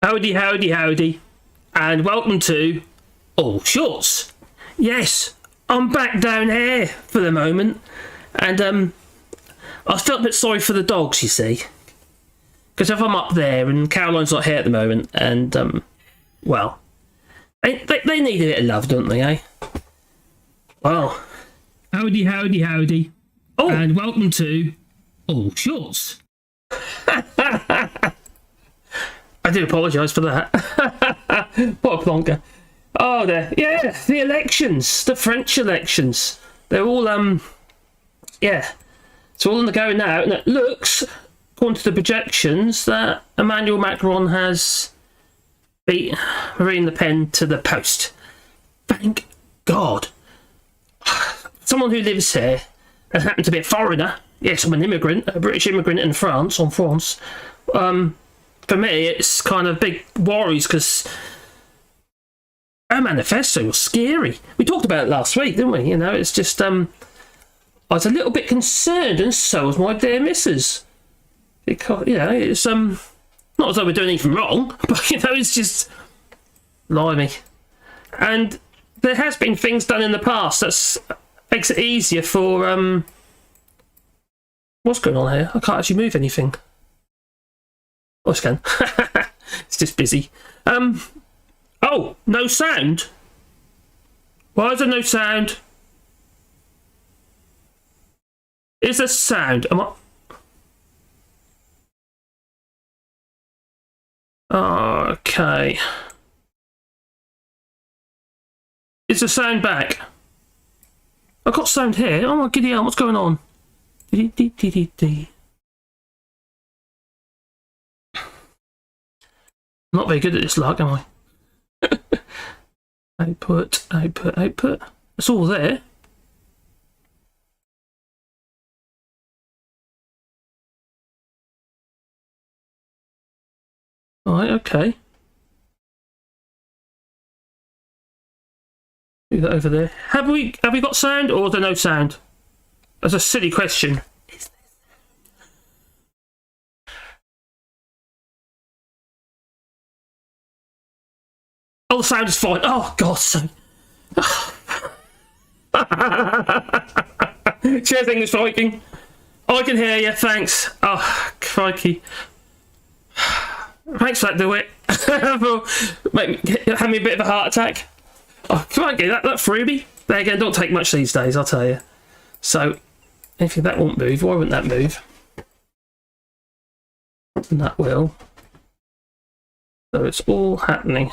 Howdy, howdy, howdy, and welcome to Allshorts. Yes, I'm back down here for the moment, and I felt a bit sorry for the dogs, you see, because if I'm up there and Caroline's not here at the moment, and well, they need a bit of love, don't they, eh? Well, howdy, howdy, howdy, and welcome to Allshorts. I do apologise for that. What a plonker. Oh, the elections, the French elections. They're all, yeah, it's all on the go now. And it looks, according to the projections, that Emmanuel Macron has beat Marine Le Pen to the post. Thank God. Someone who lives here and happens to be a foreigner. Yes, I'm an immigrant, a British immigrant in France, en France. For me, it's kind of big worries because our manifesto was scary. We talked about it last week, didn't we? You know, it's just I was a little bit concerned, and so was my dear missus. Because you know, it's not as though we're doing anything wrong, but you know, it's just blimey. And there has been things done in the past that makes it easier for what's going on here? I can't actually move anything. Oh, I can. It's just busy. Oh, no sound. Why is there no sound? Is there sound? Am I... Okay. Is the sound back? I've got sound here. Oh my giddy hell, what's going on? Not very good at this luck, am I? Output. It's all there. Alright, okay. Do that over there. Have we got sound or is there no sound? That's a silly question. Oh, the sound is fine. Oh, God, so... Cheers, English Viking. I can hear you, thanks. Oh, crikey. Thanks for that, do it. Had me a bit of a heart attack. Oh, crikey, that freebie. There again, don't take much these days, I'll tell you. So, if that won't move, why wouldn't that move? And that will. So it's all happening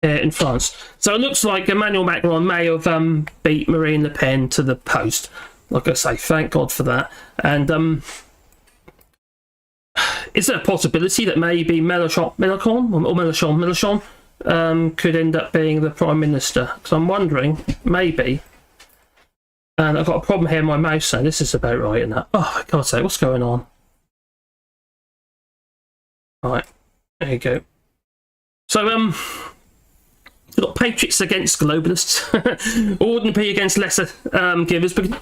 in France. So it looks like Emmanuel Macron may have beat Marine Le Pen to the post. Like I say, thank God for that. And is there a possibility that maybe Mélenchon could end up being the Prime Minister? Because I'm wondering, maybe. And I've got a problem here in my mouse, so this is about right in that. Oh, for God's sake, what's going on? Right, there you go. So, we've got Patriots against globalists, ordinary against lesser givers, and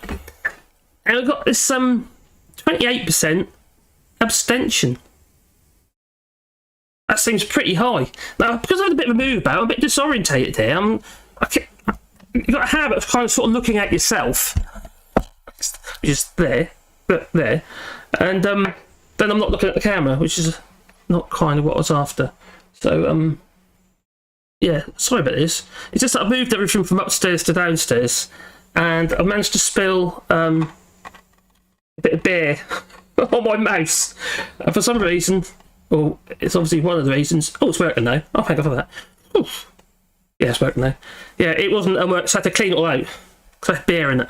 we've got this 28% abstention. That seems pretty high. Now, because I had a bit of a move about, I'm a bit disorientated here. You've got a habit of kind of sort of looking at yourself, just there, but there, and then I'm not looking at the camera, which is not kind of what I was after. So, yeah, sorry about this. It's just that I moved everything from upstairs to downstairs, and I managed to spill a bit of beer on my mouse. And for some reason, well, it's obviously one of the reasons. Oh, it's working now. Oh, thank God for that. Oof. Yeah, it's working now. Yeah, it wasn't work, so I had to clean it all out because I had beer in it.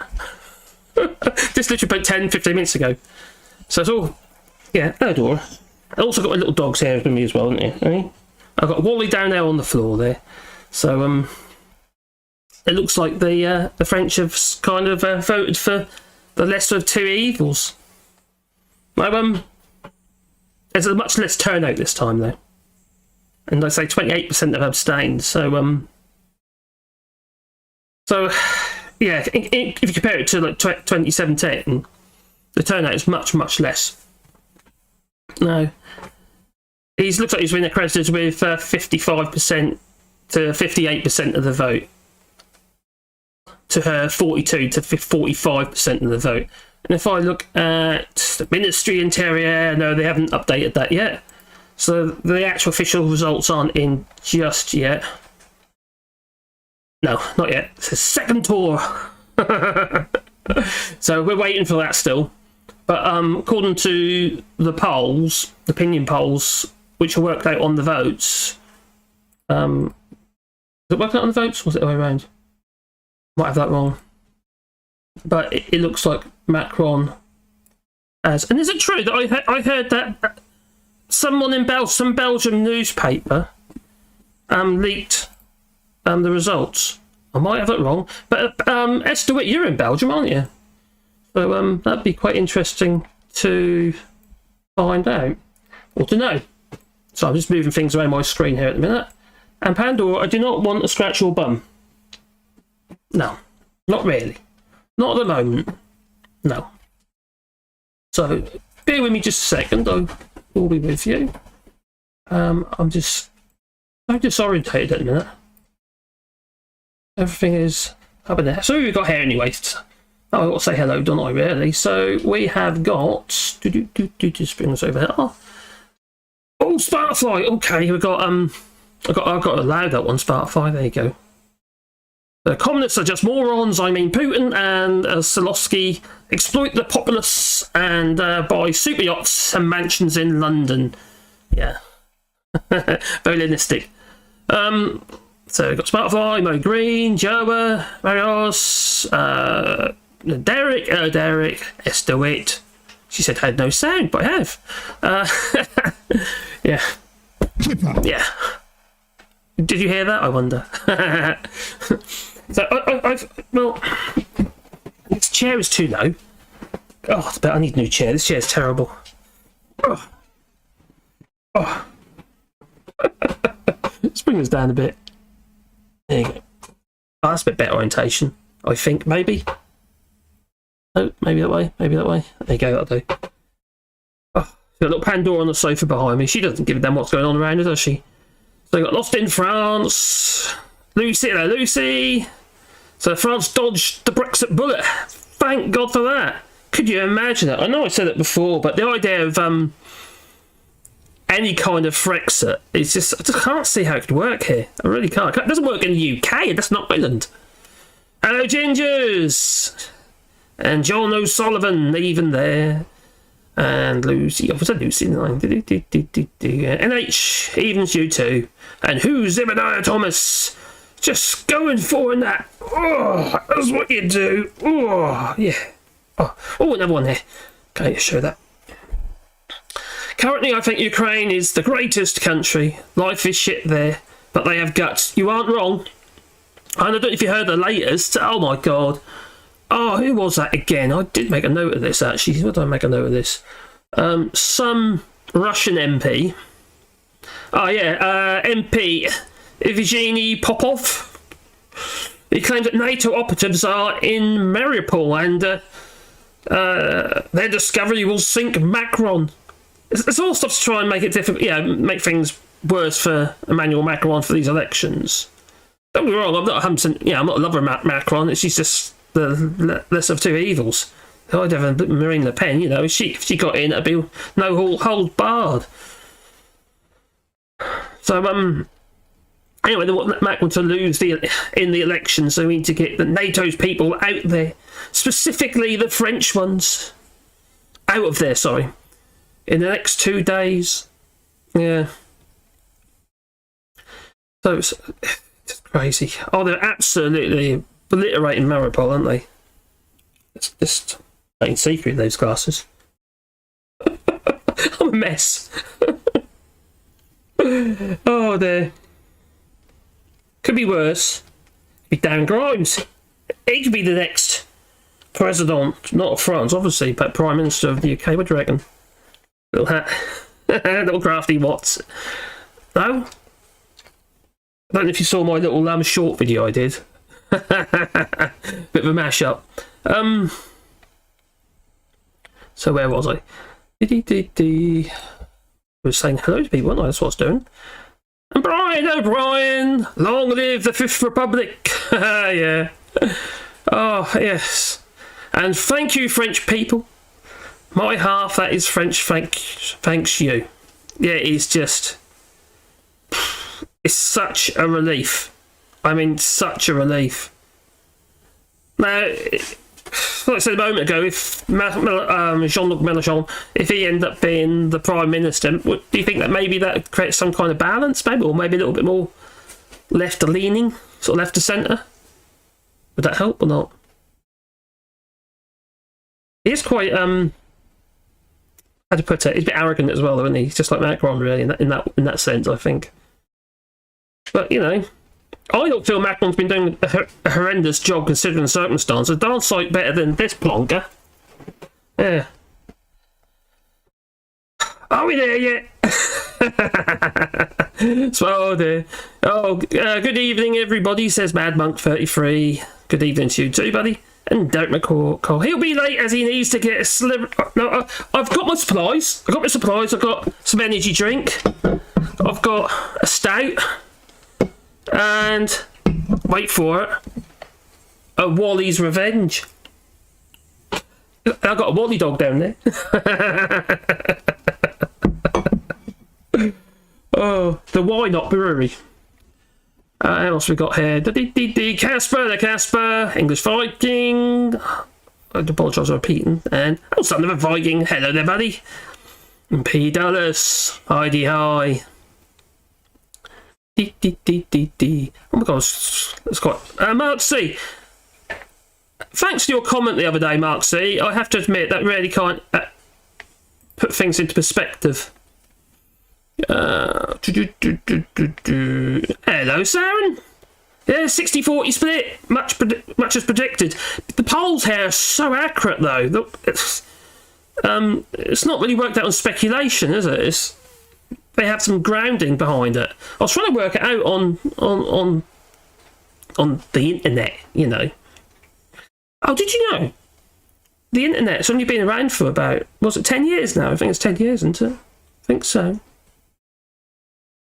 Just literally about 10-15 minutes ago. So it's all, yeah, adore. I also got my little dogs here with me as well, haven't you? Eh? I've got Wally down there on the floor there. So it looks like the French have kind of voted for the lesser of two evils. Now, there's a much less turnout this time though, and I say 28% have abstained. So yeah, if you compare it to like 2017, the turnout is much less. Now, He looks like he's been accredited with 55% to 58% of the vote, to her 42 to 45% of the vote. And if I look at the Ministry Interior, no, they haven't updated that yet. So the actual official results aren't in just yet. No, not yet. It's a second tour. So we're waiting for that still. But according to the polls, the opinion polls, which are worked out on the votes, was it worked out on the votes? Or was it the other way around? Might have that wrong. But it looks like Macron has. And is it true that I heard that someone in some Belgian newspaper leaked the results? I might have it wrong. But Esther, you're in Belgium, aren't you? So that'd be quite interesting to find out, or to know. So I'm just moving things around my screen here at the minute. And Pandora, I do not want to scratch your bum. No, not really. Not at the moment. No. So bear with me just a second. I will be with you. I'm just so disorientated at the minute. Everything is up in there. So we've got here anyway. Oh, I've got to say hello, don't I, really? So we have got... Just bring this over here. Oh, Sparkfly. Okay, we've got... I've got to allow that one, Sparkfly. There you go. The communists are just morons. I mean, Putin and Zelensky exploit the populace and buy super yachts and mansions in London. Yeah. Very realistic. So we've got Sparkfly, Mo Green, Joa, Marios, Derek, Esther Witt. She said I had no sound, but I have. Yeah. Yeah. Did you hear that? I wonder. So well, this chair is too low. Oh, I need a new chair. This chair is terrible. Oh. Oh. Let's bring this down a bit. There you go. Oh, that's a bit better orientation, I think, maybe. Oh, maybe that way, maybe that way. There you go, that'll do. Oh, got a little Pandora on the sofa behind me. She doesn't give a damn what's going on around her, does she? So we got Lost in France. Lucy, hello, Lucy. So France dodged the Brexit bullet. Thank God for that. Could you imagine it? I know I said it before, but the idea of any kind of Frexit is just... I just can't see how it could work here. I really can't. It doesn't work in the UK. That's not Ireland. Hello, Gingers. And John O'Sullivan, even there. And Lucy. Oh, was that Lucy? NH, evens you too. And who's Zebediah Thomas? Just going for in that. Oh, that's what you do. Oh, yeah. Oh, another one here. Okay, show that. Currently, I think Ukraine is the greatest country. Life is shit there, but they have guts. You aren't wrong. And I don't know if you heard the latest. Oh my God. Oh, who was that again? I did make a note of this, actually. What did I make a note of this? Some Russian MP. Oh, yeah. MP Evgeny Popov. He claims that NATO operatives are in Mariupol and their discovery will sink Macron. It's all stuff to try and make it difficult, make things worse for Emmanuel Macron for these elections. Don't get me wrong, I'm not a lover of Macron. She's just the lesser of two evils. I'd have Marine Le Pen, if she got in, it'd be no hold barred. So anyway, they want Macron to lose in the election, so we need to get the NATO's people out there, specifically the French ones, out of there. Sorry. In the next 2 days. Yeah. So it's crazy. Oh, they're absolutely obliterating Mariupol, aren't they? It's just plain secret, those classes. I'm a mess. Oh, dear. Could be worse. Could be Dan Grimes. He could be the next president, not of France, obviously, but Prime Minister of the UK. What do you reckon? Little hat. Little crafty Watts. No? I don't know if you saw my little short video I did. Bit of a mashup. So where was I? was saying hello to people, wasn't I? That's what I was doing. And Brian O'Brien, long live the Fifth Republic. Yeah. Oh, yes. And thank you, French people. My half, that is French, thanks you. Yeah, it's just... It's such a relief. I mean, such a relief. Now, like I said a moment ago, if Jean-Luc Mélenchon, if he ended up being the Prime Minister, do you think that maybe that would create some kind of balance, maybe? Or maybe a little bit more left-leaning, sort of left-to-centre? Would that help or not? He is quite, how to put it, he's a bit arrogant as well, isn't he? He's just like Macron, really, in that sense, I think. But, you know, I don't feel Macron's been doing a horrendous job considering the circumstances. A darn sight better than this plonker. Yeah. Are we there yet? So, dear. Oh, good evening, everybody, says Mad Monk 33. Good evening to you too, buddy. And Derek McCall. He'll be late as he needs to get a sliver. No, I've got my supplies. I've got some energy drink. I've got a stout. And, wait for it, a Wally's Revenge. I've got a Wally dog down there. Oh, the Why Not Brewery. What else we got here? Casper, the Casper, English Viking. I apologise for repeating. And, oh, son of a Viking. Hello there, buddy. And P. Dulles. Heidi Hi. Oh my gosh, that's quite... Mark C. Thanks to your comment the other day, Mark C. I have to admit, that really can't put things into perspective. Hello, Saren. Yeah, 60-40 split, much as predicted. The polls here are so accurate, though. Look, it's not really worked out on speculation, is it? They have some grounding behind it. I was trying to work it out on the internet, you know. Oh, did you know? The internet's only been around for about, was it 10 years now? I think it's 10 years, isn't it? I think so.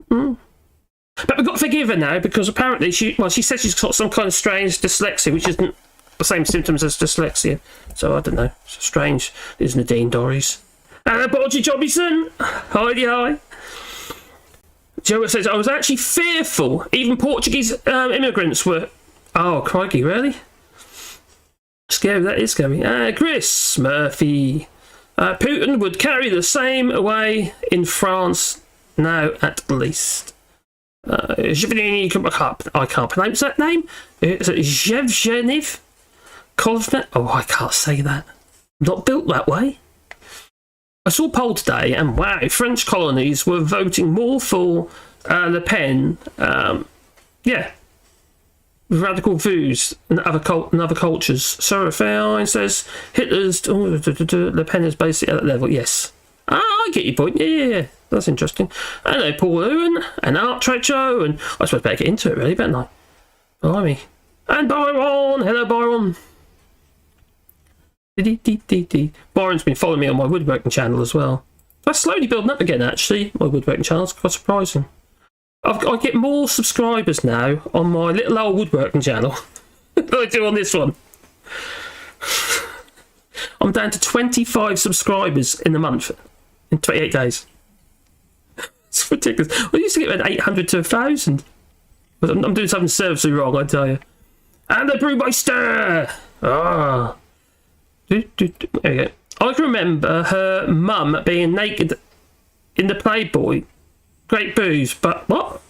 But we've got to forgive her now, because apparently she says she's got some kind of strange dyslexia, which isn't the same symptoms as dyslexia. So I don't know. It's strange. There's Nadine Dorries. Hello, Bodgy Jobbison. Hi. Joe says, I was actually fearful. Even Portuguese immigrants were... Oh, crikey, really? Scary, that is scary. Chris Murphy. Putin would carry the same away in France now, at least. I can't pronounce that name. Is it Yevgeny Kovnet? Oh, I can't say that. Not built that way. I saw a poll today, and wow, French colonies were voting more for Le Pen, with radical views and other cultures. Sarah Fairline says Hitler's Le Pen is basically at that level. Yes, I get your point. Yeah, that's interesting. Hello, Paul Owen and Art Trecho, and I suppose I better get into it, really, better I? Blimey. And Byron. Hello, Byron. Byron's been following me on my woodworking channel as well. That's slowly building up again, actually. My woodworking channel is quite surprising. I get more subscribers now on my little old woodworking channel than I do on this one. I'm down to 25 subscribers in a month, in 28 days. It's ridiculous. I used to get about 800 to 1,000. But I'm doing something seriously wrong, I tell you. And the Brewmeister! Ah. There we go. I can remember her mum being naked in the Playboy. Great booze, but what?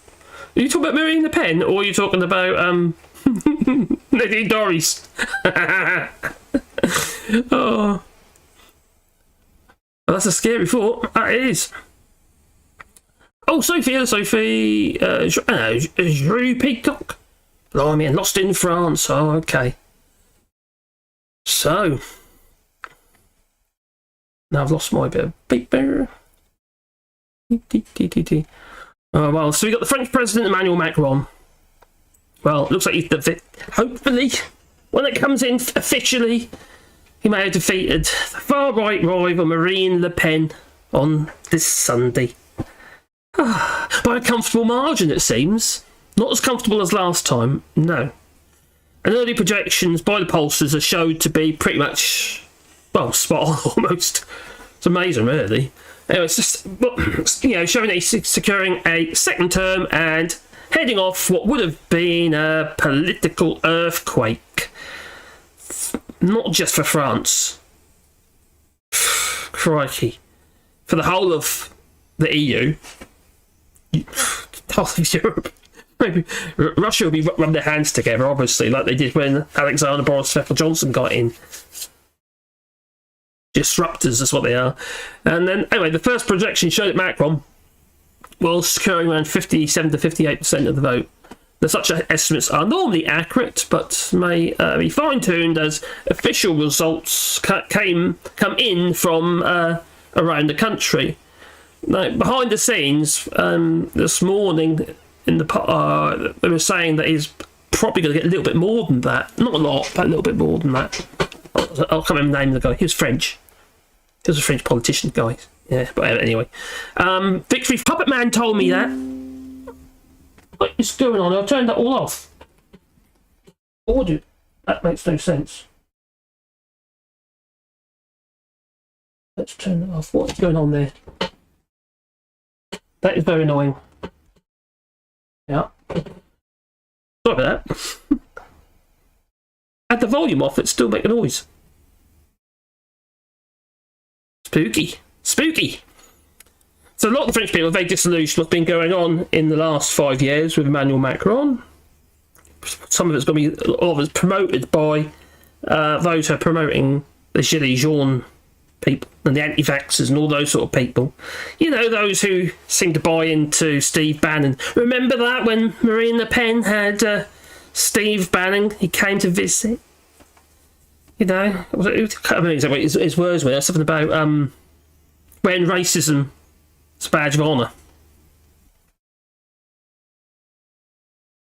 Are you talking about Marine Le Pen, or are you talking about Nadine Dorries? Oh, well, that's a scary thought. That is. Oh, Sophie, Drew Peacock. Blimey, and Lost in France. Oh, okay. So. Now I've lost my bit of paper. Oh, well, so we got the French President Emmanuel Macron. Well, it looks like he's hopefully, when it comes in officially, he may have defeated the far-right rival Marine Le Pen on this Sunday. By a comfortable margin, it seems. Not as comfortable as last time, no. And early projections by the pollsters are showed to be pretty much, well, spot on almost. It's amazing, really. Anyway, it's just, showing that he's securing a second term and heading off what would have been a political earthquake. Not just for France. Crikey. For the whole of the EU. Whole of Europe. Maybe Russia will be rubbing their hands together, obviously, like they did when Alexander Boris Johnson got in. Disruptors, that's what they are. And then, anyway, the first projection showed that Macron was securing around 57 to 58% of the vote. Now, such estimates are normally accurate, but may be fine-tuned as official results come in from around the country. Now, behind the scenes, this morning, they were saying that he's probably going to get a little bit more than that. Not a lot, but a little bit more than that. I can't remember the name of the guy. He was French. He was a French politician, guy. Yeah, but anyway. Victory Puppet Man told me that. What is going on? I turned that all off. Audio. That makes no sense. Let's turn it off. What's going on there? That is very annoying. Yeah. Sorry about that. Had the volume off, it still make a noise. Spooky. Spooky. So a lot of the French people are very disillusioned with what's been going on in the last 5 years with Emmanuel Macron. Some of it's going to be, a lot of it's promoted by those who are promoting the Gilets jaunes people and the anti-vaxxers and all those sort of people. You know, those who seem to buy into Steve Bannon. Remember that when Marine Le Pen had Steve Bannon? He came to visit. You know, I can't remember exactly what his words were. Something about when racism is a badge of honour.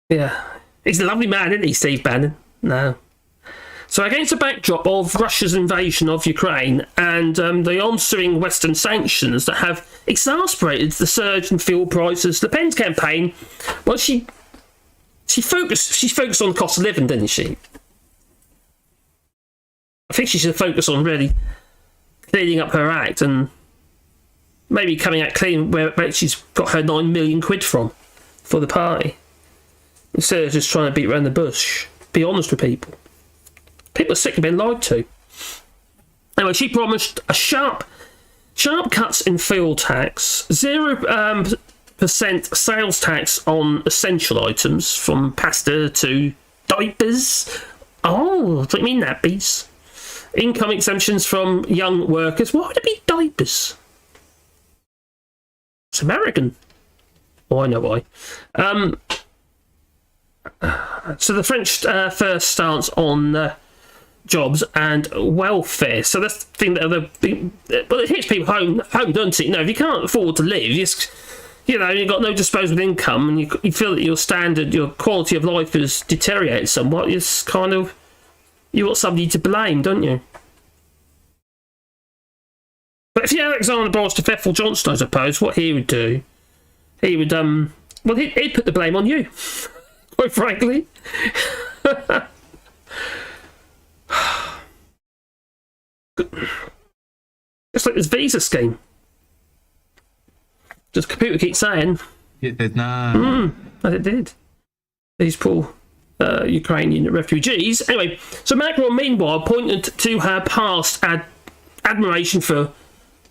Yeah. He's a lovely man, isn't he, Steve Bannon? No. So against the backdrop of Russia's invasion of Ukraine and the ensuing Western sanctions that have exasperated the surge in fuel prices, Le Pen's campaign, well, she focused on the cost of living, didn't she? I think she should focus on really cleaning up her act and maybe coming out clean where she's got her 9 million quid from for the party. Instead of just trying to beat around the bush. Be honest with people. People are sick of being lied to. Anyway, she promised a sharp cuts in fuel tax, 0% sales tax on essential items, from pasta to diapers. Oh, don't you mean nappies? Income exemptions from young workers. Why would it be diapers? It's American. Oh, I know why. So the French first stance on jobs and welfare. So that's the thing that it hits people home, doesn't it? You know, if you can't afford to live, you've got no disposable income, and you feel that your quality of life has deteriorated somewhat. It's kind of, you want somebody to blame, don't you? But if you're Alexander Boris Johnson, I suppose, what he would do, he'd put the blame on you. Quite frankly. It's like this visa scheme. Just the computer keeps saying. It did not. And it did. These poor Ukrainian refugees. Anyway, so Macron, meanwhile, pointed to her past admiration for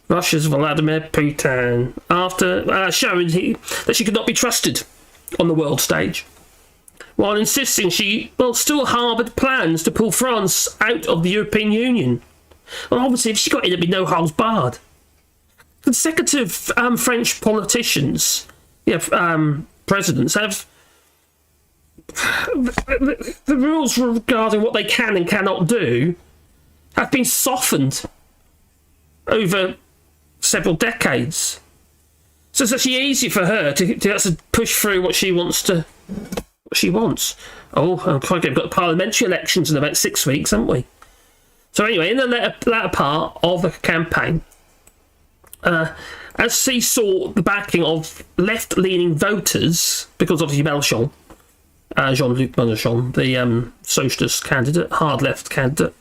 Russia's Vladimir Putin after showing that she could not be trusted on the world stage, while insisting she still harboured plans to pull France out of the European Union. Well, obviously, if she got in, there'd be no holds barred. Consecutive French politicians, presidents, have the rules regarding what they can and cannot do have been softened over several decades. So it's actually easy for her to push through what she wants. Oh, I'm quite good. We've got parliamentary elections in about 6 weeks, haven't we? So anyway, in the latter part of the campaign, as he saw the backing of left-leaning voters, because obviously Mélenchon, Jean-Luc Mélenchon, the socialist candidate, hard left candidate,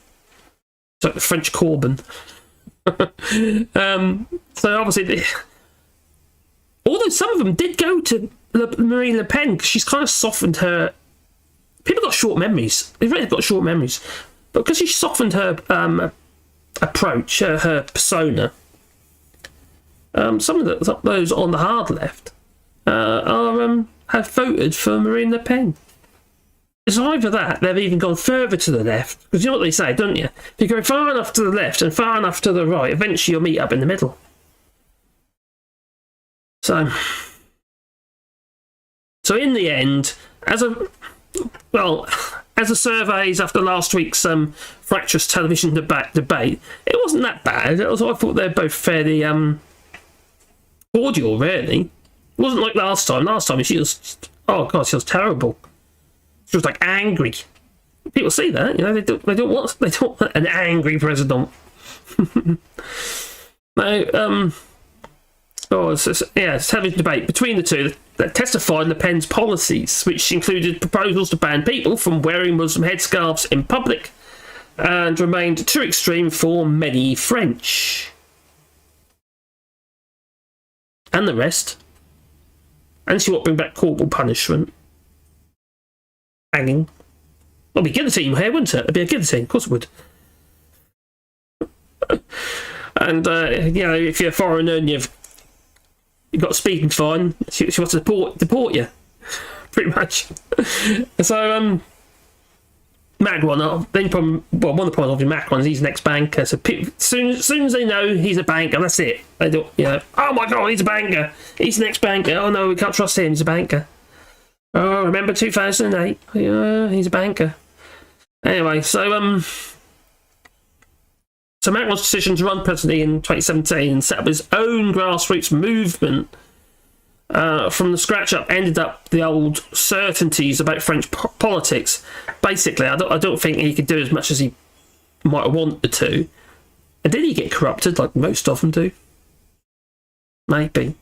it's like the French Corbyn. So obviously, although some of them did go to Marine Le Pen, because she's kind of softened her. People got short memories. They've really got short memories, but because she softened her approach, her persona. Some of those on the hard left have voted for Marine Le Pen. It's either that, they've even gone further to the left, because you know what they say, don't you? If you go far enough to the left and far enough to the right, eventually you'll meet up in the middle. So in the end, as the surveys after last week's fractious television debate, it wasn't that bad. I thought they're both fairly cordial, really. It wasn't like last time. Last time she was, oh god, she was terrible. She was like angry. People see that, you know. They don't want an angry president. No, it's television debate between the two that testified Le Pen's policies, which included proposals to ban people from wearing Muslim headscarves in public, and remained too extreme for many French. And the rest. And she would bring back corporal punishment. Hanging. Well, it'd be guillotine here, wouldn't it? It'd be a guillotine, of course it would. And, if you're a foreigner and you've got a speeding fine, she wants to deport you. Pretty much. So, Macron, one of the problems of Macron is he's an ex-banker, so soon as they know he's a banker, that's it. They don't, oh my god, he's a banker. He's an ex-banker. Oh no, we can't trust him, he's a banker. Oh, remember 2008? Yeah, he's a banker. Anyway, so Macron's decision to run presidency in 2017 and set up his own grassroots movement from the scratch up ended up the old certainties about French politics. Basically, I don't think he could do as much as he might have wanted to. And did he get corrupted like most of them do? Maybe.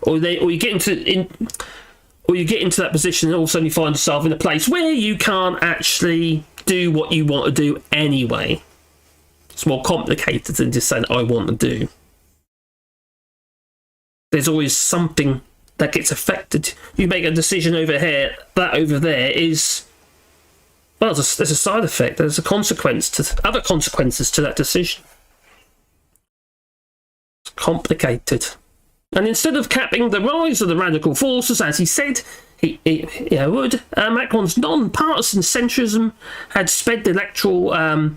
Or you get into that position and all of a sudden you find yourself in a place where you can't actually do what you want to do anyway. It's more complicated than just saying, I want to do. There's always something that gets affected. You make a decision over here, that over there is... Well, there's a side effect. There's a consequence to other consequences to that decision. It's complicated. And instead of capping the rise of the radical forces, as he said he would, Macron's non-partisan centrism had sped the electoral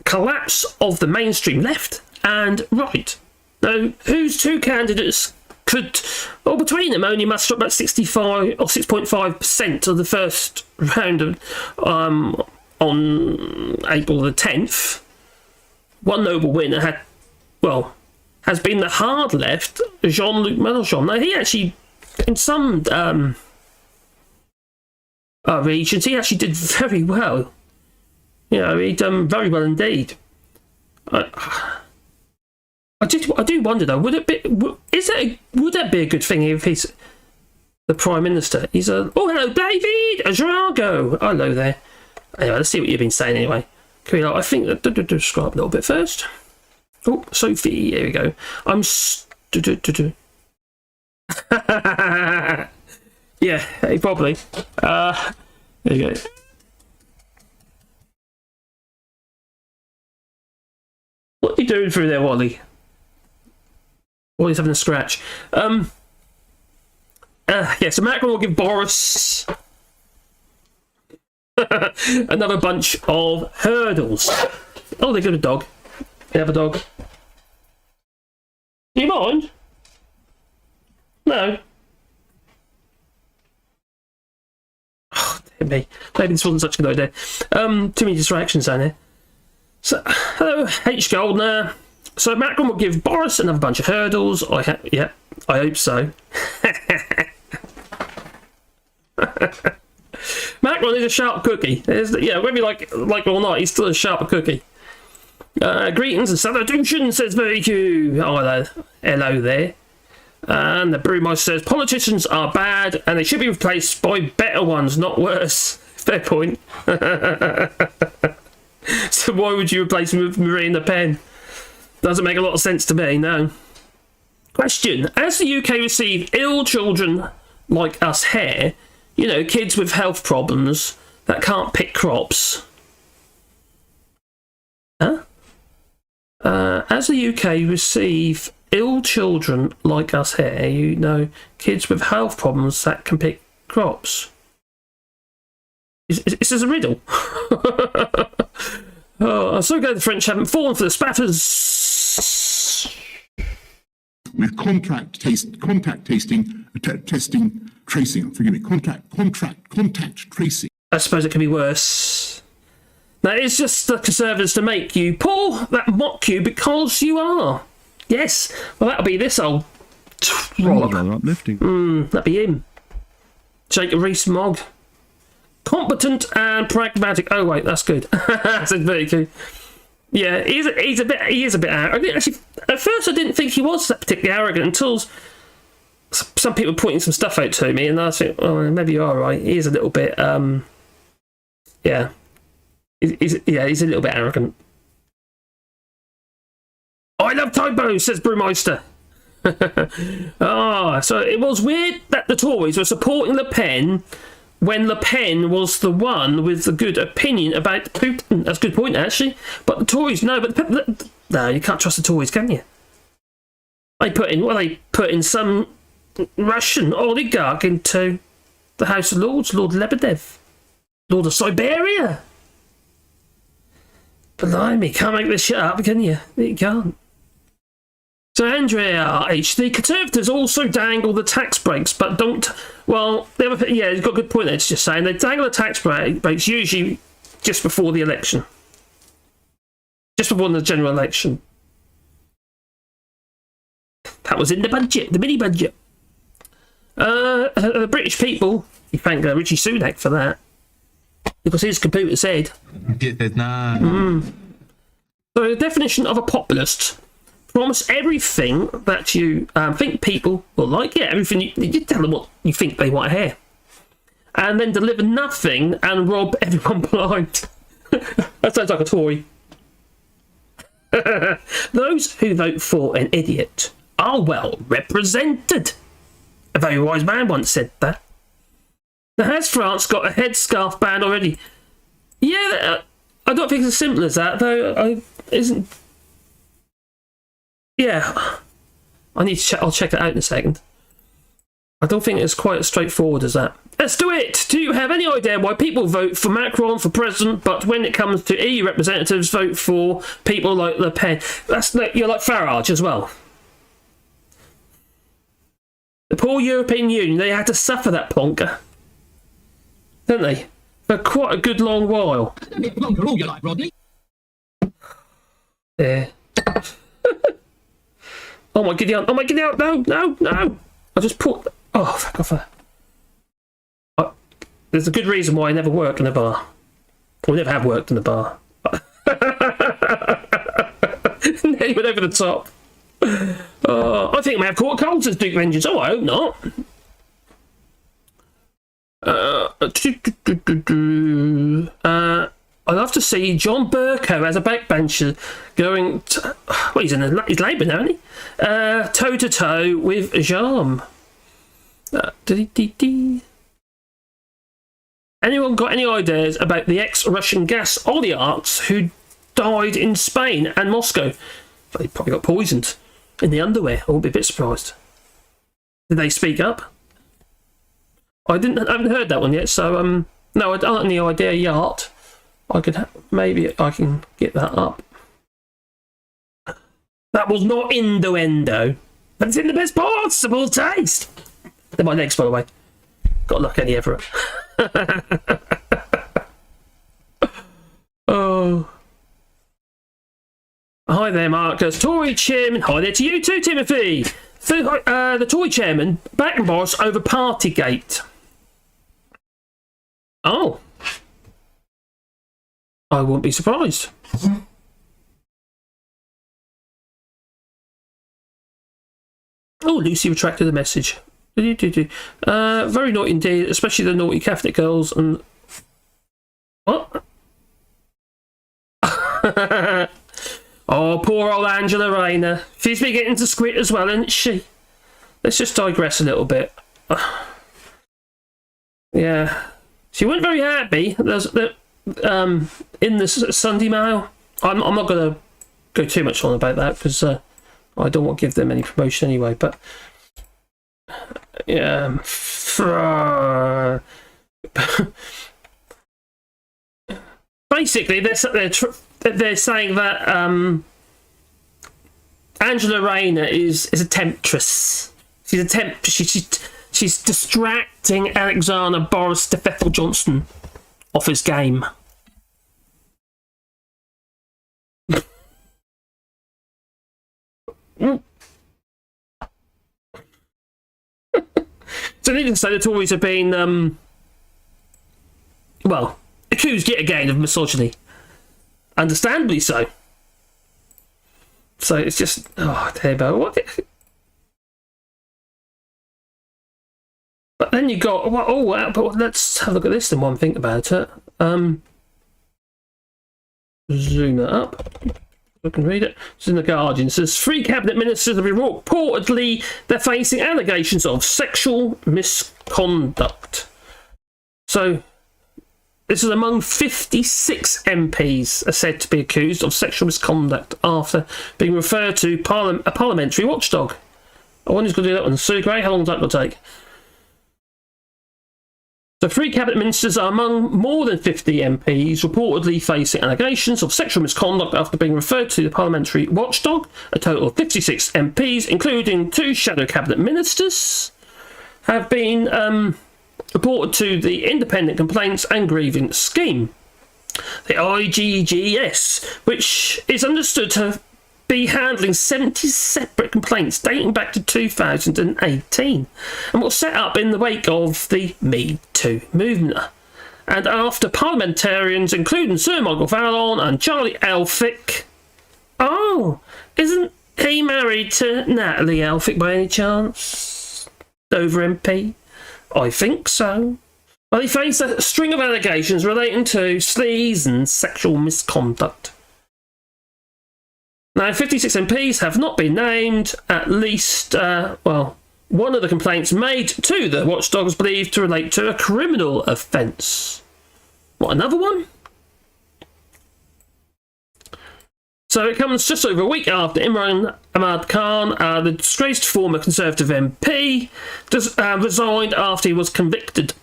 collapse of the mainstream left and right. Now, whose two candidates could, well, between them, only muster up about 65 or 6.5% of the first round on April the 10th. One notable winner has been the hard left, Jean-Luc Mélenchon. Now, he actually, in some regions, he actually did very well. He'd done very well indeed. I do wonder though, would that be a good thing if he's the Prime Minister? He's hello David, Ajarago. Hello there. Anyway, let's see what you've been saying anyway. I think that scroll up a little bit first. Oh, Sophie, here we go. Yeah, hey, probably. There you go. What are you doing through there, Wally? Wally's having a scratch. So Macron will give Boris another bunch of hurdles. Oh, they got a dog. They have a dog. Do you mind? No. Oh, dear me. Maybe this wasn't such a good idea. Too many distractions down here. So, hello, H. Goldner. So Macron will give Boris another bunch of hurdles. I hope so. Macron is a sharp cookie. Whether you like it or not, he's still a sharp cookie. Greetings and salutations, says VQ. Oh, hello there. And the Brewmeister says, politicians are bad and they should be replaced by better ones, not worse. Fair point. So why would you replace him with Marine Le Pen? Doesn't make a lot of sense to me, no. Question. As the UK receive ill children like us here, you know, kids with health problems that can't pick crops. Huh? As the UK receive ill children like us here, you know, kids with health problems that can pick crops. Is this a riddle? Oh, I'm so glad the French haven't fallen for the spaffers. With contact tracing. I suppose it can be worse. Now, it's just the Conservatives to make you poor, that mock you because you are. Yes, well, that'll be this old trollop. That'd be him. Jacob Rees-Mogg. Competent and pragmatic. Oh, wait, that's good. That's very good. Yeah, he is a bit arrogant. Actually, at first I didn't think he was that particularly arrogant until some people were pointing some stuff out to me, and I think, oh, maybe you're right. He is a little bit, yeah. He's a little bit arrogant. I love typos, says Brewmeister. So it was weird that the Tories were supporting Le Pen when Le Pen was the one with the good opinion about Putin. That's a good point, actually. But the Tories, no, no, you can't trust the Tories, can you? They put in some Russian oligarch into the House of Lords, Lord Lebedev, Lord of Siberia. Blimey, can't make this shit up, can you? You can't. So Andrea H, the Conservatives also dangle the tax breaks, but don't. Well, he's got a good point there. It's just saying they dangle the tax breaks usually just before the election, just before the general election. That was in the budget, the mini budget. The British people, you thank Richie Sunak for that, because his computer said. So the definition of a populist. Promise everything that you think people will like. Yeah, everything. You tell them what you think they want to hear. And then deliver nothing and rob everyone blind. That sounds like a Tory. Those who vote for an idiot are well represented. A very wise man once said that. Now, has France got a headscarf ban already? Yeah, I don't think it's as simple as that, though. Isn't... Yeah, I need to check. I'll check it out in a second. I don't think it's quite as straightforward as that. Let's do it! Do you have any idea why people vote for Macron for president, but when it comes to EU representatives, vote for people like Le Pen? You're like Farage as well. The poor European Union, they had to suffer that plonker, didn't they? For quite a good long while. There. Oh my giddy aunt, no. I just put... Oh, fuck off there. There's a good reason why I never work in a bar. Or never have worked in a bar. Nearly went over the top. I think I may have caught a cold, says Duke Vengeance. Oh, I hope not. I'd love to see John Burko as a backbencher going... he's Labour now, isn't he? Toe-to-toe with Jarm. Anyone got any ideas about the ex-Russian gas oligarchs who died in Spain and Moscow? They probably got poisoned in the underwear. I won't be a bit surprised. Did they speak up? I haven't heard that one yet, so no, I don't have any idea yet. Maybe I can get that up. That was not innuendo, but it's in the best possible taste. They're my legs, by the way. Got luck any ever. Oh. Hi there, Marcus. Tory chairman. Hi there to you too, Timothy. The Tory chairman back and boss over Partygate. Oh. I wouldn't be surprised. Oh, Lucy retracted the message. Very naughty indeed, especially the naughty Catholic girls and... What? Oh, poor old Angela Rayner. She's been getting to squid as well, isn't she? Let's just digress a little bit. Yeah. She wasn't very happy. In the Sunday Mail. I'm not going to go too much on about that because I don't want to give them any promotion anyway. But yeah, basically they're saying that Angela Rayner is a temptress. She's distracting Alexander Boris Steffel Johnson off his game. So needless to say, the Tories have been, well, accused yet again of misogyny. Understandably so. So it's just, oh, Tabo, what? But then you got, well, oh, wow, but let's have a look at this then while I'm thinking about it. Zoom it up. I can read it. It's in the Guardian. It says 3 cabinet ministers have been reportedly they're facing allegations of sexual misconduct. So this is among 56 MPs are said to be accused of sexual misconduct after being referred to a parliamentary watchdog. I wonder who's going to do that one. Sue Gray, how long is that going to take? So 3 cabinet ministers are among more than 50 MPs reportedly facing allegations of sexual misconduct after being referred to the parliamentary watchdog. A total of 56 MPs, including 2 shadow cabinet ministers, have been reported to the Independent Complaints and Grievance Scheme, the IGGS, which is understood to be handling 70 separate complaints dating back to 2018 and was set up in the wake of the Me Too movement. And after parliamentarians, including Sir Michael Fallon and Charlie Elphicke... Oh, isn't he married to Natalie Elphicke by any chance? Dover MP? I think so. Well, he faced a string of allegations relating to sleaze and sexual misconduct. Now, 56 MPs have not been named. At least, well, one of the complaints made to the watchdog is believed to relate to a criminal offence. What, another one? So it comes just over a week after Imran Ahmad Khan, the disgraced former Conservative MP, resigned after he was convicted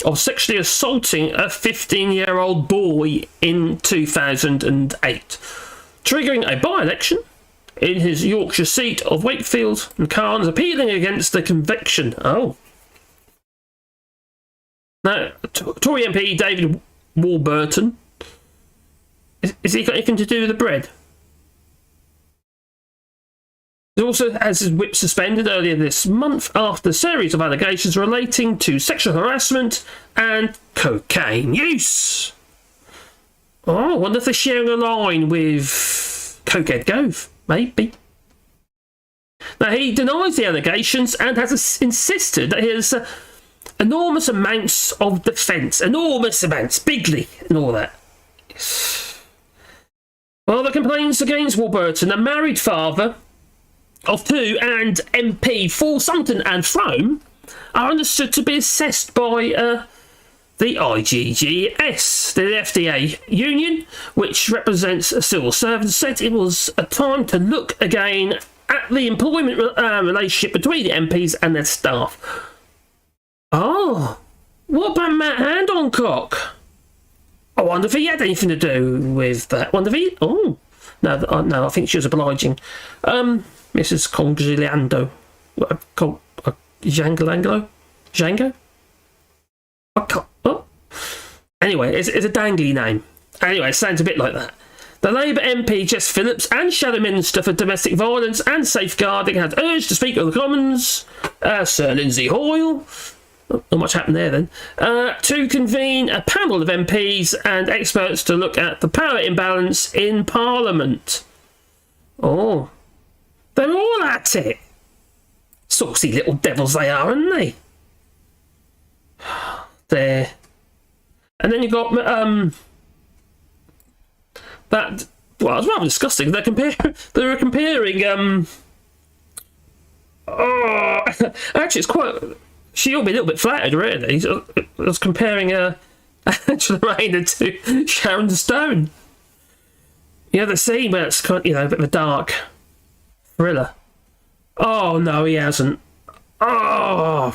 of sexually assaulting a 15-year-old boy in 2008. Triggering a by-election in his Yorkshire seat of Wakefield, and Khan is appealing against the conviction. Oh. Now, Tory MP David Warburton, is he got anything to do with the bread? He also has his whip suspended earlier this month after a series of allegations relating to sexual harassment and cocaine use. Oh, I wonder if they're sharing a line with Cokehead Gove. Maybe. Now, he denies the allegations and has insisted that he has enormous amounts of defence. Enormous amounts. Bigly and all that. Well, the complaints against Warburton, a married father of 2 and MP for Sumton and Frome, are understood to be assessed by... the IGGS, the FDA union, which represents civil servants, said it was a time to look again at the employment relationship between the MPs and their staff. Oh, what about Matt Hancock? I wonder if he had anything to do with that. Wonder if he... Oh, no, I think she was obliging. Mrs. Congigliando. Django? I can't... Oh. Anyway, it's a dangly name. Anyway, it sounds a bit like that. The Labour MP Jess Phillips and Shadow Minister for Domestic Violence and Safeguarding had urged the Speaker of the Commons, Sir Lindsay Hoyle, not much happened there then, to convene a panel of MPs and experts to look at the power imbalance in Parliament. Oh, they're all at it. saucy little devils they are, aren't they? There. And then you've got that. Well, it's rather disgusting. They were comparing. Oh, actually, it's quite. She ought to be a little bit flattered, really. I was comparing Angela Rayner to Sharon Stone. You know, the scene where it's kind of, a bit of a dark thriller. Oh no, he hasn't. Oh,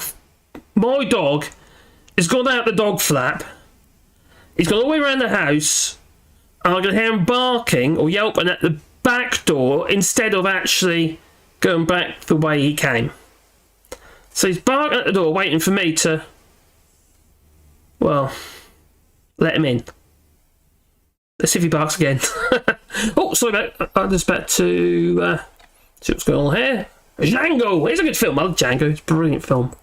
my dog has gone out the dog flap. He's gone all the way around the house. And I'm going to hear him barking or yelping at the back door instead of actually going back the way he came. So he's barking at the door, waiting for me to, well, let him in. Let's see if he barks again. Oh, sorry, I'm just about to see what's going on here. Django! It's a good film. I love Django. It's a brilliant film.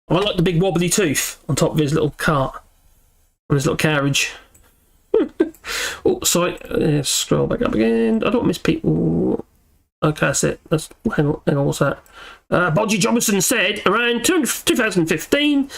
I like the big wobbly tooth on top of his little cart, on his little carriage. Oh, sorry. Scroll back up again. I don't miss people. Okay, that's it. Hang on, what's that? Bodgy Johnson said around 2015,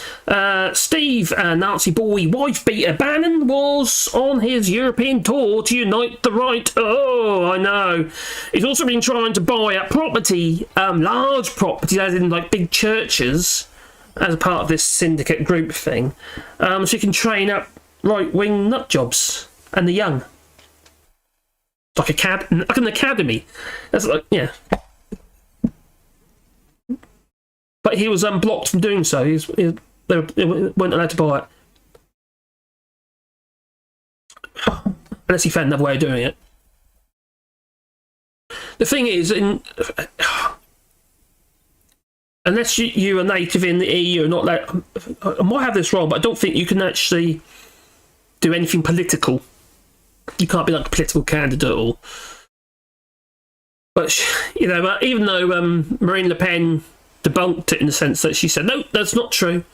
Steve, Nazi boy, wife beater Bannon was on his European tour to unite the right. Oh, I know. He's also been trying to buy up property, large properties, as in like big churches, as a part of this syndicate group thing, so you can train up right-wing nut jobs and the young. Like an academy. That's like, yeah. But he was blocked from doing so. They weren't allowed to buy it. Unless he found another way of doing it. The thing is, unless you are native in the EU, not like, I might have this wrong, but I don't think you can actually do anything political. You can't be like a political candidate or. But even though Marine Le Pen debunked it in the sense that she said no, that's not true.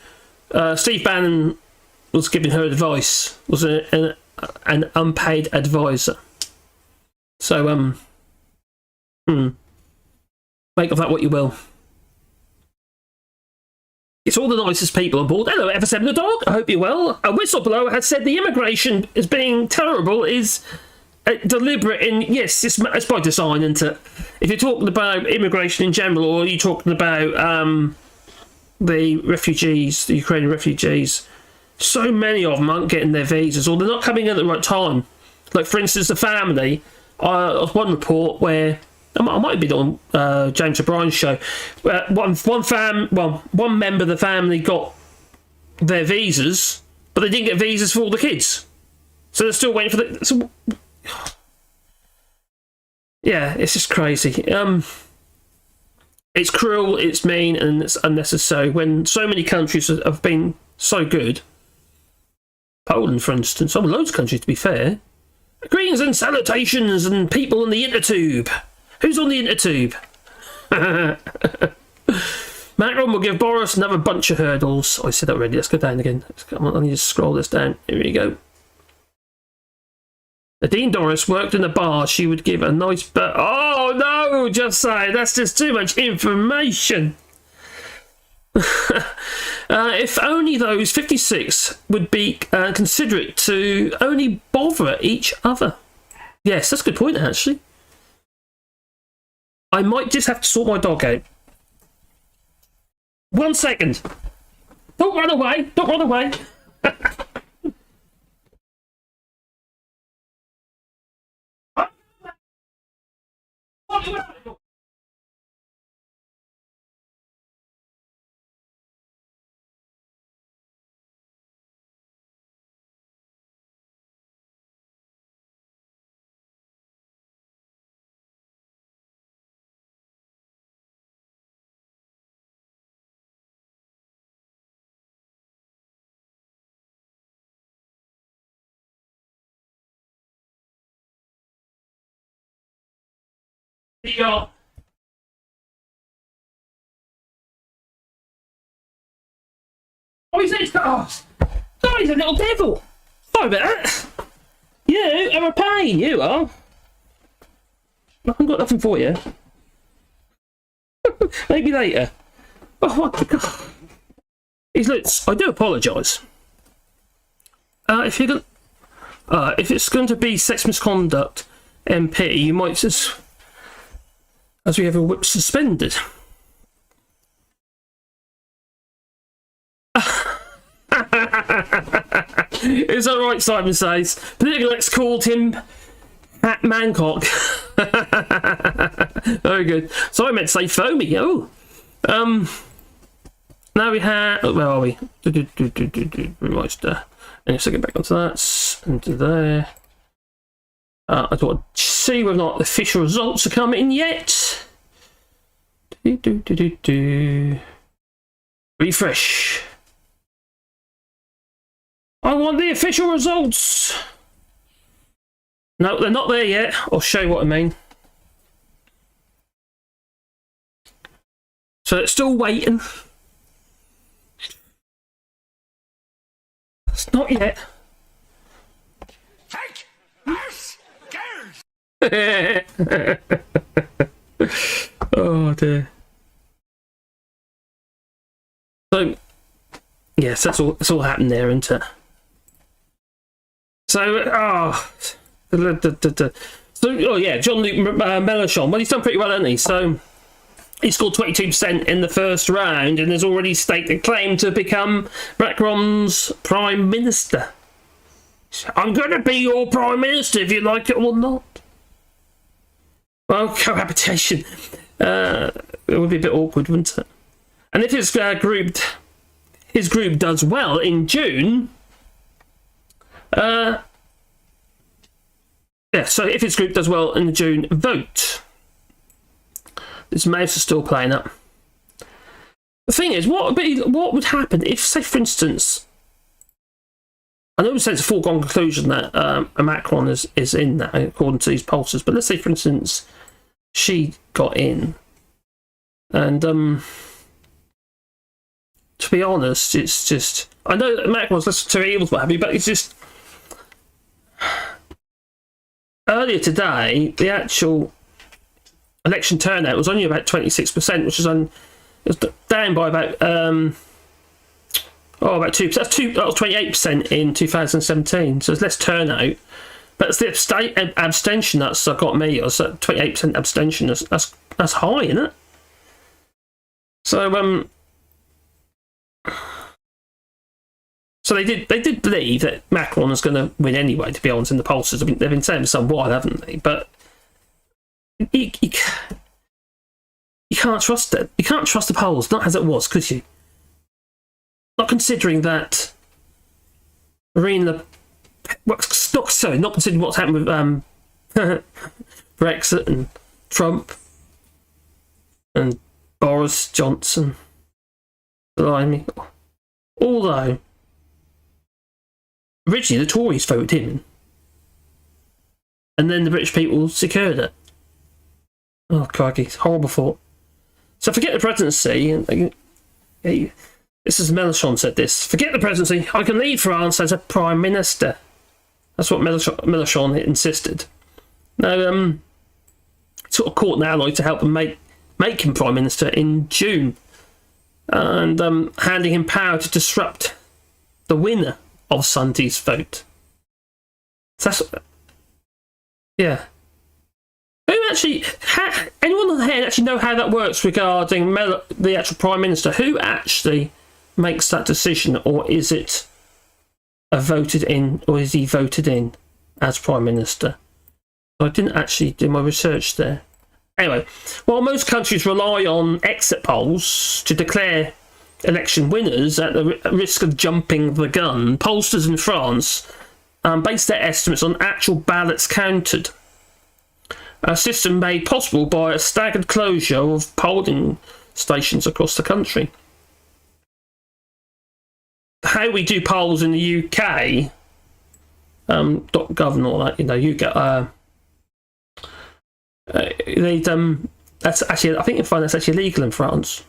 Steve Bannon was giving her advice, was an unpaid advisor. So make of that what you will. It's all the nicest people on board. Hello, Ever7 the dog. I hope you're well. A whistleblower has said the immigration is being terrible is deliberate and yes, it's by design, isn't it? If you're talking about immigration in general, or you're talking about the refugees, the Ukrainian refugees, so many of them aren't getting their visas, or they're not coming in at the right time. Like, for instance, the family. One report where I might have been on James O'Brien's show. One member of the family got their visas, but they didn't get visas for all the kids, so they're still waiting for the. So, yeah, it's just crazy. It's cruel, it's mean, and it's unnecessary. When so many countries have been so good, Poland, for instance, loads of countries, to be fair. Greetings and salutations, and people on the intertube. Who's on the intertube? Macron will give Boris another bunch of hurdles. Oh, I said that already. Let's go down again. I need to scroll this down. Here we go. Nadine Dorris worked in a bar. She would give a nice oh no, just say that's just too much information. If only those 56 would be considerate to only bother each other. Yes, that's a good point, actually. I might just have to sort my dog out. 1 second. Don't run away. Don't run away. Here you go. Oh, he's a little devil. Sorry about that. You are a pain, you are. I haven't got nothing for you. Maybe later. Oh my God. I do apologise. If it's going to be sex misconduct MP, you might just, as we have a whip suspended. Is that right, Simon says? Political X called him Hat Mancock. Very good. So I meant to say foamy. Oh. Now we have. Where are we? Right. And just get back onto that. Into there. I thought I'd see whether or not the official results are coming yet. Refresh. I want the official results. No, they're not there yet. I'll show you what I mean. So it's still waiting. It's not yet. Take us, girls. Oh dear. So yes, that's all happened there, isn't it? So oh yeah, Jean-Luc Mélenchon. Well, he's done pretty well, hasn't he? So he scored 22% in the first round and has already staked a claim to become Macron's prime minister. I'm going to be your prime minister if you like it or not. Well, cohabitation. It would be a bit awkward, wouldn't it? And if his group does well in June. Yeah, so if his group does well in the June vote, this mouse is still playing up. The thing is, what would happen if, say, for instance, I know it's a foregone conclusion that Macron is in that according to these pollsters, but let's say, for instance, she got in, and to be honest, it's just, I know that Macron's listened to evils, what have you, but it's just. Earlier today, the actual election turnout was only about 26%, which was down by about about 2%. That was 28% in 2017, so there's less turnout. But it's the abstention that's got me. Or so 28% abstention. That's high, isn't it? So So they did believe that Macron was going to win anyway, to be honest, in the pollsters. I mean, they've been saying for some while, haven't they? But you can't trust it. You can't trust the polls, not as it was, could you? Not considering that not considering what's happened with Brexit and Trump and Boris Johnson. Although originally the Tories voted him, and then the British people secured it. Oh, crikey, horrible thought. So forget the presidency. This is Mélenchon said this. Forget the presidency. I can lead France as a prime minister. That's what Mélenchon insisted. Now, sort of caught an ally to help him make him prime minister in June, and handing him power to disrupt the winner of Sunday's vote. So that's, yeah. Anyone on the head actually know how that works regarding the actual prime minister? Who actually makes that decision, or is it voted in, or is he voted in as prime minister? I didn't actually do my research there. Anyway, while most countries rely on exit polls to declare election winners at the risk of jumping the gun, pollsters in France base their estimates on actual ballots counted. A system made possible by a staggered closure of polling stations across the country. How we do polls in the UK, .gov and all that, that's actually, I think you'll find that's actually illegal in France.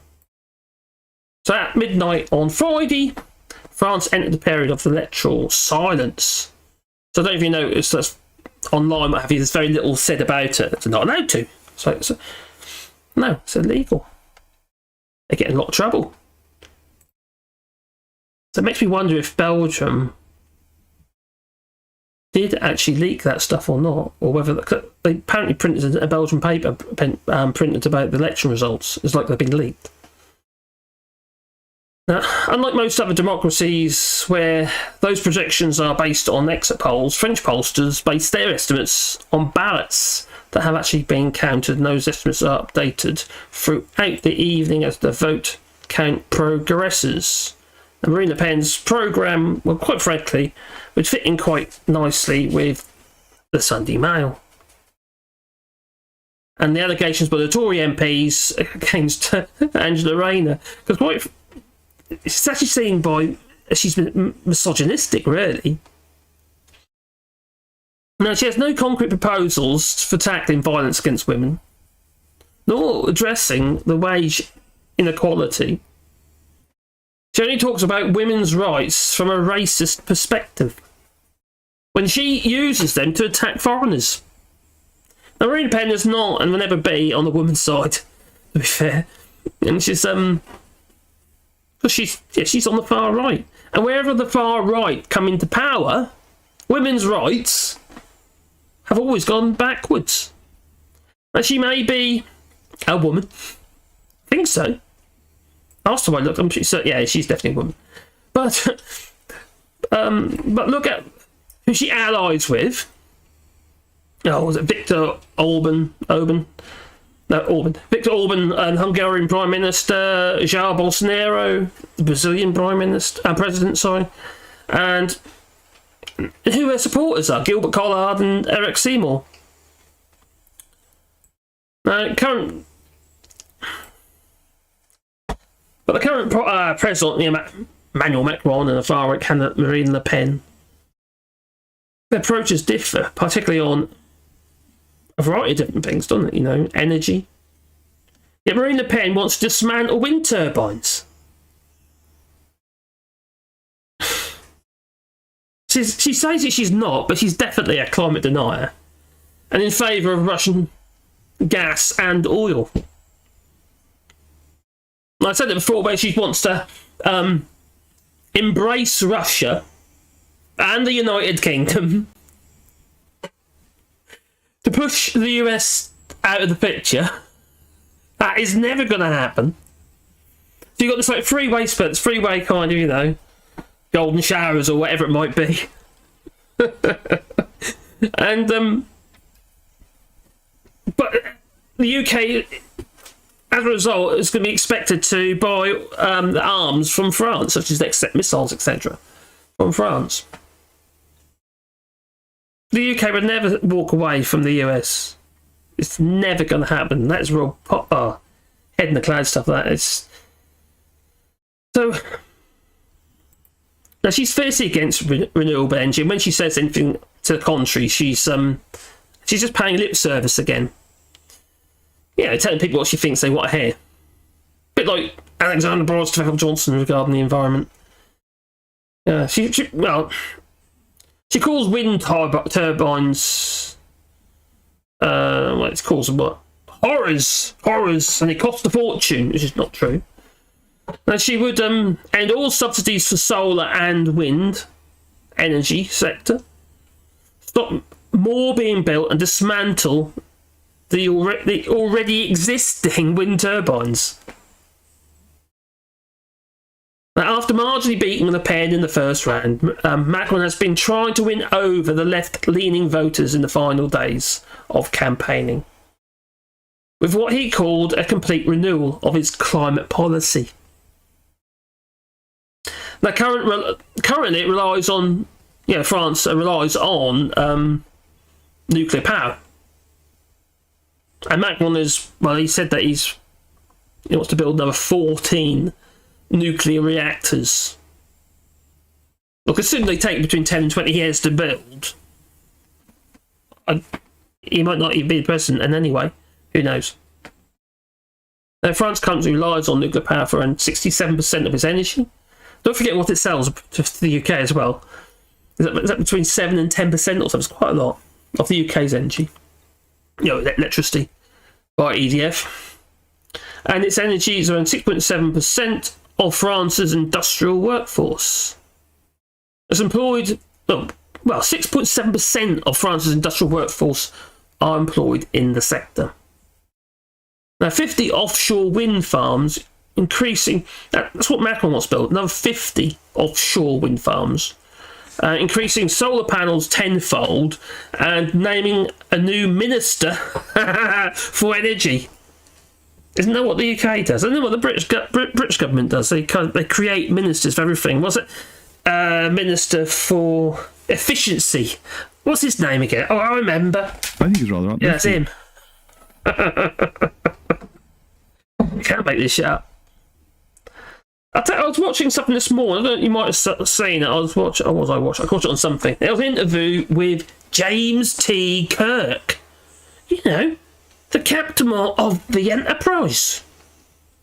So at midnight on Friday, France entered the period of electoral silence. So I don't know if you noticed that's online, what have you, there's very little said about it. They're not allowed to. So no, it's illegal. They get in a lot of trouble. So it makes me wonder if Belgium did actually leak that stuff or not, or whether they apparently printed a Belgian paper printed about the election results. It's like they've been leaked. Now, unlike most other democracies where those projections are based on exit polls, French pollsters base their estimates on ballots that have actually been counted, and those estimates are updated throughout the evening as the vote count progresses. And Marine Le Pen's programme, well, quite frankly, would fit in quite nicely with the Sunday Mail. And the allegations by the Tory MPs against Angela Rayner, because it's actually seen by she's misogynistic, really. Now, she has no concrete proposals for tackling violence against women, nor addressing the wage inequality. She only talks about women's rights from a racist perspective, when she uses them to attack foreigners. Now, Marine Le Pen is not and will never be on the woman's side, to be fair. And she's she's on the far right. And wherever the far right come into power, women's rights have always gone backwards. Now, she may be a woman. I think so. Last time I looked, I'm sure, yeah, she's definitely a woman. But look at who she allies with. Oh, was it Viktor Orban? Viktor Orban and Hungarian Prime Minister, Jair Bolsonaro, the Brazilian President, sorry, and who their supporters are, Gilbert Collard and Eric Seymour. The current President, Emmanuel Macron, and the far-right candidate Marine Le Pen, their approaches differ, particularly on a variety of different things, doesn't it? You know, energy. Yet Marine Le Pen wants to dismantle wind turbines. She says that she's not, but she's definitely a climate denier, and in favour of Russian gas and oil. I said it before, where she wants to embrace Russia and the United Kingdom to push the US out of the picture. That is never going to happen. So you've got this like freeway kind of, you know, golden showers or whatever it might be. And but the UK, as a result, is going to be expected to buy the arms from France, such as missiles, etc., from France. The UK would never walk away from the US. It's never going to happen. That's real head in the clouds stuff. That is. So now she's fiercely against renewable energy. And when she says anything to the contrary, she's just paying lip service again. Yeah, telling people what she thinks they want to hear. A bit like Alexander Broad Johnson regarding the environment. Yeah, she calls wind turbines. It calls them what? Horrors, and it costs a fortune, which is not true. And she would end all subsidies for solar and wind energy sector. Stop more being built and dismantle the already existing wind turbines. Now, after marginally beating Le Pen in the first round, Macron has been trying to win over the left-leaning voters in the final days of campaigning, with what he called a complete renewal of his climate policy. Now, currently it relies on, France relies on nuclear power. And Macron he said that he wants to build another 14 nuclear reactors. Look, assuming they take between 10 and 20 years to build, he might not even be the president, and anyway, who knows? Now, France currently relies on nuclear power for around 67% of its energy. Don't forget what it sells to the UK as well. Is that between 7 and 10% or something? It's quite a lot of the UK's energy. Electricity by EDF. And its energy is around 6.7% of France's industrial workforce. It's employed, 6.7% of France's industrial workforce are employed in the sector. Now, 50 offshore wind farms increasing, that's what Macron wants to build, another 50 offshore wind farms, increasing solar panels tenfold, and naming a new minister for energy. Isn't that what the UK does? Isn't that what the British government does? They create ministers for everything. What's it? Minister for efficiency. What's his name again? Oh, I remember. I think he's rather up. Yeah, that's him. You can't make this shit up. I was watching something this morning. I don't know, you might have seen it. I watched it on something. There was an interview with James T. Kirk. You know, the captain of the Enterprise.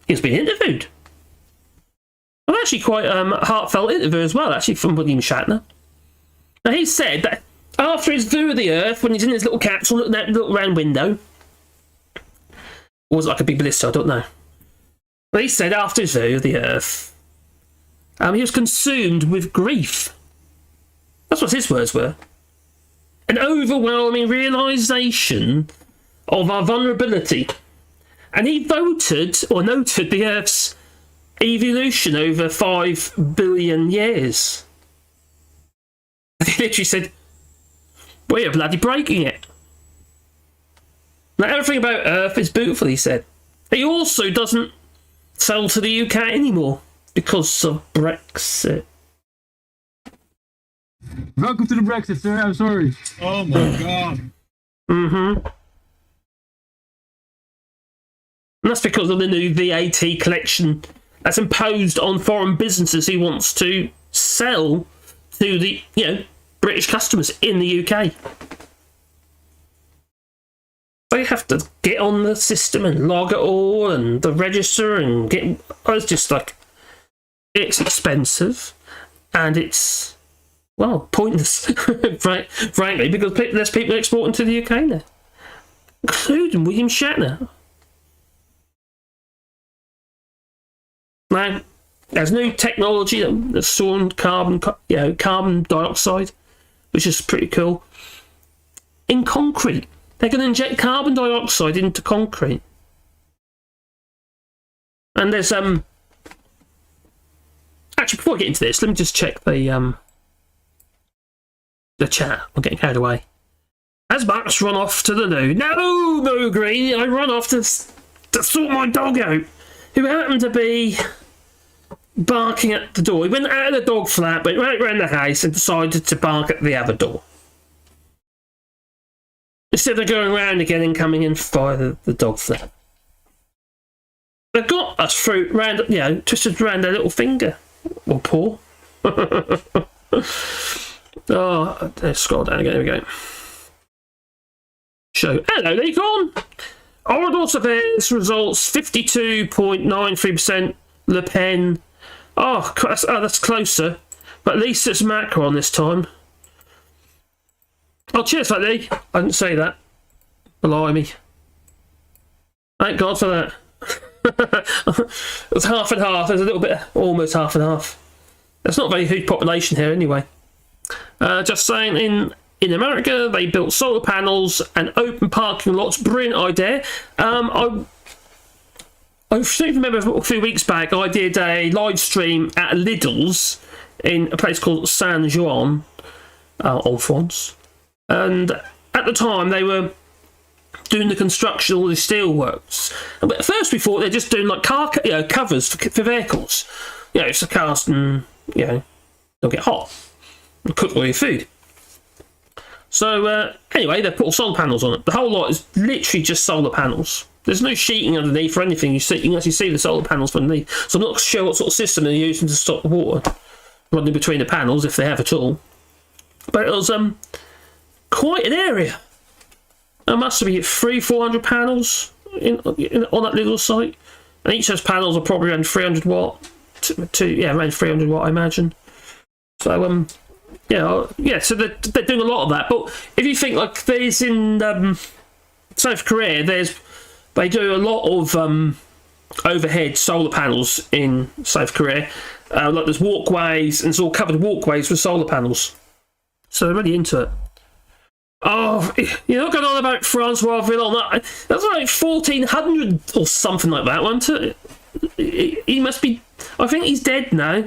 He's been interviewed. Well, actually quite a heartfelt interview as well, actually, from William Shatner. Now, he said that after his view of the Earth, when he's in his little capsule, looking out the little round window, or was it like a big ballista? I don't know. But he said after his view of the Earth, he was consumed with grief. That's what his words were. An overwhelming realisation of our vulnerability. And he noted the Earth's evolution over 5 billion years. And he literally said, we are bloody breaking it. Now, everything about Earth is beautiful, he said. He also doesn't sell to the UK anymore because of Brexit. Welcome to the Brexit, sir. I'm sorry. Oh my God. And that's because of the new VAT collection that's imposed on foreign businesses he wants to sell to the, British customers in the UK. They have to get on the system and log it all and the register and get. It's just like, it's expensive and it's, pointless, frankly, because there's people exporting to the UK now, including William Shatner. Now, there's new technology that's storing carbon dioxide, which is pretty cool, in concrete. They're going to inject carbon dioxide into concrete. And there's actually, before I get into this, let me just check the chat. I'm getting carried away. As Max run off to the loo. No, Moo Green, I run off to sort my dog out, who happened to be barking at the door. He went out of the dog flat, went right round the house and decided to bark at the other door. Instead of going round again and coming in via the dog flat. They've got us through round, twisted round their little finger or paw. Let's scroll down again. Here we go. Show. Hello, Leacon. Orador surveys results 52.93% Le Pen. That's closer, but at least it's Macron this time. Oh, cheers, Fat Lee. I didn't say that. Blimey. Thank God for that. It was half and half. There's a little bit, almost half and half. There's not a very huge population here anyway. Just saying, in America, they built solar panels and open parking lots. Brilliant idea. I seem to remember a few weeks back, I did a live stream at Lidl's in a place called San Juan, Old France. And at the time, they were doing the construction of all the steelworks. But at first, we thought they're just doing like car covers for vehicles. So cars and don't get hot and cook all your food. So anyway, they put all solar panels on it. The whole lot is literally just solar panels. There's no sheeting underneath or anything. You can actually see the solar panels from underneath. So I'm not sure what sort of system they're using to stop the water running between the panels, if they have at all. But it was quite an area. There must be 300-400 panels on that little site, and each of those panels are probably around 300 watt. Around 300 watt, I imagine. So yeah. So they're doing a lot of that. But if you think like there's in South Korea, they do a lot of overhead solar panels in South Korea. Like there's walkways, and it's all covered walkways with solar panels. So they're really into it. Oh, you're not going on about Francois Villon. That's like 1400 or something like that, wasn't it? He must be... I think he's dead now.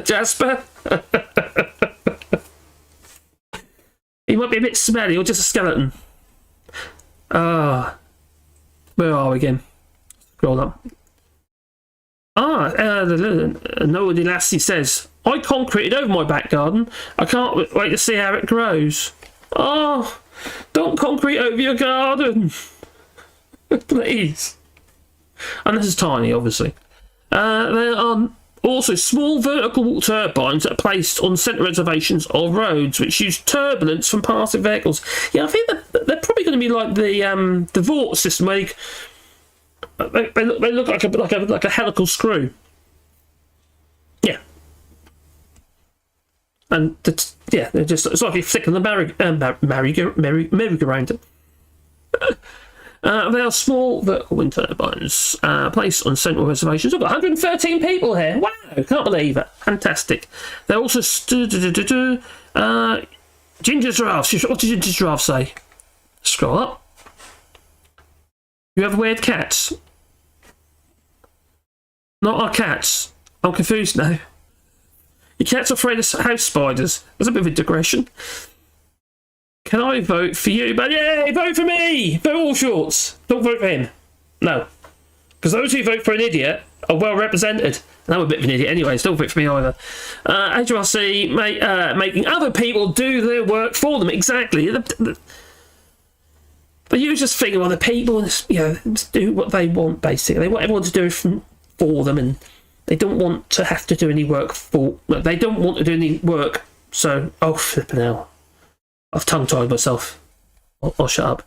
Jasper. He might be a bit smelly or just a skeleton. Where are we again? Scroll up. Noah De Lassie says, I concreted over my back garden. I can't wait to see how it grows. Oh, don't concrete over your garden. Please. And this is tiny, obviously. There are also small vertical turbines that are placed on centre reservations or roads which use turbulence from passing vehicles. Yeah, I think they're probably going to be like the Vought system, where they look like a helical screw. Yeah. And they're just, it's like you flick on the merry-go-round. They are small vertical wind turbines placed on central reservations. We've got 113 people here. Wow, can't believe it. Fantastic. They're also ginger giraffes. What did ginger giraffe say? Scroll up. You have weird cats. Not our cats. I'm confused now. Your cat's afraid of house spiders. That's a bit of a digression. Can I vote for you? But yay, vote for me! Vote Allshorts. Don't vote for him. No. Because those who vote for an idiot are well represented. And I'm a bit of an idiot anyway, so don't vote for me either. HRC making other people do their work for them. Exactly. The usual thing, well, the people just do what they want, basically. They want everyone to do it for them, and they don't want to have to do any work they don't want to do any work, so... Oh, flipping hell. I've tongue-tied myself. I'll shut up.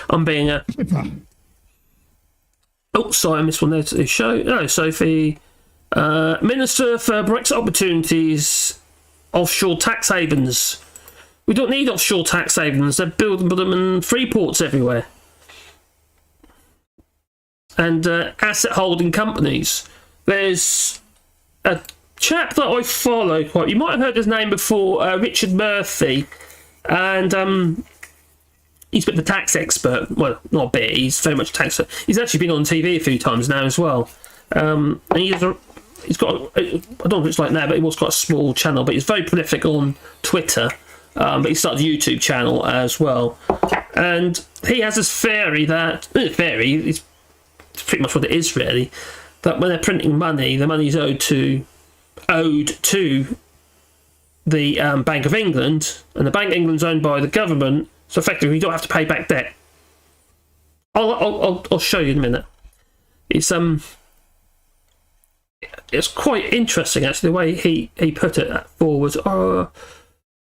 I'm being a... Oh, sorry, I missed one there to show. No, Sophie. Minister for Brexit Opportunities, offshore tax havens. We don't need offshore tax havens. They're building them in free ports everywhere. And asset holding companies. There's a chap that I follow quite. You might have heard his name before, Richard Murphy, and he's been the tax expert. Well, not a bit. He's very much a tax expert. He's actually been on TV a few times now as well. And he's got. I don't know if it's like now, but he was quite a small channel. But he's very prolific on Twitter. But he started a YouTube channel as well, and he has this theory that it's pretty much what it is really, that when they're printing money, the money is owed to the Bank of England, and the Bank of England's owned by the government, so effectively you don't have to pay back debt. I'll show you in a minute. It's quite interesting actually the way he put it forward.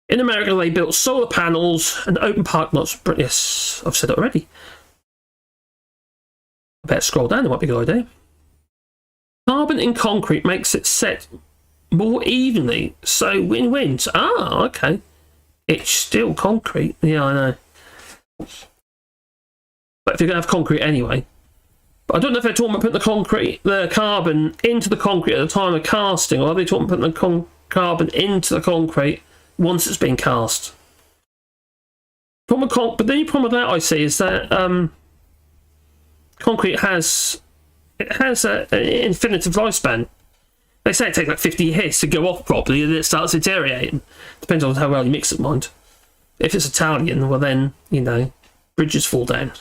In America they built solar panels and open park lots. Yes, I've said it already. I better scroll down, it might be a good idea. Carbon in concrete makes it set more evenly, so win-wins. Ah, okay. It's still concrete. Yeah, I know. But if you're going to have concrete anyway. But I don't know if they're talking about putting the carbon into the concrete at the time of casting, or are they talking about putting the carbon into the concrete once it's been cast? But the only problem with that I see is that concrete has an infinitive lifespan. They say it takes like 50 years to go off properly, and it starts deteriorating. Depends on how well you mix it, mind. If it's Italian, well then, bridges fall down.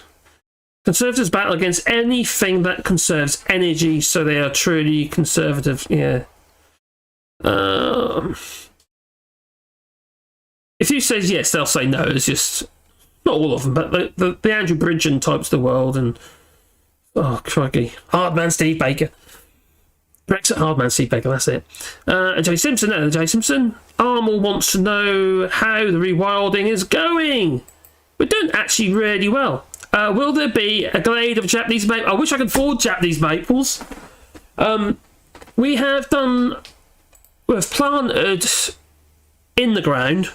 Conservatives battle against anything that conserves energy, so they are truly conservative. Yeah. If you say yes, they'll say no. It's just not all of them, but the Andrew Bridgen types of the world, and oh crikey, Hardman Steve Baker. Brexit Hardman Steve Baker, that's it. Jay Simpson, Jay Simpson. Armel wants to know how the rewilding is going. We're doing actually really well. Will there be a glade of Japanese maple? I wish I could afford Japanese maples. We have done we've planted in the ground.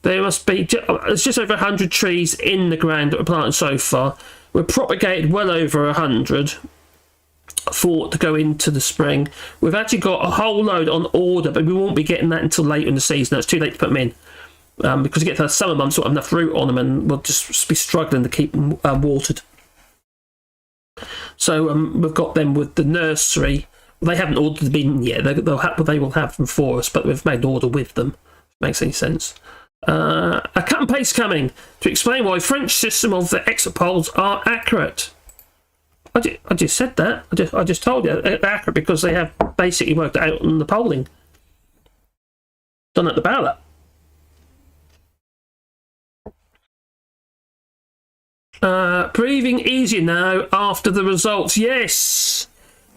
There must be, there's just over 100 trees in the ground that were planted so far. We've propagated well over 100 for to go into the spring. We've actually got a whole load on order, but we won't be getting that until later in the season. It's too late to put them in. Because you get to the summer months, we'll have enough root on them, and we'll just be struggling to keep them watered. So we've got them with the nursery. They haven't ordered them in yet. They will have them for us, but we've made an order with them. If it makes any sense. A cut and paste coming to explain why French system of the exit polls are accurate. I just said that. I just told you they're accurate because they have basically worked out on the polling. Done at the ballot. Breathing easier now after the results. Yes,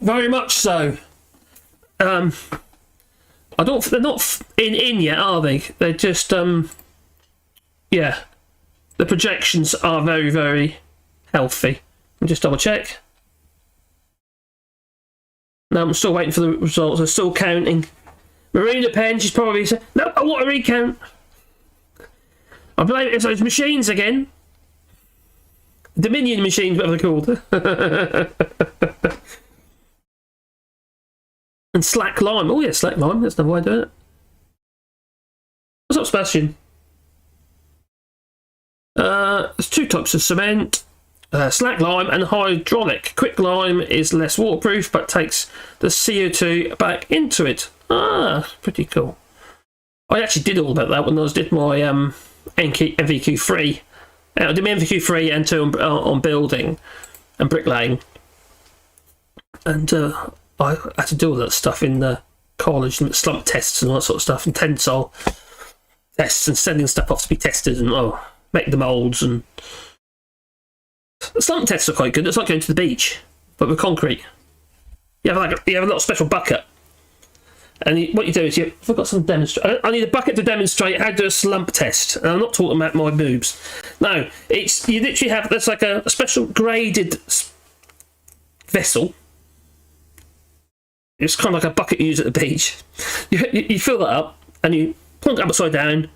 very much so. They're not in yet, are they? They're just yeah. The projections are very, very healthy. I'll just double check. No, I'm still waiting for the results. They're still counting. Marina Penn, she's probably saying, no, I want a recount. I blame it's those machines again. Dominion machines, whatever they're called. And slack lime. Oh yeah, slack lime. That's another way of doing it. What's up, Sebastian? There's two types of cement. Slack lime and hydraulic. Quick lime is less waterproof but takes the CO2 back into it. Ah, pretty cool. I actually did all about that when I did my MVQ3. I did my MVQ3 and 2 on building and bricklaying. And I had to do all that stuff in the college, slump tests and all that sort of stuff, and tensile tests and sending stuff off to be tested and make the moulds. And the slump tests are quite good. It's like going to the beach, but with concrete. You have a little special bucket, and what you do is I've got some demonstrate. I need a bucket to demonstrate how to do a slump test. And I'm not talking about my boobs. No, it's you literally have there's like a special graded vessel. It's kind of like a bucket you use at the beach. You fill that up and you plonk it upside down,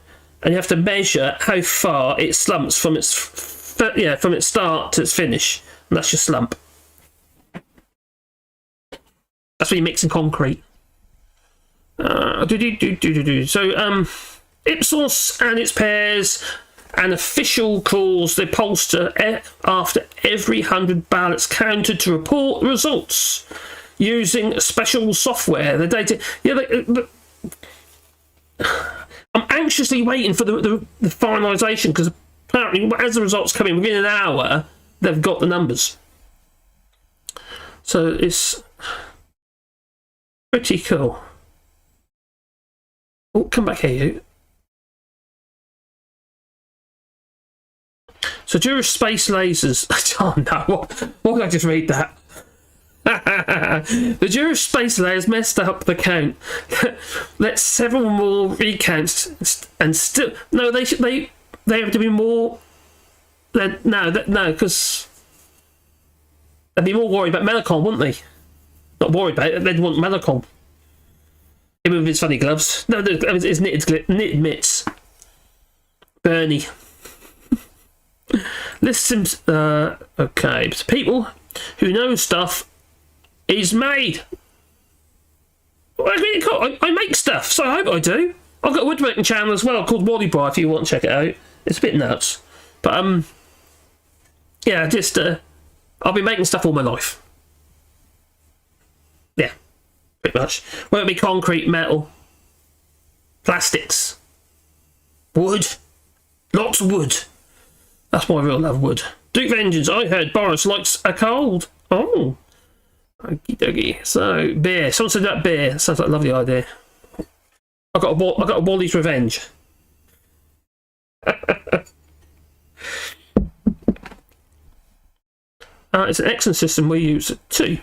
and you have to measure how far it slumps from its start to its finish, and that's your slump. That's when you're mixing concrete. So Ipsos and its pairs, an official calls the pollster after every 100 ballots counted to report the results using special software. The data, I'm anxiously waiting for the finalisation, because apparently as the results come in within an hour, they've got the numbers. So it's pretty cool. Oh, come back here, you. So Duraspace lasers. Oh no! Why did I just read that? The Duraspace layers messed up the count. Let several more recounts, and still no. They have to be more. No, because they'd be more worried about Melicon, wouldn't they? Not worried about it. They'd want Melicon. Him with his funny gloves. No, it's knitted mitts. Bernie. Listens. Okay, so people who know stuff is made. Well, that's really cool. I make stuff, so I hope I do. I've got a woodworking channel as well called Wally Bar if you want to check it out. It's a bit nuts, but yeah, just I've been making stuff all my life. Yeah, pretty much. Whether it be concrete, metal, plastics, wood, lots of wood. That's my real love, wood. Duke Vengeance, I heard Boris likes a cold. Oh. Okie dokie. So, beer. Someone said that beer. Sounds like a lovely idea. I got a Wally's Revenge. It's an excellent system. We use it too.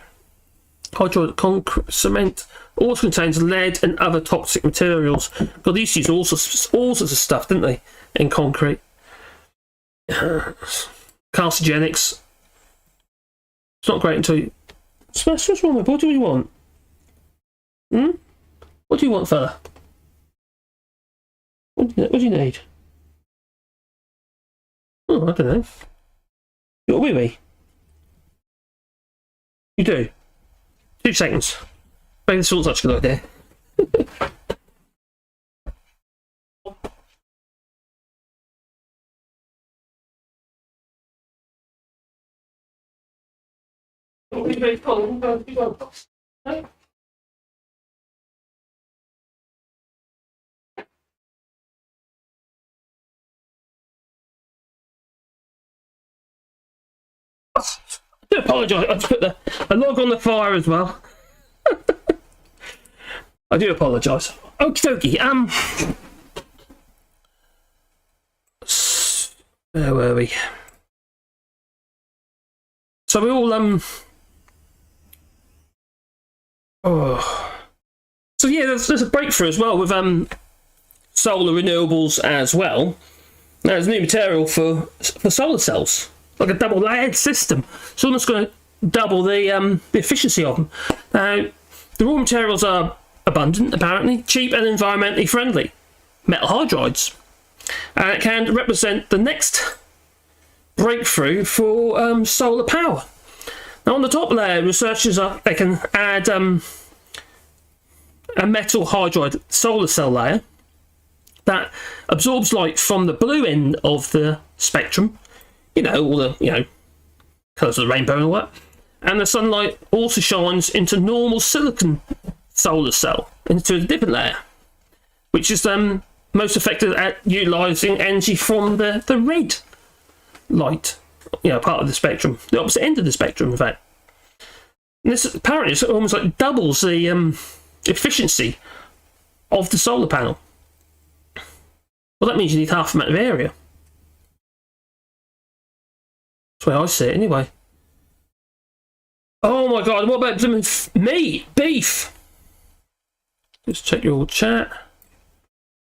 Hydraulic concrete cement also contains lead and other toxic materials. God, they used to use all sorts of stuff, didn't they, in concrete? Carcinogenics. It's not great until you... What's wrong with it? What do you want? What do you want, fella? What do you need? Oh, I don't know. You got a wee-wee? You do? 2 seconds. Maybe the salt touch can look there. I do apologise. I just put a log on the fire as well. I do apologise. Okie dokie. Where were we? So we all So yeah, there's a breakthrough as well with solar renewables as well. There's new material for solar cells, like a double layered system. So almost going to double the efficiency of them. Now, the raw materials are abundant, apparently, cheap and environmentally friendly. Metal hydrides. And it can represent the next breakthrough for solar power. Now, on the top layer, researchers they can add a metal hydride solar cell layer that absorbs light from the blue end of the spectrum. You know, all the colours of the rainbow and all that. And the sunlight also shines into normal silicon solar cell into a different layer, which is most effective at utilising energy from the red light, part of the spectrum, the opposite end of the spectrum, in fact. And this apparently is almost like doubles the efficiency of the solar panel. Well, that means you need half the amount of area. That's the way I see it, anyway. Oh my god, what about some meat? Beef! Just check your old chat.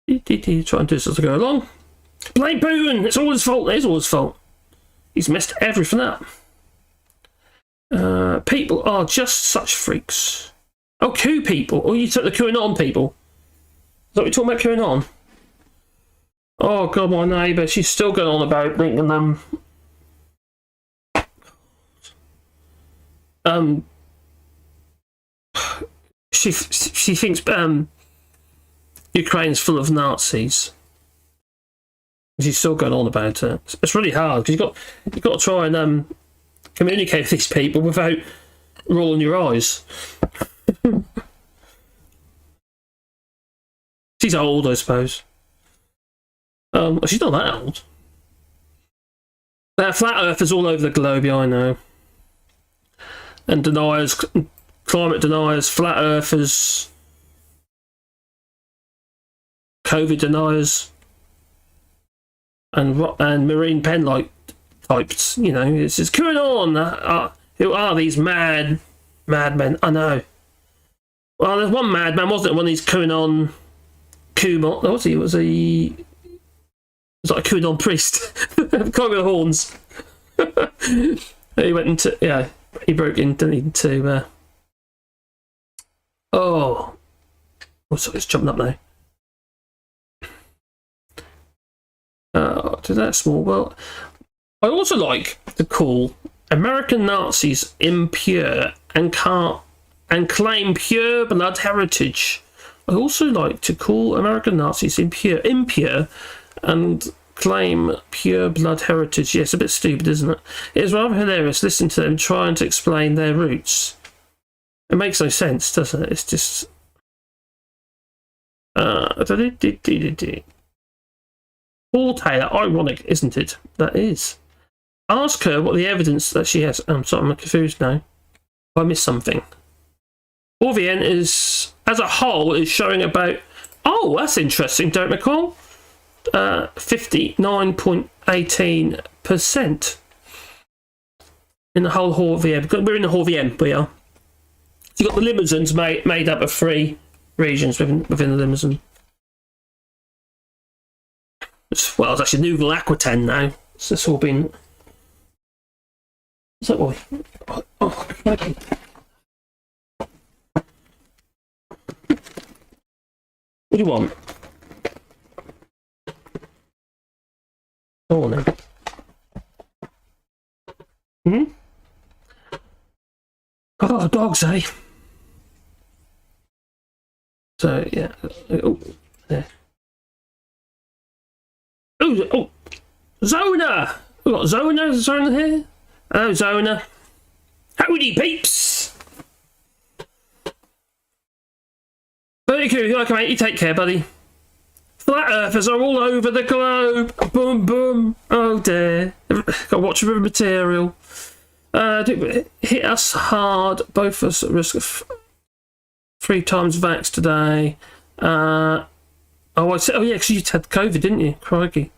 Try and do this as I go along. Blame Putin! It's all his fault. It is all his fault. He's messed everything up. People are just such freaks. Oh, coup people. Oh, you took the QAnon people. Is that what you're talking about, QAnon? Oh god, my neighbour, she's still going on about thinking she thinks Ukraine's full of Nazis. She's still going on about it. It's really hard because you've got to try and communicate with these people without rolling your eyes. She's old, I suppose. She's not that old. There are flat earthers all over the globe, yeah, I know. And deniers, climate deniers, flat earthers, COVID deniers, and marine pen-like types. It's just going on. Who are these madmen? I know. Well, there's one madman, wasn't it? One of these QAnon, was he? Was he? It was like a QAnon priest. Can't go the horns. He went into he broke into oh, sorry, it's jumping up now. To that small. Well, I also like to call American Nazis impure and claim pure blood heritage. I also like to call American Nazis impure and claim pure blood heritage. Yes, a bit stupid, isn't it? It's rather hilarious listening to them trying to explain their roots. It makes no sense, doesn't it? It's just Paul Taylor, ironic, isn't it? That is. Ask her what the evidence that she has. I'm sorry, I'm confused now. I missed something. OVN is, as a whole, is showing about. Oh, that's interesting, don't recall. 59.18% in the whole HORVM. We're in the HORVM, we are. So you've got the Limousins made up of 3 regions within the Limousin. Well, it's actually Nouveau Aquitaine now. So it's all been. Is that what? Oh, okay. What do you want? Go on then. Oh, dogs, eh? So, yeah. Oh, there. Oh, Zona! We've got Zona here. Hello, Zona. Howdy, peeps! Very cool. You like, mate? You take care, buddy. Flat earthers are all over the globe. Boom, boom. Oh, dear. Got to watch the material. Hit us hard. Both of us at risk of 3 times vax today. I said, oh yeah, because you had COVID, didn't you? Crikey.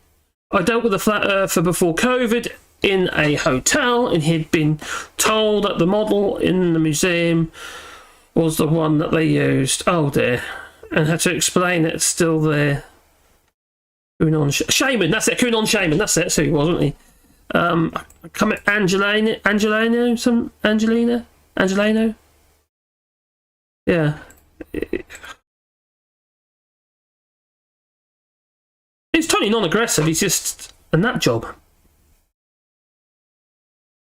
I dealt with a flat earther before COVID in a hotel, and he'd been told that the model in the museum was the one that they used. Oh dear. And had to explain it's still there. Shaman, that's it. Kunon Shaman, that's it. That's who he was, wasn't he? Angelino? Yeah. He's totally non-aggressive. He's just a nut job.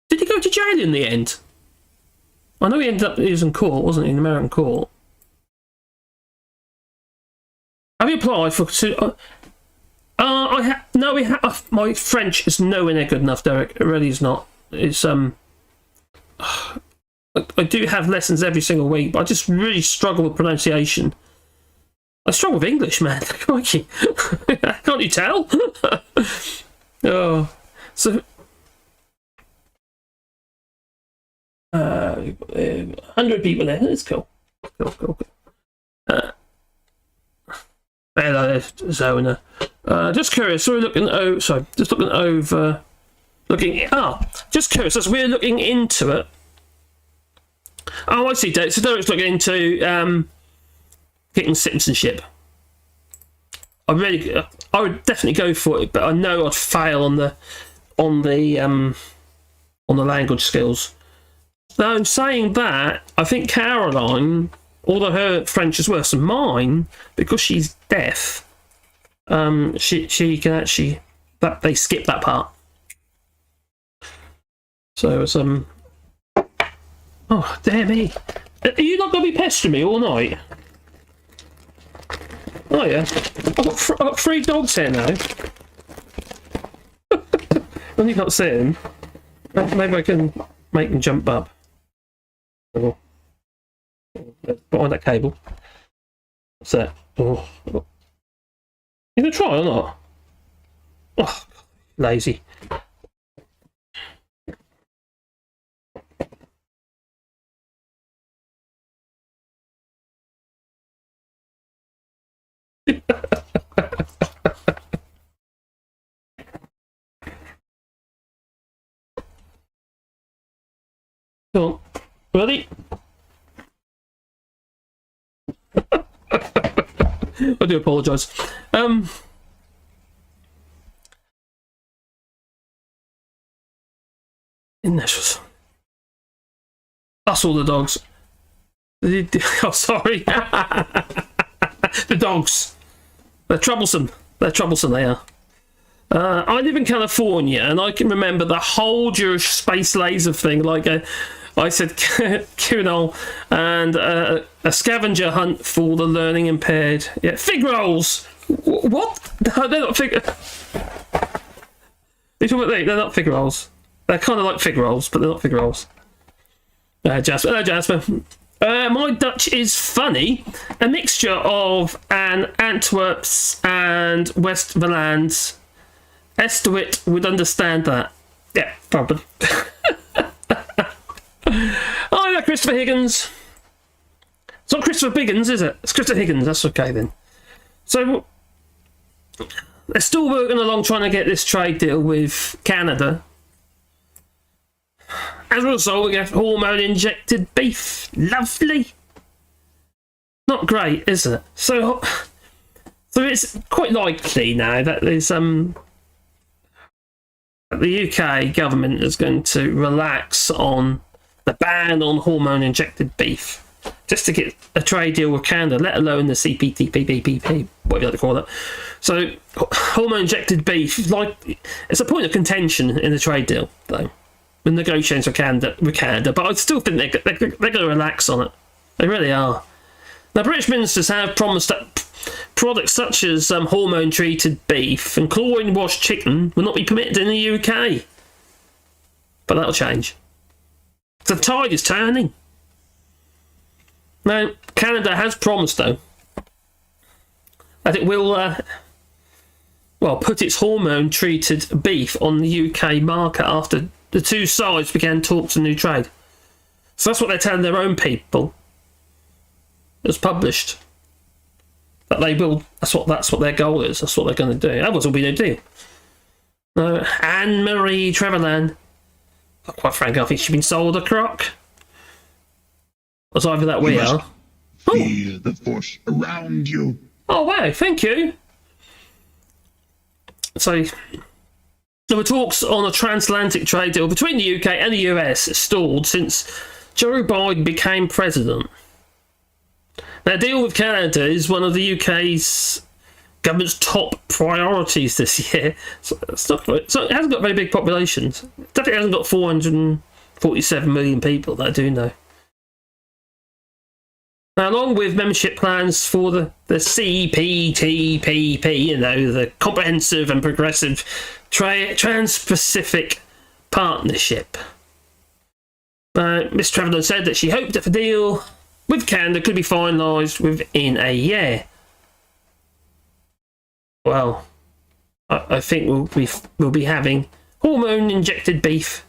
Did he go to jail in the end? I know he was in court, wasn't he? In American court. Have you applied for? My French is nowhere near good enough, Derek. It really is not. It's I do have lessons every single week, but I just really struggle with pronunciation. I struggle with English, man. Crikey. Can't you tell? Oh, so 100 people there. That's cool. Cool. Hello, Zona. Just curious. So we're looking. Oh, sorry. Just looking over. Just curious. As we're looking into it. Oh, I see. So Derek's looking into getting citizenship. I would definitely go for it, but I know I'd fail on the language skills. Though saying that, I think Caroline, although her French is worse than mine, because she's deaf, she can actually they skip that part. So it's oh dear me, are you not going to be pestering me all night? Oh yeah, I've got 3 dogs here now. When you can't see them, maybe I can make them jump up. Oh, behind that cable. What's that? Oh, you gonna try or not? Oh, lazy. Come on. Ready? I do apologise. Initials. That's all the dogs. Oh, sorry. The dogs. They're troublesome. They are. I live in California, and I can remember the whole Jewish space laser thing. Like I said, QAnon, and a scavenger hunt for the learning impaired. Yeah, fig rolls. What? No, they're not fig. They're not fig rolls. They're kind of like fig rolls, but they're not fig rolls. Jasper. Hello, Jasper. My Dutch is funny. A mixture of an Antwerps and Westvalands. Estuit would understand that. Yeah, probably. Oh, yeah, Christopher Higgins. It's not Christopher Biggins, is it? It's Christopher Higgins. That's okay then. So they're still working along trying to get this trade deal with Canada. As a result, we get hormone-injected beef. Lovely. Not great, is it? So it's quite likely now that there's the UK government is going to relax on the ban on hormone-injected beef. just to get a trade deal with Canada, let alone the CPTPP, whatever you like to call it. So, hormone-injected beef, like, it's a point of contention in the trade deal, though, with negotiations with Canada. But I still think they're going to relax on it. They really are. Now, British ministers have promised that products such as hormone-treated beef and chlorine-washed chicken will not be permitted in the UK. But that'll change. The tide is turning. Now, Canada has promised, though, that it will, put its hormone-treated beef on the UK market after the two sides began talks of new trade. So that's what they're telling their own people. It's published. That they will. That's what their goal is. That's what they're going to do. Otherwise, it'll be no deal. Anne-Marie Trevelyan. Quite frankly, I think she's been sold a crock. It's either that we are. Feel the force around you. Oh wow! Thank you. So, there were talks on a transatlantic trade deal between the UK and the US stalled since Joe Biden became president. Now, deal with Canada is one of the UK's government's top priorities this year. So it hasn't got very big populations. It definitely hasn't got 447 million people, that I do know. Now, along with membership plans for the CPTPP, you know, the Comprehensive and Progressive Trans-Pacific Partnership. Ms Trevelyan said that she hoped that the deal with Canada could be finalised within a year. Well, I think we'll be having hormone-injected beef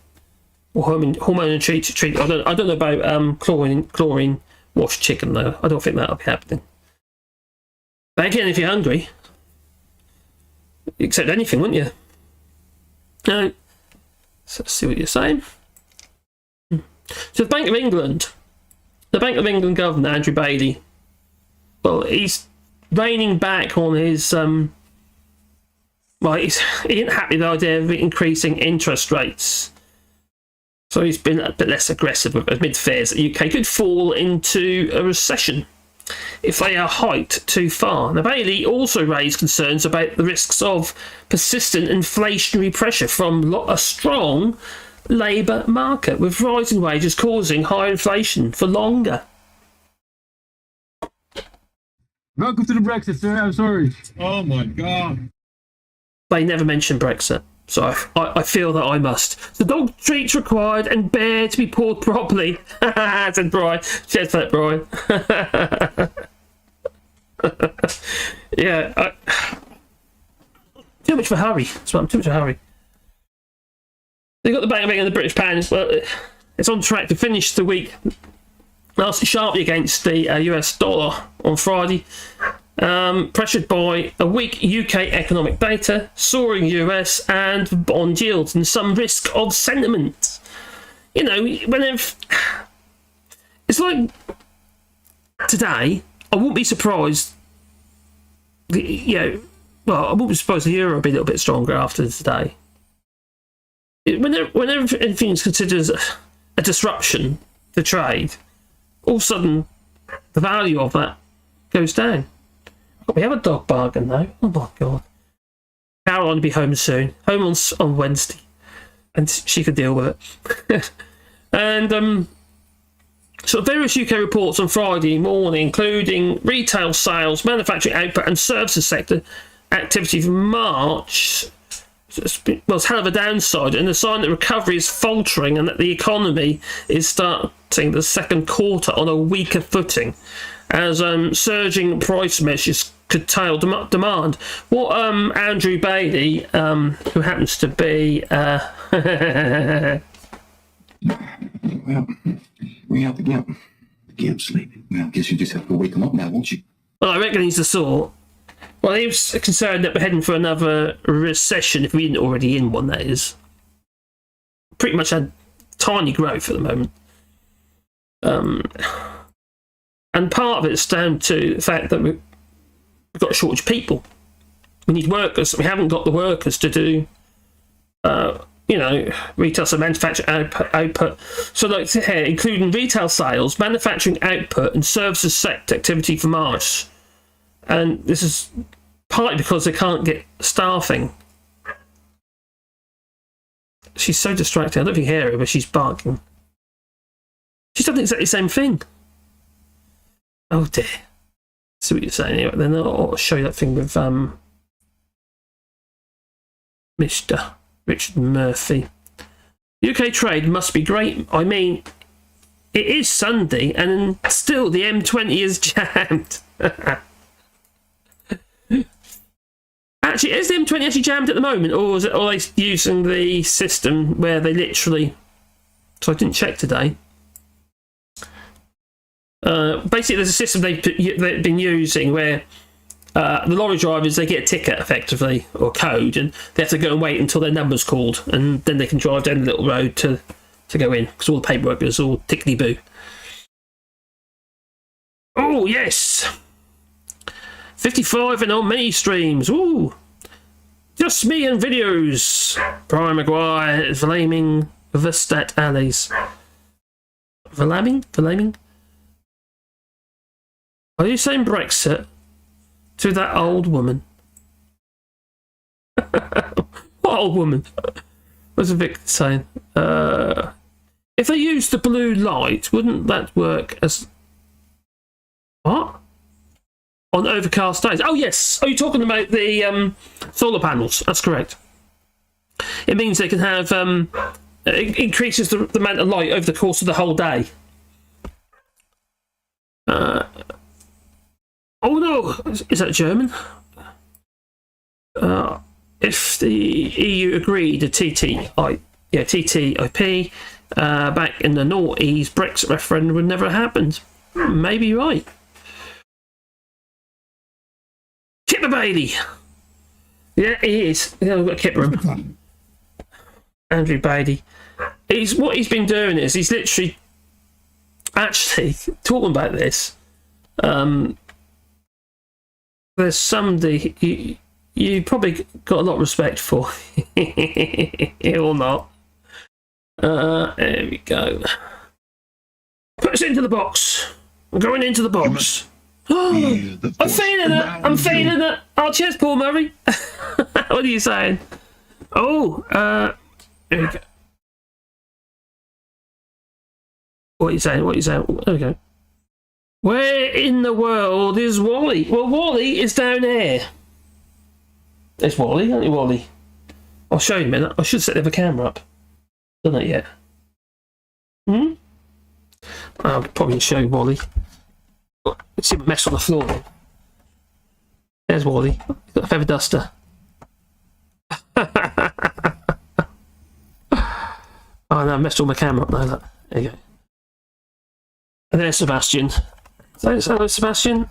or hormone-treated. I don't know about chlorine washed chicken though. I don't think that'll be happening. But again, if you're hungry, you accept anything, wouldn't you? Now, so let's see what you're saying. So the Bank of England governor Andrew Bailey, well, he's reining back on his he isn't happy with the idea of increasing interest rates. So he's been a bit less aggressive amid fears that the UK could fall into a recession if they are hiked too far. Now, Bailey also raised concerns about the risks of persistent inflationary pressure from a strong labour market, with rising wages causing higher inflation for longer. Welcome to the Brexit, sir. I'm sorry. Oh my God. They never mentioned Brexit, so I feel that I must. The dog treats required and bear to be poured properly. Said Brian. Cheers for that, Brian. Yeah. Too much of a hurry. I'm too much of a hurry. They've got the Bank of England and the British pound. Well, it's on track to finish the week lasting sharply against the US dollar on Friday, pressured by a weak UK economic data, soaring US and bond yields, and some risk of sentiment. You know, it's like today, I wouldn't be surprised. I wouldn't be surprised the euro would be a little bit stronger after today. Whenever anything's considered a disruption to trade, all of a sudden the value of that goes down. We have a dog bargain now. Oh my God. Caroline will be home soon. Home on Wednesday. And she could deal with it. And so various UK reports on Friday morning, including retail sales, manufacturing output and services sector activity for March, it's hell of a downside, and a sign that recovery is faltering and that the economy is starting the second quarter on a weaker footing as surging price measures curtail demand. What Andrew Bailey, who happens to be Well, we have the Gimp sleeping. Well, I guess you just have to wake him up now, won't you? Well, I reckon he's the sort. Well, he was concerned that we're heading for another recession if we didn't already in one, that is. Pretty much had tiny growth at the moment. And part of it's down to the fact that we've got a shortage of people. We need workers. We haven't got the workers to do, you know, retail, so manufacturing output. So like here, including retail sales, manufacturing output, and services sector activity for March. And this is partly because they can't get staffing. She's so distracted. I don't know if you hear her, but she's barking. She's done exactly the same thing. Oh dear. See what you're saying here. Then I'll show you that thing with Mr. Richard Murphy. UK trade must be great. I mean, it is Sunday and still the M20 is jammed. Actually, is the M20 actually jammed at the moment, or is it always using the system where they literally... So I didn't check today. Basically, there's a system they've been using where the lorry drivers, they get a ticket effectively, or code, and they have to go and wait until their number's called, and then they can drive down the little road to go in, because all the paperwork is all tickety-boo. Oh, yes! 55 and on many streams. Ooh! Just me and videos. Brian Maguire is Valaming Vistat Alleys. Valaming? Are you saying Brexit to that old woman? What old woman? What's Vic saying? If they used the blue light, wouldn't that work as... What? On overcast days? Oh, yes. Oh, you're talking about the solar panels. That's correct. It means they can have... it increases the amount of light over the course of the whole day. Oh no, is that German? If the EU agreed to TTIP back in the noughties, Brexit referendum would never have happened. Maybe you're right. Kipper Bailey. Yeah, he is. Yeah, we've got Kipper him. Andrew Bailey. What he's been doing is he's literally actually talking about this. There's somebody you probably got a lot of respect for, or not. There we go. Put us into the box. I'm going into the box. I'm feeling it. I'm feeling it. Oh, cheers, Paul Murray. What are you saying? Oh, there we go. What are you saying? What are you saying? There we go. Where in the world is Wally? Well, Wally is down here. There's Wally, aren't you, Wally? I'll show you in a minute. I should set the other camera up. Done it yet? I'll probably show you Wally. Let's see a mess on the floor then. There's Wally. He's got a feather duster. Oh no, I messed all my camera up now. Look. There you go. And there's Sebastian. Hello, Sebastian.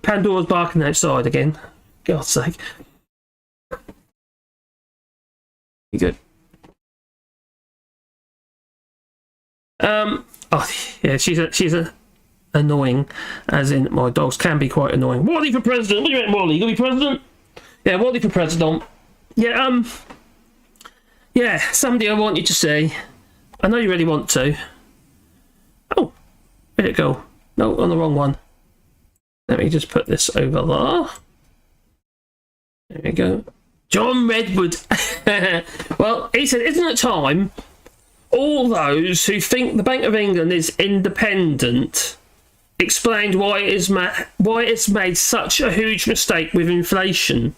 Pandora's barking outside again. God's sake. You good? Oh yeah, she's annoying, as in my dogs can be quite annoying. Wally for president. What do you mean, Wally? You gonna be president? Yeah, Wally for president. Yeah, yeah, somebody I want you to see. I know you really want to. Oh, where'd it go? No, on the wrong one. Let me just put this over there. There we go. John Redwood. Well, he said, isn't it time all those who think the Bank of England is independent explained why it's made such a huge mistake with inflation?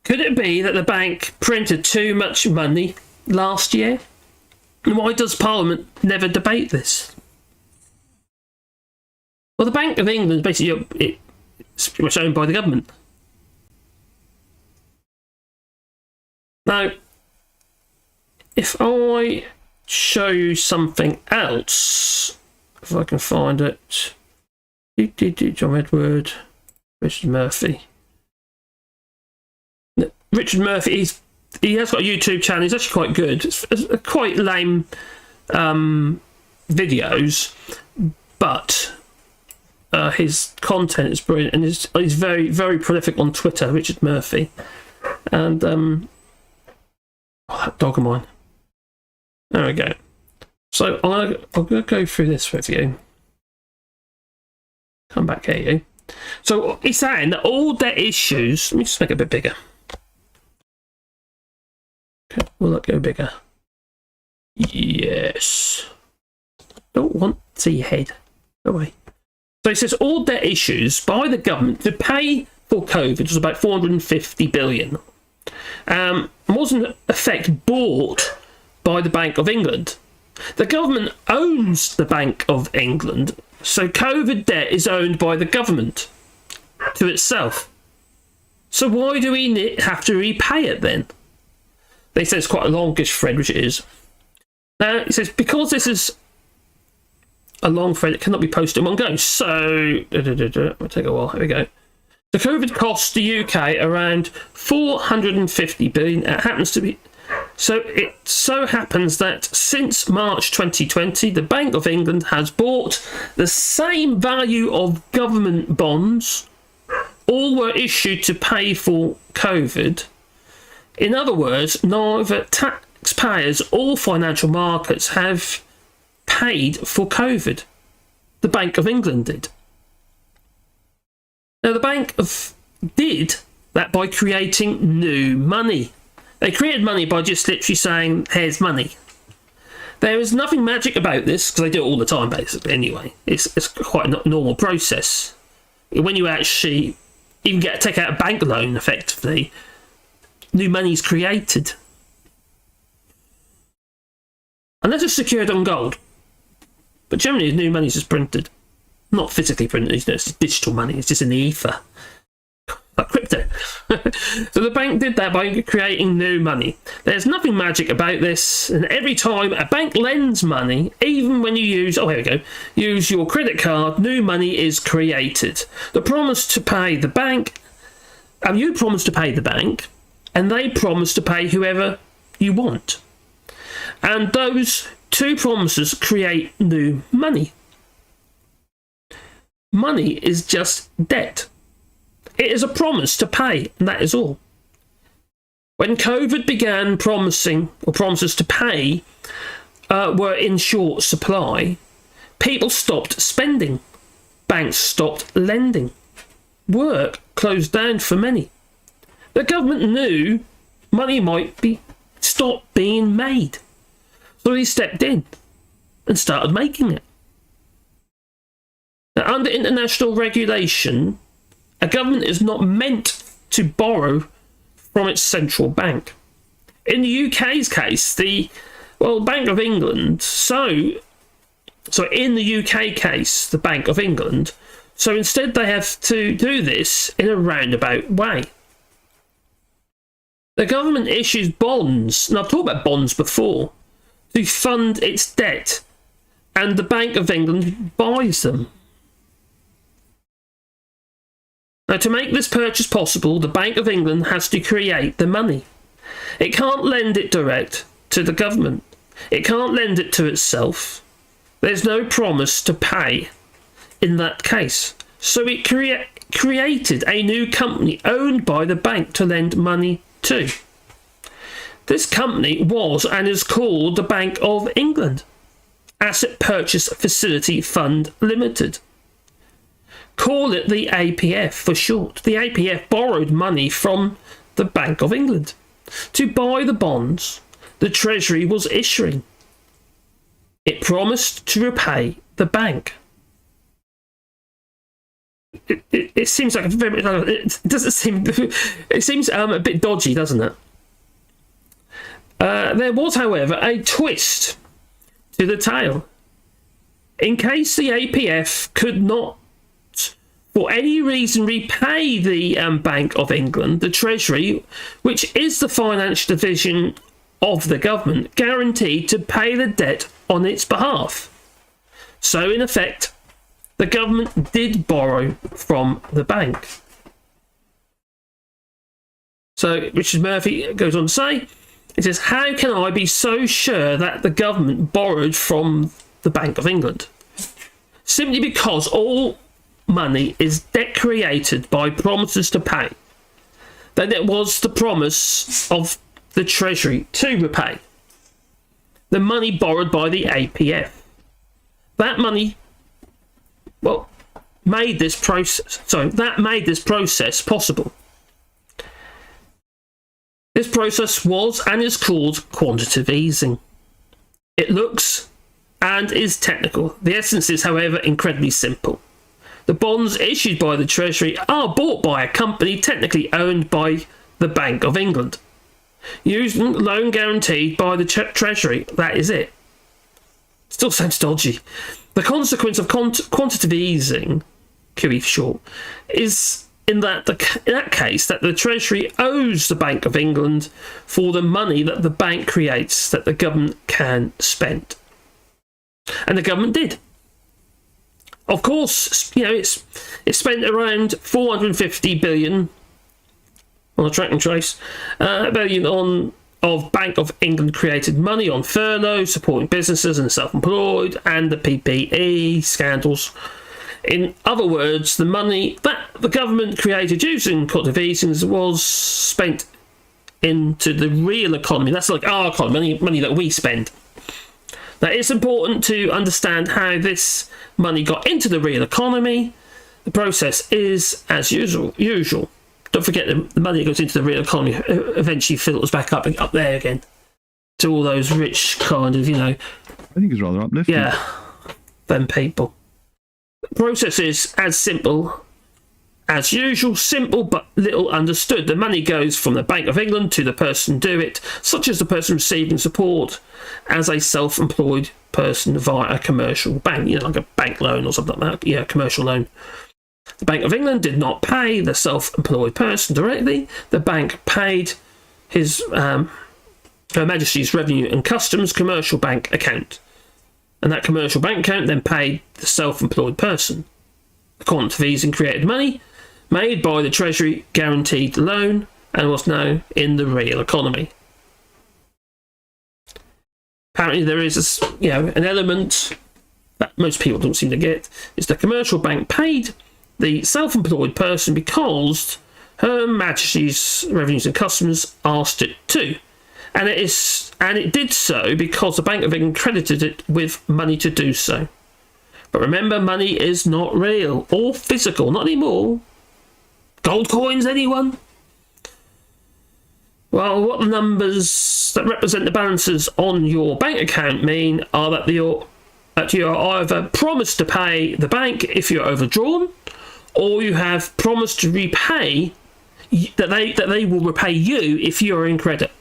Could it be that the bank printed too much money last year? And why does Parliament never debate this? Well, the Bank of England is basically it's pretty much owned by the government. Now, if I show you something else, if I can find it, John Edward, Richard Murphy. Richard Murphy, he has got a YouTube channel. He's actually quite good. It's quite lame videos, but his content is brilliant, and he's very, very prolific on Twitter, Richard Murphy. And oh, that dog of mine. There we go. So I'm gonna go through this with you. Come back here, you. So he's saying that all debt issues. Let me just make it a bit bigger. Okay, will that go bigger? Yes. Don't want to see your head. Go away. So it says all debt issues by the government to pay for COVID was about 450 billion. Was in effect bought by the Bank of England. The government owns the Bank of England, so COVID debt is owned by the government to itself. So why do we have to repay it then? They say it's quite a longish thread, which it is. Now, it says, because this is a long thread, it cannot be posted in one go. So, it'll take a while. Here we go. The COVID cost the UK around 450 billion. It happens to be... So it so happens that since March 2020, the Bank of England has bought the same value of government bonds. All were issued to pay for COVID. In other words, neither taxpayers or financial markets have paid for COVID. The Bank of England did. Now, the bank did that by creating new money. They created money by just literally saying, here's money. There is nothing magic about this, because they do it all the time, basically, anyway. It's quite a normal process. When you actually even take out a bank loan, effectively, new money is created. Unless it's secured on gold. But generally, new money is just printed. Not physically printed, it's digital money, it's just in the ether. Like crypto. So the bank did that by creating new money. There's nothing magic about this, and every time a bank lends money, even when you use your credit card, new money is created. The promise to pay the bank, you promise to pay the bank, and they promise to pay whoever you want. And those two promises create new money. Money is just debt. It is a promise to pay, and that is all. When COVID began, promises to pay were in short supply, people stopped spending. Banks stopped lending. Work closed down for many. The government knew money might stop being made. So they stepped in and started making it. Now, under international regulation, a government is not meant to borrow from its central bank. In the UK's case, Bank of England, so in the UK case, the Bank of England, so instead they have to do this in a roundabout way. The government issues bonds, and I've talked about bonds before, to fund its debt, and the Bank of England buys them. Now, to make this purchase possible, the Bank of England has to create the money. It can't lend it direct to the government. It can't lend it to itself. There's no promise to pay in that case. So it created a new company owned by the bank to lend money to. This company was and is called the Bank of England Asset Purchase Facility Fund Limited. Call it the APF for short. The APF borrowed money from the Bank of England to buy the bonds the Treasury was issuing. It promised to repay the bank. It seems like it doesn't seem. It seems a bit dodgy, doesn't it? There was, however, a twist to the tale. In case the APF could not, for any reason, repay the Bank of England, the Treasury, which is the financial division of the government, guaranteed to pay the debt on its behalf. So, in effect, the government did borrow from the bank. So, Richard Murphy goes on to say, he says, how can I be so sure that the government borrowed from the Bank of England? Simply because all money is debt created by promises to pay, then it was the promise of the Treasury to repay the money borrowed by the APF. That money, well, made this process possible. This process was and is called quantitative easing. It looks and is technical. The essence is, however, incredibly simple. The bonds issued by the Treasury are bought by a company technically owned by the Bank of England, using loan guaranteed by the Treasury. That is it. Still sounds dodgy. The consequence of quantitative easing, QE for short, is in that case that the Treasury owes the Bank of England for the money that the bank creates that the government can spend. And the government did. Of course, it spent around 450 billion on a track and trace, billion of Bank of England created money on furlough, supporting businesses and self-employed, and the PPE scandals. In other words, the money that the government created using quantitative easing was spent into the real economy. That's like our economy, money that we spend. Now, it's important to understand how this money got into the real economy. The process is as usual. Don't forget the money that goes into the real economy eventually filters back up there again to all those rich kind of, I think it's rather uplifting. yeah, them people. The process is as simple as usual, simple but little understood. The money goes from the Bank of England to the person do it, such as the person receiving support as a self-employed person via a commercial bank, like a bank loan or something like that. Yeah, commercial loan. The Bank of England did not pay the self-employed person directly. The bank paid his Her Majesty's Revenue and Customs commercial bank account. And that commercial bank account then paid the self-employed person. The quantitative easing created money made by the Treasury guaranteed loan and was now in the real economy. Apparently there is an element that most people don't seem to get, is the commercial bank paid the self-employed person because Her Majesty's Revenues and Customs asked it to. And it did so because the Bank of England credited it with money to do so. But remember, money is not real or physical, not anymore. Gold coins, anyone? Well, what the numbers that represent the balances on your bank account mean are that you are either promised to pay the bank if you're overdrawn, or you have promised to repay that they will repay you if you're in credit.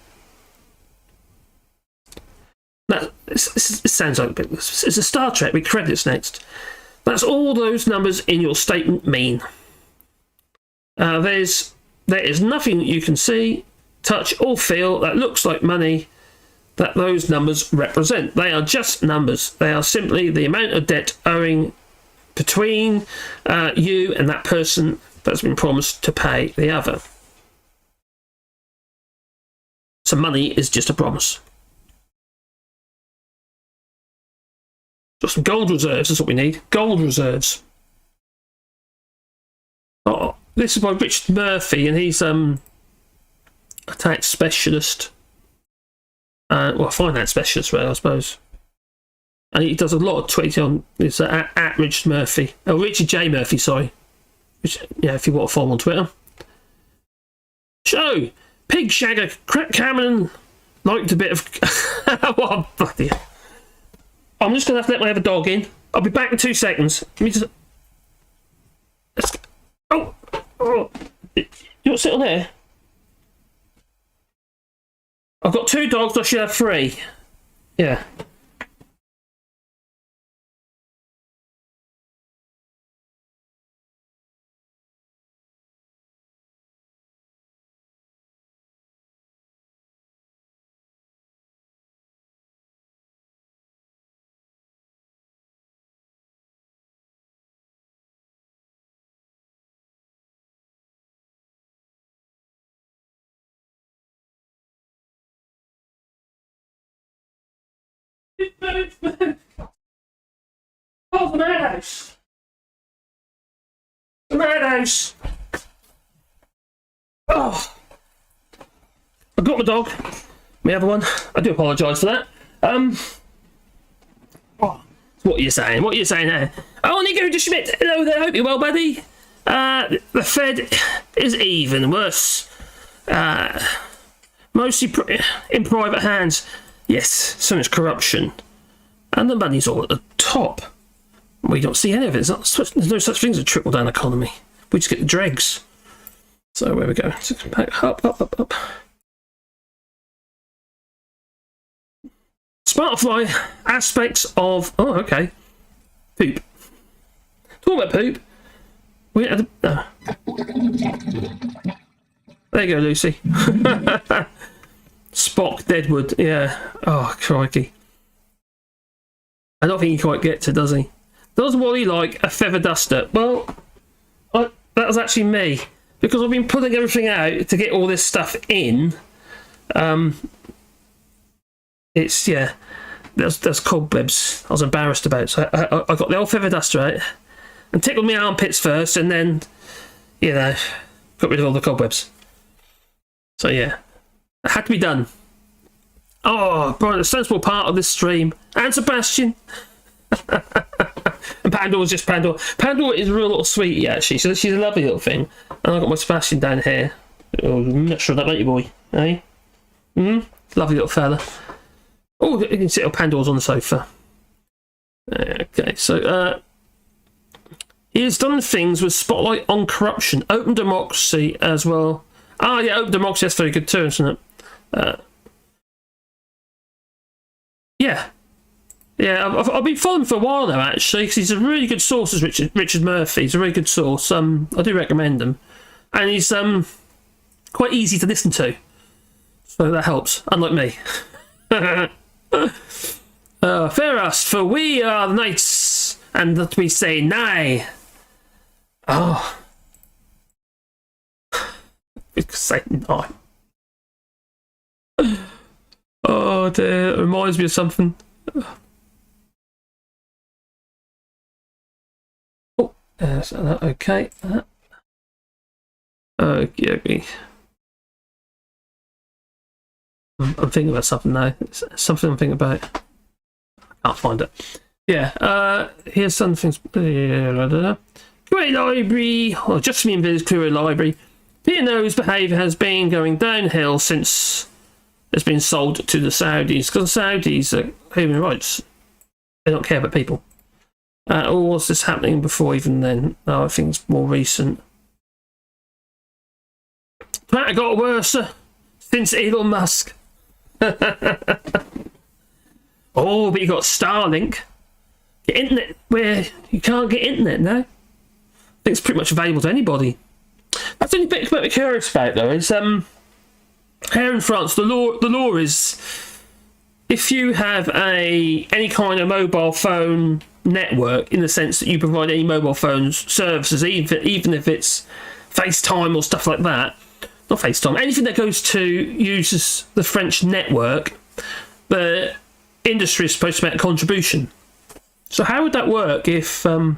Now, it sounds like it's a Star Trek with credits next. That's all those numbers in your statement mean. There is nothing that you can see, touch or feel that looks like money that those numbers represent. They are just numbers. They are simply the amount of debt owing between you and that person that's been promised to pay the other. So money is just a promise. Just some gold reserves, that's what we need. Gold reserves. Oh, this is by Richard Murphy, and he's a tax specialist. Finance specialist, really, I suppose. And he does a lot of tweeting on this at Richard Murphy. Oh, Richard J. Murphy, sorry. If you want to follow him on Twitter. So, Pig Shagger Cameron liked a bit of... What a bloody... I'm just going to have to let my other dog in. I'll be back in 2 seconds. Let me just... Oh! You want to sit on there? I've got 2 dogs, I should have 3. Yeah. Move! Oh, the house! Madhouse. Oh, I got my dog. My other one. I do apologise for that. What are you saying? What are you saying there? Oh, Nico de Schmidt. Hello there. Hope you're well, buddy. The Fed is even worse. Mostly in private hands. Yes, so much corruption. And the money's all at the top. We don't see any of it. There's no such thing as a trickle-down economy. We just get the dregs. So, where we go? Up. Smartfly aspects of... Oh, okay. Poop. Talk about poop. We had there you go, Lucy. Spock, Deadwood. Yeah. Oh, crikey. I don't think he quite gets it, does he? Does Wally like a feather duster? Well, that was actually me. Because I've been putting everything out to get all this stuff in. It's, yeah. There's cobwebs I was embarrassed about. So I got the old feather duster out and tickled my armpits first and then, you know, got rid of all the cobwebs. So, yeah. It had to be done. Oh, Brian, a sensible part of this stream. And Sebastian. And Pandora's just Pandora. Pandora is a real little sweetie, actually. So she's a lovely little thing. And I've got my Sebastian down here. Oh, I'm not sure that about you, boy. Eh? Lovely little fella. Oh, you can sit on Pandora's on the sofa. Okay, so he has done things with spotlight on corruption, open democracy as well. Ah, yeah, open democracy, that's very good too, isn't it? Yeah. Yeah, I've been following him for a while now, actually, because he's a really good source, Richard Murphy. He's a really good source. I do recommend him. And he's quite easy to listen to. So that helps, unlike me. Fear us, for we are the knights, and that we say nay. Oh. Say no. Oh dear, it reminds me of something. Oh, okay. Okay. I'm thinking about something now. It's something I'm thinking about. I can't find it. Yeah, here's some things. Query Library, or just me and Biz Query Library. P&O's behaviour has been going downhill since it's been sold to the Saudis, because the Saudis are human rights. They don't care about people. Or was this happening before even then? No, I think it's more recent. That got worse since Elon Musk. Oh, but you got Starlink. Get internet where you can't get internet now. I think it's pretty much available to anybody. That's the only bit I'm curious about though, is here in France the law is if you have any kind of mobile phone network, in the sense that you provide any mobile phone services, even if it's FaceTime or stuff like that, not FaceTime, anything that goes to uses the French network, the industry is supposed to make a contribution. So how would that work if they're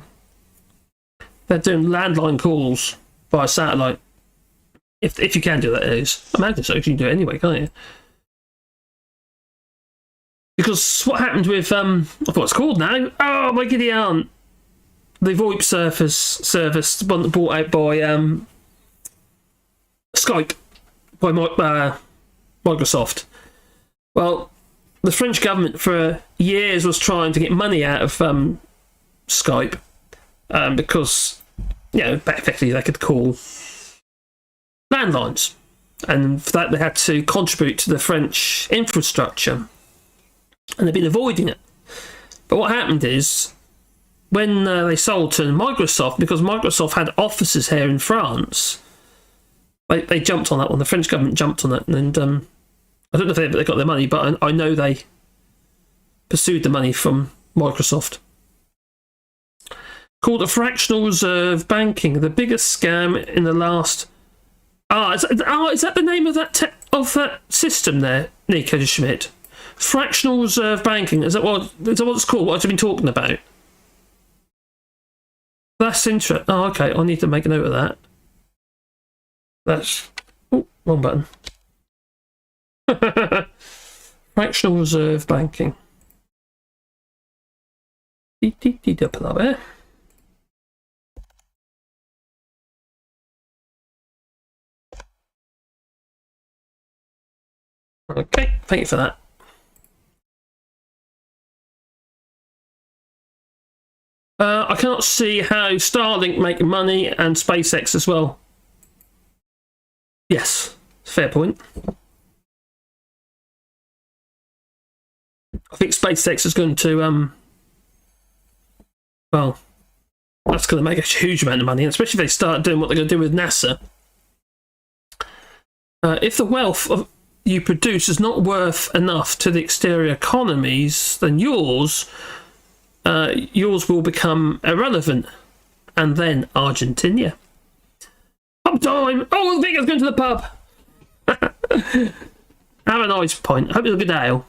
doing landline calls via satellite? If you can do that, it is. I imagine so, because you can do it anyway, can't you? Because what happened with I forgot what it's called now. Oh my giddy aunt. The VoIP service, the one that bought out by Skype, by Microsoft. Well, the French government for years was trying to get money out of Skype because, you know, effectively they could call landlines, and for that they had to contribute to the French infrastructure, and they've been avoiding it. But what happened is, when they sold to Microsoft, because Microsoft had offices here in France, they jumped on that one. The French government jumped on it, and I don't know if they got their money, but I know they pursued the money from Microsoft. Called a fractional reserve banking, the biggest scam in the last. Is that the name of that system there, Nico de Schmidt? Fractional reserve banking. Is that what it's called? What have you been talking about? That's interesting. Oh, okay. I need to make a note of that. That's... Oh, wrong button. Fractional reserve banking. Up there. Okay, thank you for that. I cannot see how Starlink make money and SpaceX as well. Yes, fair point. I think SpaceX is going to, well, that's going to make a huge amount of money, especially if they start doing what they're going to do with NASA. If the wealth you produce is not worth enough to the exterior economies, then yours will become irrelevant. And then Argentina. Pub time! Oh, I think I was going to the pub! Have a nice pint. Hope it's a good ale.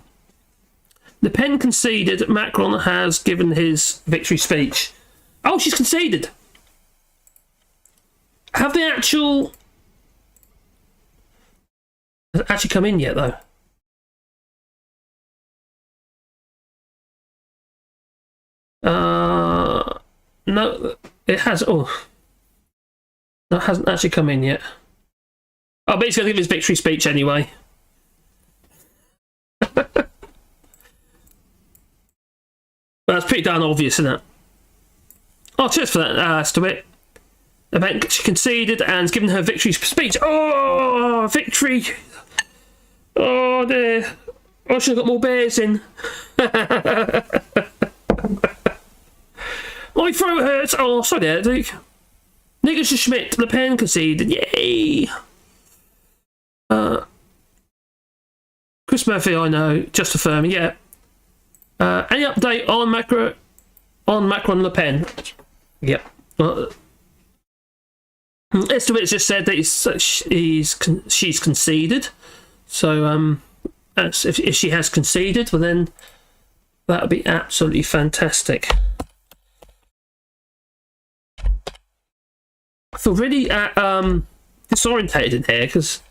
Le Pen conceded. Macron has given his victory speech. Oh, she's conceded. Have the actual... Has it actually come in yet, though? No, it has. Oh, that hasn't actually come in yet. Oh, but he's going to give his victory speech anyway. That's pretty darn obvious, isn't it? Oh, cheers for that, Touquet. She conceded and has given her victory speech. Oh, victory! Oh, dear. I should have got more bears in. My throat hurts. Oh, sorry there, Duke. Nicholas Schmidt, Le Pen conceded. Yay! Chris Murphy, I know. Just affirming, yeah. Any update on Macron Le Pen? Yep. Estevitz just said that she's conceded. So if she has conceded, well then that would be absolutely fantastic. I feel really disorientated in here because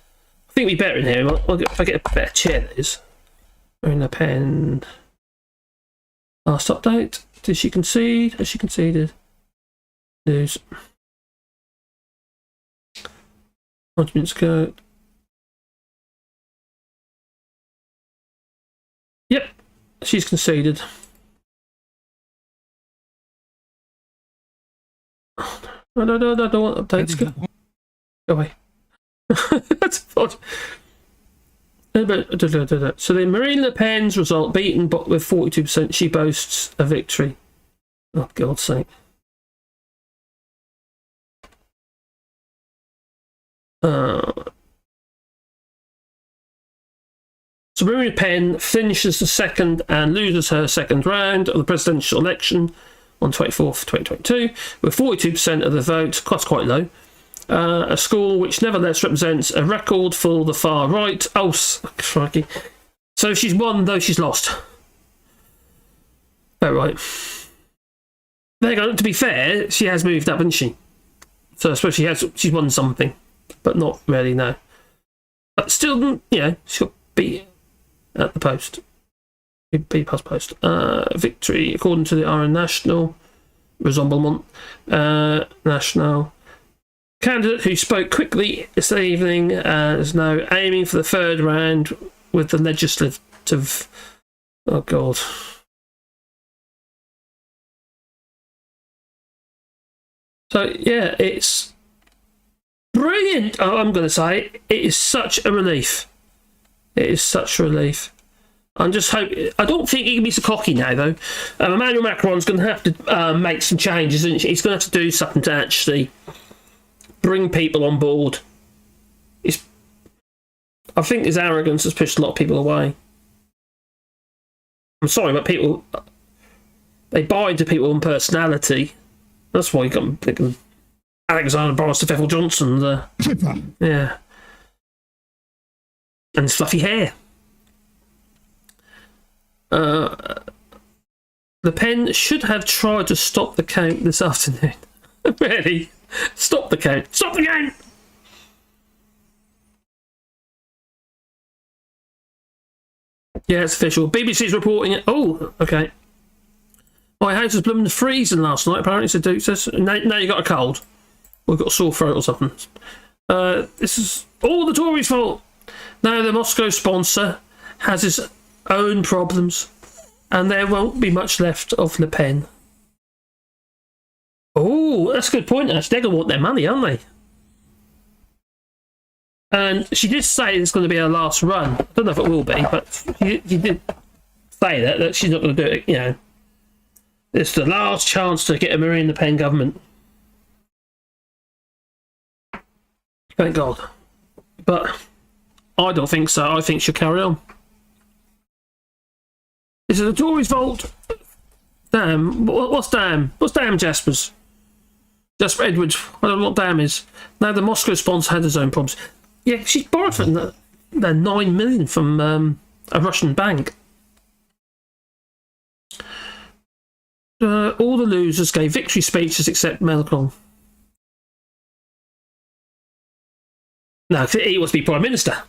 I think we'd be better in here if I get a better chair. That is. Marine Le Pen. Last update. Did she concede? Has she conceded? News. 5 minutes ago. Yep, she's conceded. No, I don't want updates. Go away. That's odd. So the Marine Le Pen's result beaten but with 42%, she boasts a victory. Oh, God's sake. So Marine Le Pen finishes the second and loses her second round of the presidential election on 24th, 2022, with 42% of the vote, quite low. A score which nevertheless represents a record for the far right. Oh, crikey. So she's won, though she's lost. Oh, right. There you go. To be fair, she has moved up, hasn't she? So I suppose she's won something, but not really, no. But still, you know, she'll beat at the post. Beat past post. Victory, according to the RN National, Rassemblement National. Candidate who spoke quickly this evening is now aiming for the third round with the legislative. Oh, God. So, yeah, it's brilliant. Oh, I'm going to say it is such a relief. It is such a relief. I'm just hoping. I don't think he can be so cocky now, though. Emmanuel Macron's going to have to make some changes, and he's going to have to do something to actually bring people on board. I think his arrogance has pushed a lot of people away. I'm sorry, but people, they buy into people on personality. That's why you got thinking Alexander Boris to Ethel Johnson. Yeah. And his fluffy hair. Le Pen should have tried to stop the count this afternoon. Really? Stop the count. Stop the count! Yeah, it's official. BBC's reporting it. Oh, okay. My house was blooming freezing last night, apparently, said Duke says. Now you got a cold. We've got a sore throat or something. This is all the Tories' fault. Now the Moscow sponsor has his own problems, and there won't be much left of Le Pen. Oh, that's a good point, actually. They're going to want their money, aren't they? And she did say it's going to be her last run. I don't know if it will be, but she did say that she's not going to do it, you know. It's the last chance to get a Marine Le Pen government. Thank God. But I don't think so. I think she'll carry on. Is it the Tories' fault? Damn. What's damn? What's damn, Jaspers? Jasper Edwards. I don't know what damn is. Now the Moscow sponsor had his own problems. Yeah, she borrowed from the 9 million from a Russian bank. All the losers gave victory speeches except Macron. No, he wants to be Prime Minister.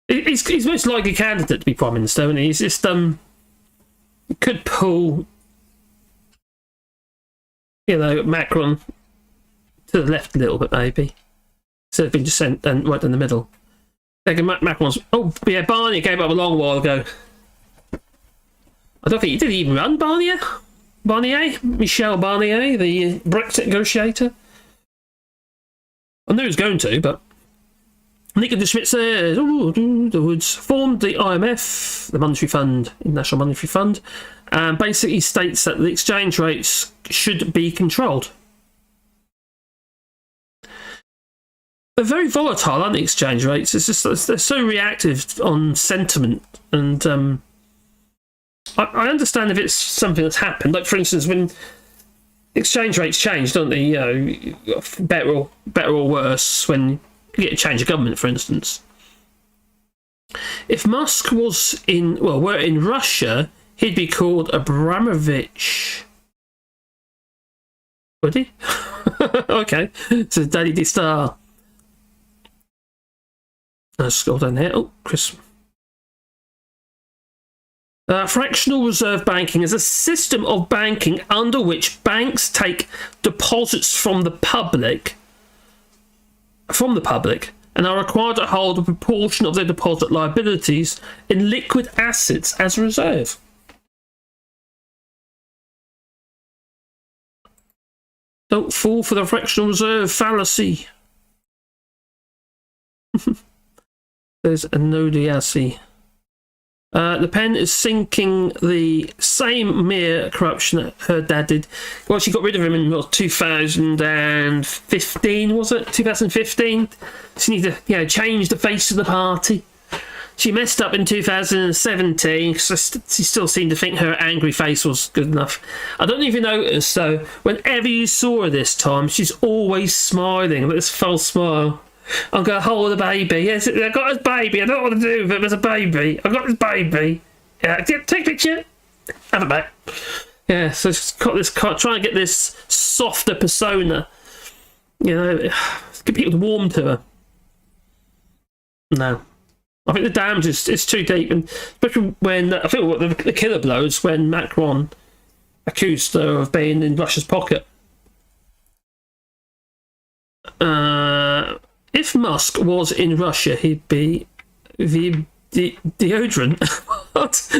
He's most likely candidate to be Prime Minister, and he's just could pull, you know, Macron to the left a little bit, maybe, instead of being just sent and right in the middle. Macron's. Oh yeah, Barnier gave up a long while ago. I don't think he did even run Barnier. Michel Barnier, the Brexit negotiator. I knew he was going to, but Nicola Schmidt says, the Woods formed the IMF, the Monetary Fund, International Monetary Fund, and basically states that the exchange rates should be controlled. They're very volatile, aren't the exchange rates? It's just they're so reactive on sentiment, and I understand if it's something that's happened. Like, for instance, when exchange rates change, don't they? You know, better or worse when you get a change of government, for instance. If Musk were in Russia, he'd be called Abramovich. Would he? Okay, so Daddy D Star. Let's scroll down here. Oh, Chris. Fractional reserve banking is a system of banking under which banks take deposits from the public and are required to hold a proportion of their deposit liabilities in liquid assets as a reserve. Don't fall for the fractional reserve fallacy. There's a Nodiasi. Le Pen is sinking the same mere corruption that her dad did. Well, she got rid of him in 2015, was it? 2015? She needed to, change the face of the party. She messed up in 2017 because she still seemed to think her angry face was good enough. I don't even notice, though, whenever you saw her this time, she's always smiling with this false smile. I'm going to hold the baby. Yes, I got this baby. I don't know what to do with it. There's a baby. I got this baby. Yeah, take a picture. Have it back. Yeah, so she's got this, trying to get this softer persona. You know, get people to warm to her. No. I think the damage is too deep, and especially when I think what the killer blows when Macron accused her of being in Russia's pocket. If Musk was in Russia, he'd be the deodorant. What?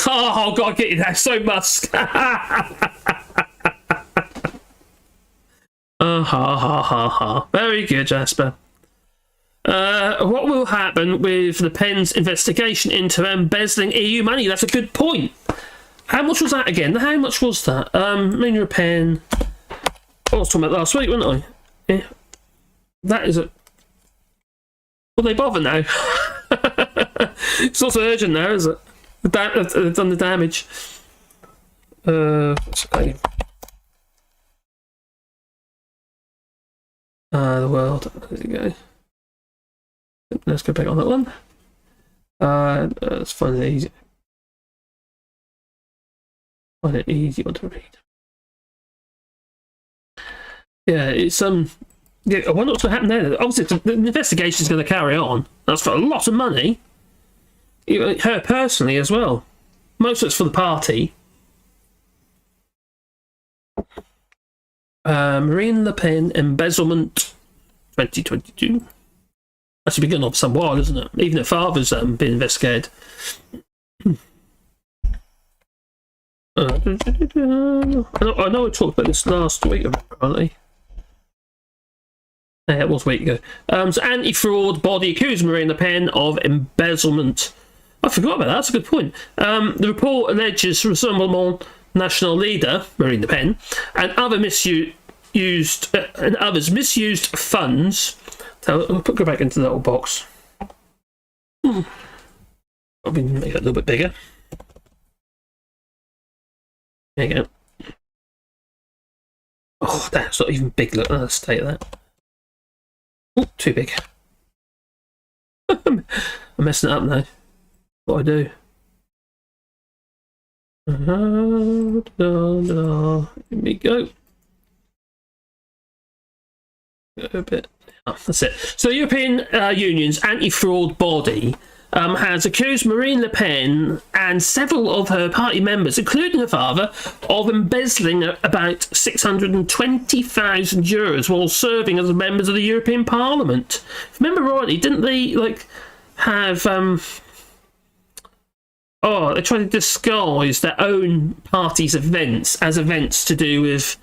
Oh God, get you there. So Musk. Ha. Very good, Jasper. What will happen with Le Pen's investigation into embezzling EU money? That's a good point. How much was that again? How much was that? Marine Le Pen. I was talking about last week, wasn't I? Yeah. That is a... Will they bother now? It's also urgent now, is it? They've done the damage. Okay. The world. There you go. Let's go back on that one. Let's find it easy. Quite an easy one to read. Yeah, it's yeah, I wonder what's going to happen there. Obviously, the investigation is going to carry on. That's for a lot of money. Her personally as well. Most of it's for the party. Marine Le Pen embezzlement 2022. That's been going on for some while, isn't it? Even her father's been investigated. I know I talked about this last week, apparently. Yeah, it was a week ago. So anti-fraud body accused Marine Le Pen of embezzlement. I forgot about that. That's a good point. The report alleges Rassemblement National leader Marine Le Pen and others misused funds. So I'll go back into the little box. I'll make it a little bit bigger. There you go. Oh, that's not even big. Look, let's take that. Oh, too big. I'm messing it up now. What do I do? Here we go. A bit. Oh, that's it. So the European Union's anti-fraud body has accused Marine Le Pen and several of her party members, including her father, of embezzling about €620,000 while serving as members of the European Parliament. If I remember rightly, didn't they have they tried to disguise their own party's events as events to do with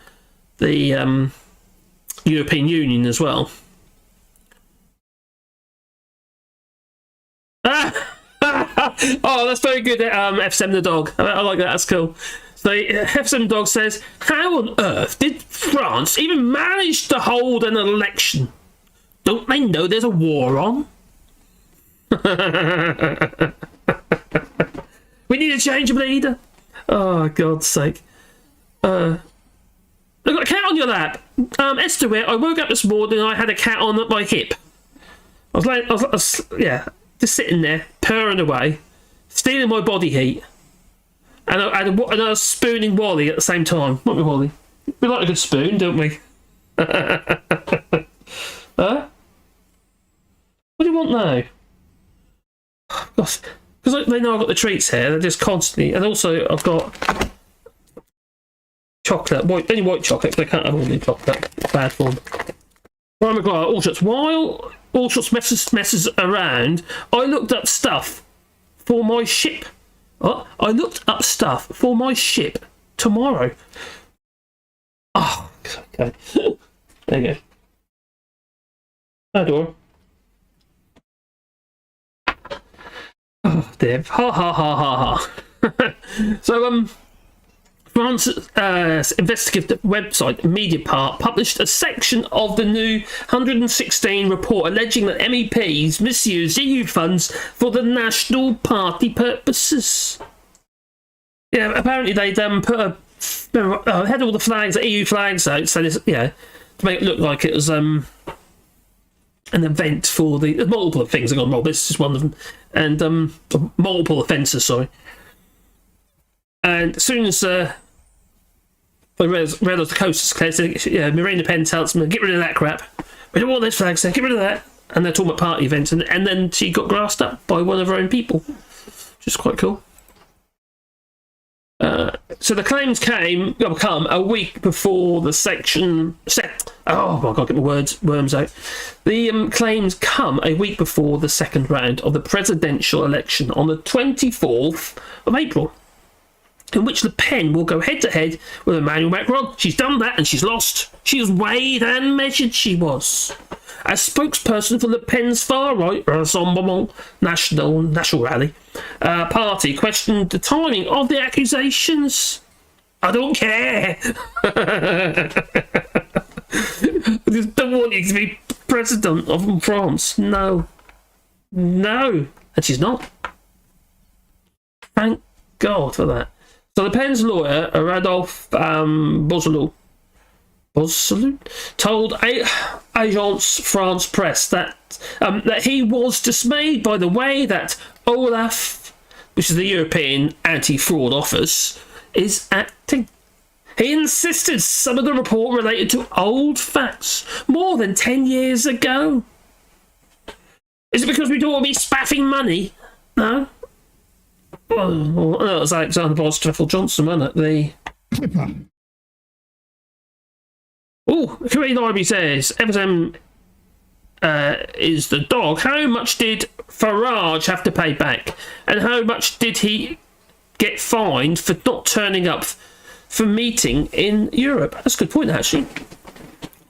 the European Union as well? Oh, that's very good. F7 the dog. I like that. That's cool. So F7 dog says, "How on earth did France even manage to hold an election? Don't they know there's a war on? We need a change of leader. Oh, God's sake. Look, got a cat on your lap. Esther, I woke up this morning and I had a cat on my hip. I was just sitting there, purring away, stealing my body heat, and I was spooning Wally at the same time. What we Wally? We like a good spoon, don't we? Huh? What do you want now? Because they know I've got the treats here. They're just constantly, and also I've got chocolate, only white chocolate. Because I can't have all the chocolate. Bad form. Right, McGuire, Allshorts. While Allshorts messes around, I looked up stuff for my ship. What? I looked up stuff for my ship tomorrow. Oh, okay. There you go. Hi, Dora. Oh, dear. Ha ha ha ha ha. So, France's investigative website, Mediapart, published a section of the new 116 report alleging that MEPs misused EU funds for the National Party purposes. Yeah, apparently they'd put had all the flags, the EU flags out, so this, to make it look like it was an event for the multiple things that got wrong. This is one of them, and multiple offences. Sorry. And as soon as I realised the coast is clear, Marine Le Pen tells me, get rid of that crap. We don't want those flags there, get rid of that. And they're talking about party events, and then she got grassed up by one of her own people, which is quite cool. So the claims come a week before the oh my God, get my worms out. The claims come a week before the second round of the presidential election on the 24th of April, in which Le Pen will go head-to-head with Emmanuel Macron. She's done that and she's lost. She was weighed and measured, she was. As spokesperson for Le Pen's far-right Rassemblement National Rally party questioned the timing of the accusations. I don't care. I just don't want you to be president of France. No. And she's not. Thank God for that. So Le Pen's lawyer, Radolphe Bosselou, told Agence France Presse that he was dismayed by the way that Olaf, which is the European Anti-Fraud Office, is acting. He insisted some of the report related to old facts more than 10 years ago. Is it because we don't want to be spaffing money? No. Well, that was Alexander Bostreffel Johnson, wasn't it? Korean Library says, FSM is the dog. How much did Farage have to pay back? And how much did he get fined for not turning up for meeting in Europe? That's a good point, actually.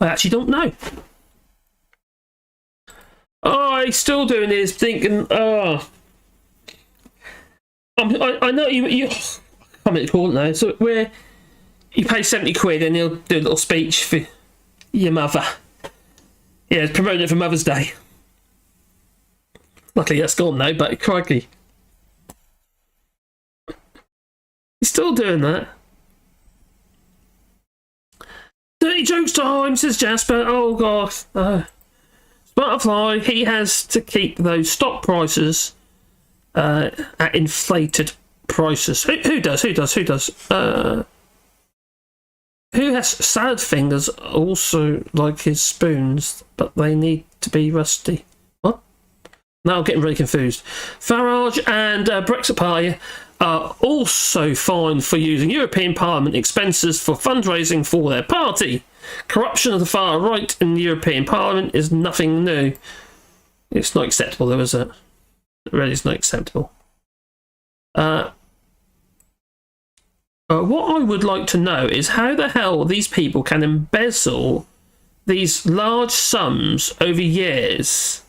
I actually don't know. Oh, he's still doing this, thinking, I know you I'm going to call it now. So where you pay 70 quid and he'll do a little speech for your mother. Yeah, promoting it for Mother's Day. Luckily that's gone now, but crikey. He's still doing that. Dirty jokes time, says Jasper. Oh god. Butterfly, he has to keep those stock prices at inflated prices. Who does? Who has salad fingers also like his spoons, but they need to be rusty? What? Now I'm getting really confused. Farage and Brexit Party are also fined for using European Parliament expenses for fundraising for their party. Corruption of the far right in the European Parliament is nothing new. It's not acceptable though, is it? It really is not acceptable. What I would like to know is how the hell these people can embezzle these large sums over years.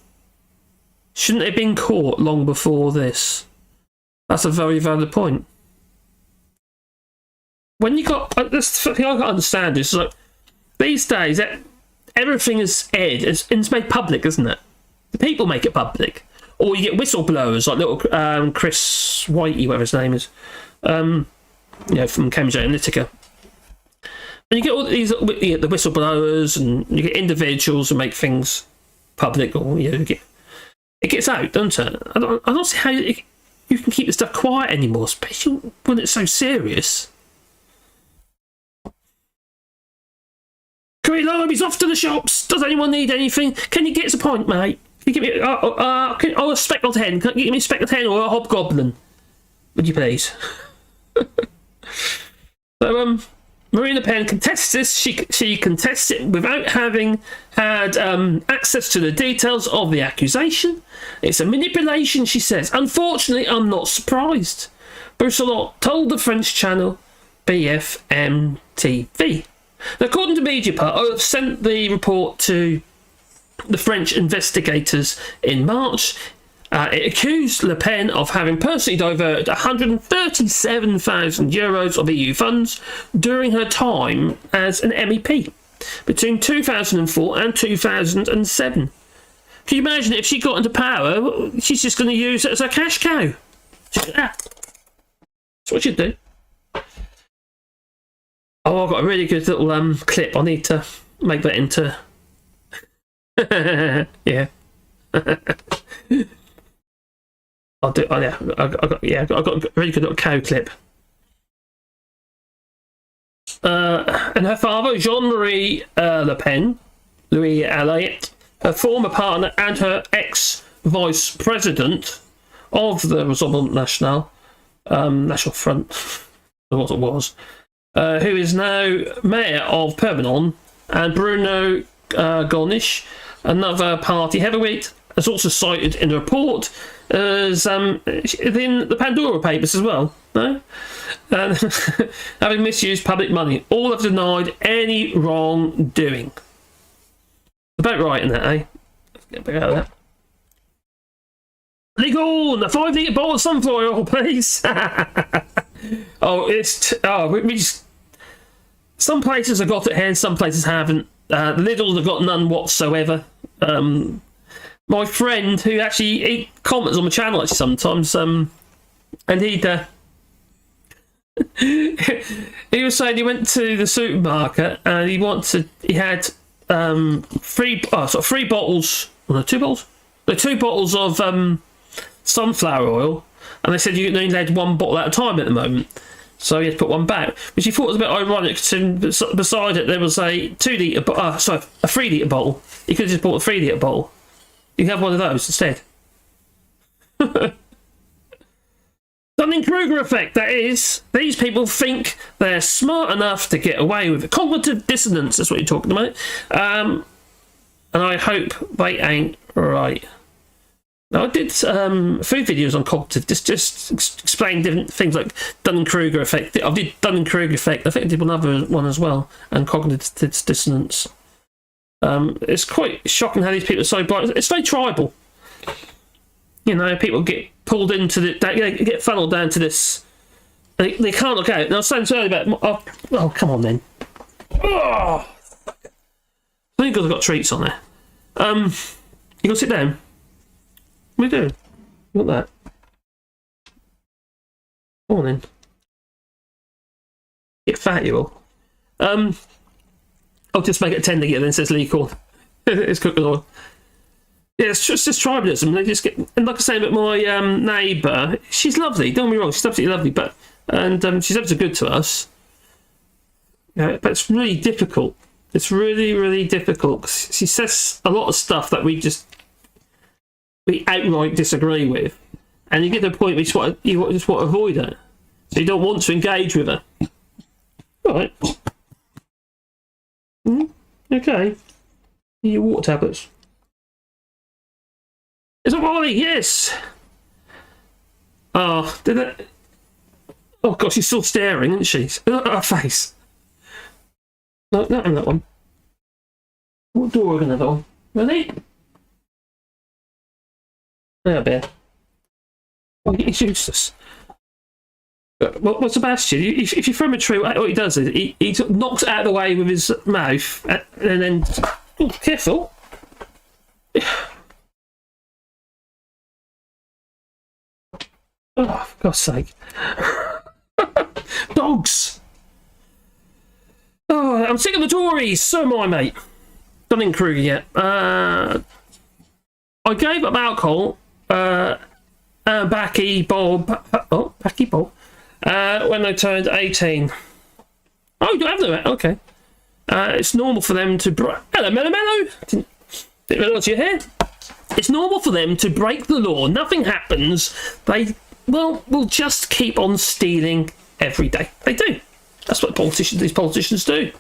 Shouldn't they have been caught long before this? That's a very valid point. When you got... this thing I can't understand is, like, these days, everything is aired. It's made public, isn't it? The people make it public. Or you get whistleblowers, like little Chris Whitey, whatever his name is. From Cambridge Analytica. And you get all these, you get the whistleblowers, and you get individuals who make things public, or it gets out, doesn't it? I don't see how you can keep this stuff quiet anymore, especially when it's so serious. Korean Library's off to the shops. Does anyone need anything? Can you get us a pint, mate? Can you give me a speckled hen? Can you give me a speckled hen or a hobgoblin? Would you please? So, Marina Penn contests this. She contests it without having had access to the details of the accusation. It's a manipulation, she says. Unfortunately, I'm not surprised. Brousselot told the French channel BFM TV. Now, according to Mediapart, I've sent the report to the French investigators in March. It accused Le Pen of having personally diverted €137,000 of EU funds during her time as an MEP between 2004 and 2007. Can you imagine if she got into power, she's just going to use it as a cash cow? That's what she'd do. Oh, I've got a really good little clip. I need to make that into... yeah. I'll do. Oh, yeah, I got a really good little cow clip. And her father, Jean-Marie Le Pen, Louis Alliot, her former partner and her ex-vice president of the Rassemblement National, National Front, what it was, who is now mayor of Perpignan, and Bruno Gollnisch, another party heavyweight, is also cited in the report as in the Pandora Papers as well. No? Having misused public money. All have denied any wrongdoing. About right in that, eh? Let's get a bit out of that. Legal! A 5 litre bottle of sunflower oil, please! We just... Some places have got it here, some places haven't. Lidl have got none whatsoever. My friend, who actually he comments on my channel actually sometimes, and he was saying he went to the supermarket and he had three bottles, no, 2 bottles, no, 2 bottles of sunflower oil, and they said you only had 1 bottle at a time at the moment. So he had to put one back, which he thought was a bit ironic. Beside it, there was a 3 litre bottle. He could have just bought a 3 litre bottle. You can have one of those instead. Dunning-Kruger effect, that is. These people think they're smart enough to get away with it. Cognitive dissonance, that's what you're talking about. And I hope they ain't right. Now, I did food videos on cognitive, just explain different things like Dunning-Kruger effect. I did Dunning-Kruger effect. I think I did another one as well, and cognitive dissonance. It's quite shocking how these people are so blind. It's very tribal. You know, people get pulled into get funneled down to this. They can't look out. Now, I was saying earlier about. Oh, come on then. Oh, I think I've got treats on there. You gonna sit down? What are you doing? Look at that. Come on then. Get fat, you all. I'll just make it 10 again, then it says Lee Corn. It's cooking oil. Yeah, it's just tribalism. They just get, and like I say about my neighbour, she's lovely. Don't get me wrong, she's absolutely lovely, but she's ever so good to us. Yeah, but it's really difficult. It's really, really difficult. She says a lot of stuff that we outright disagree with, and you get to the point where you just want to avoid her, so you don't want to engage with her. All right. Okay. Your water tablets. Is it Wally? Yes. Oh, did it? Oh God, she's still staring, isn't she? Look at her face. No, not in that one. What door in another one? Ready? There, bear. Oh, he's useless. Well, Sebastian, if you throw him a tree, what he does is he knocks it out of the way with his mouth, and then... Oh, careful. Oh, for God's sake. Dogs! Oh, I'm sick of the Tories. So am I, mate. Dunning-Kruger yet. I gave up alcohol, Backy Bob, when I turned 18. Oh, you don't have that? Okay. It's normal for them to... Hello, Mellow. Didn't realise you're here. It's normal for them to break the law. Nothing happens. They... Well, we'll just keep on stealing every day. They do. That's what these politicians do.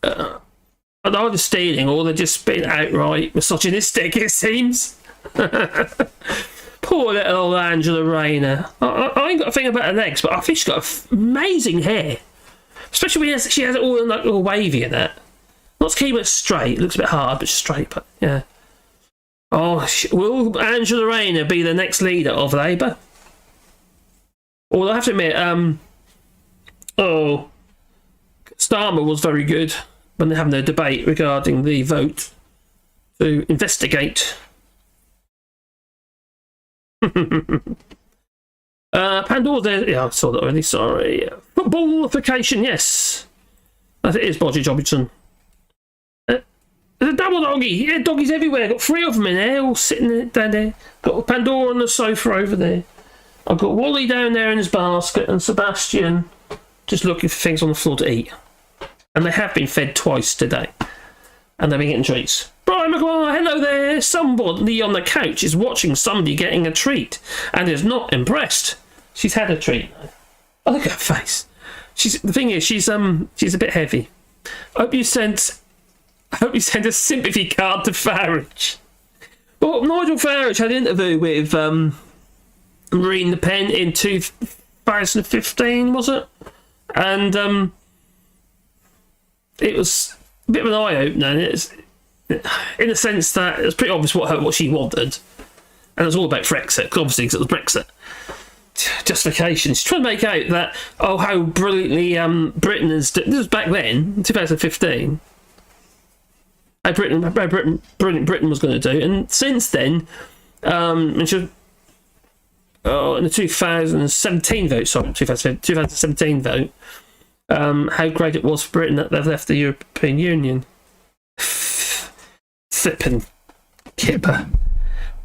They're either stealing or they're just being outright misogynistic, it seems. Poor little old Angela Rayner. I ain't got a thing about her legs, but I think she's got amazing hair. Especially when she has it all like all wavy and that. Not to keep it straight. It looks a bit hard, but straight. But yeah. Oh, will Angela Rayner be the next leader of Labour? Although I have to admit, Starmer was very good when they're having a debate regarding the vote to investigate. Pandora there. Yeah, I saw that already. Sorry. Footballification, yes. I think it is Bodgy Jobbington. There's a double doggy. Yeah, doggies everywhere. Got 3 of them in there, all sitting down there. Got Pandora on the sofa over there. I've got Wally down there in his basket, and Sebastian just looking for things on the floor to eat. And they have been fed twice today. And they've been getting treats. Brian McGuire, hello there. Somebody on the couch is watching somebody getting a treat and is not impressed. She's had a treat. Oh, look at her face. The thing is, she's a bit heavy. I hope you sent a sympathy card to Farage. Well, Nigel Farage had an interview with Marine Le Pen in 2015, was it? And it was a bit of an eye-opener. It's in the sense that it was pretty obvious what she wanted, and it was all about Brexit, obviously, because it was Brexit. Justification. She's trying to make out that, how brilliantly Britain is... This was back then, 2015. How Britain was going to do, and since then, in the 2017 vote, 2017 vote, how great it was for Britain that they've left the European Union. Flippin' Kipper.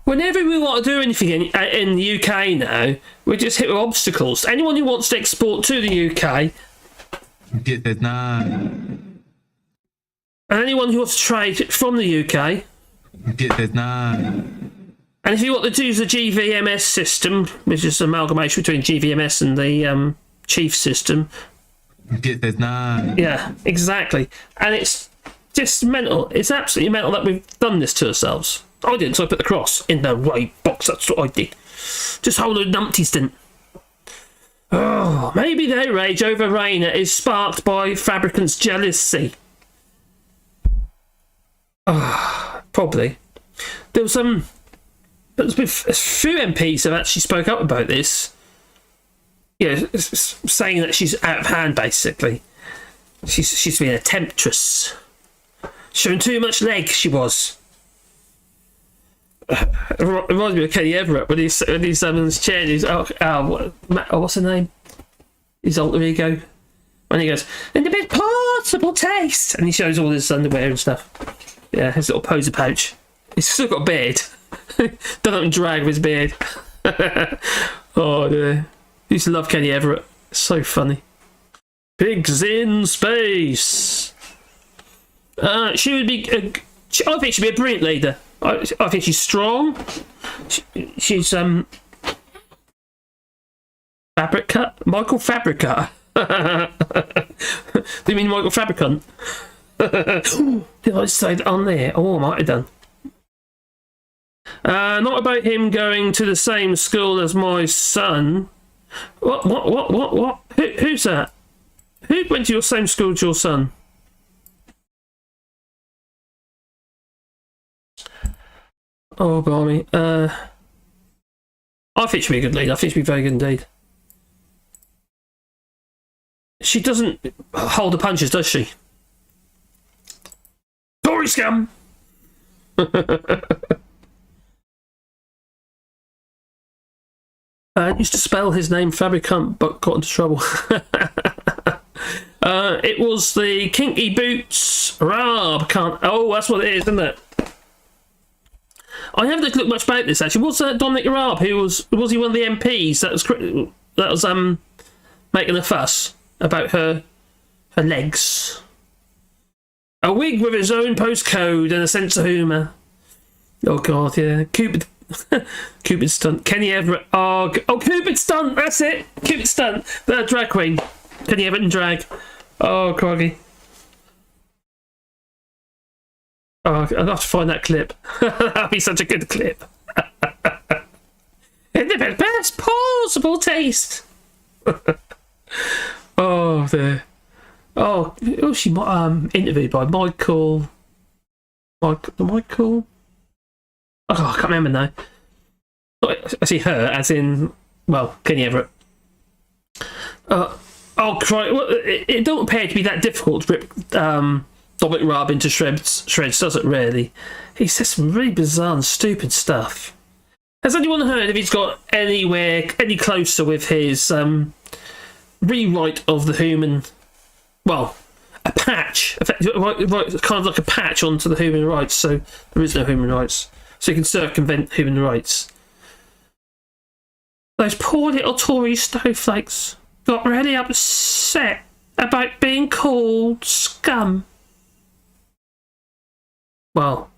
Whenever we want to do anything in the UK now, we just hit with obstacles. Anyone who wants to export to the UK, Nah. and anyone who wants to trade from the UK, Nah. and if you want to use the GVMS system, which is an amalgamation between GVMS and the Chief system. Nah. Yeah, exactly. And it's just mental. It's absolutely mental that we've done this to ourselves. I didn't, so I put the cross in the right box. That's what I did. Just hold the numpties didn't. Oh, maybe their rage over Rainer is sparked by fabricants' jealousy. Probably. There's been a few MPs have actually spoke up about this. Yeah, saying that she's out of hand, basically. She's been a temptress. Showing too much leg, she was. It reminds me of Kenny Everett when he's in his chair. He's what's her name? His alter ego. When he goes, "In the best possible taste," and he shows all his underwear and stuff. Yeah, his little poser pouch. He's still got a beard. Doesn't drag with his beard. Oh dear. I used to love Kenny Everett. So funny. Pigs in space. She would be. I think she'd be a brilliant leader. I think she's strong. She's fabric cut. Michael Fabrica. Do you mean Michael Fabricant? Did I say that on there? Oh, I might have done. Not about him going to the same school as my son. What? Who's that? Who went to your same school as your son? Oh, blimey. I think she'll be a good leader. I think she'll be very good indeed. She doesn't hold the punches, does she? Tory scum! Used to spell his name Fabricant, but got into trouble. It was the Kinky Boots Rab. Oh, that's what it is, isn't it? I haven't looked much about this actually. Was Dominic Raab who was he one of the MPs that was making a fuss about her legs? A wig with his own postcode and a sense of humour. Oh god, yeah. Cupid stunt. Kenny Everett. Oh, Cupid stunt. That's it. Cupid stunt. The drag queen. Kenny Everett and drag. Oh, croggy. Oh, I'll have to find that clip. That'd be such a good clip. In the best possible taste. Oh, there. Oh, was she interviewed by Michael? Oh, I can't remember now. I see her as in, well, Kenny Everett. Oh, cry! Well, it don't appear to be that difficult to rip Dominic Raab into shreds, does it really? He says some really bizarre and stupid stuff. Has anyone heard if he's got anywhere any closer with his rewrite of the human? Well, a patch, right, kind of like a patch onto the human rights, so there is no human rights. So you can circumvent human rights. Those poor little Tory snowflakes got really upset about being called scum. Well,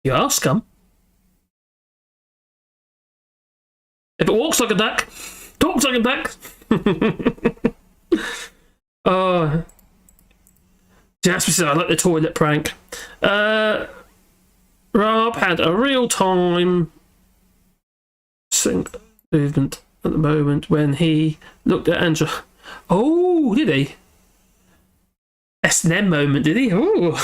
you are scum. If it walks like a duck, talks like a duck. Oh, Jasper said I like the toilet prank. Rob had a real time movement at the moment when he looked at Angela. Oh, did he? S&M moment, did he? Oh,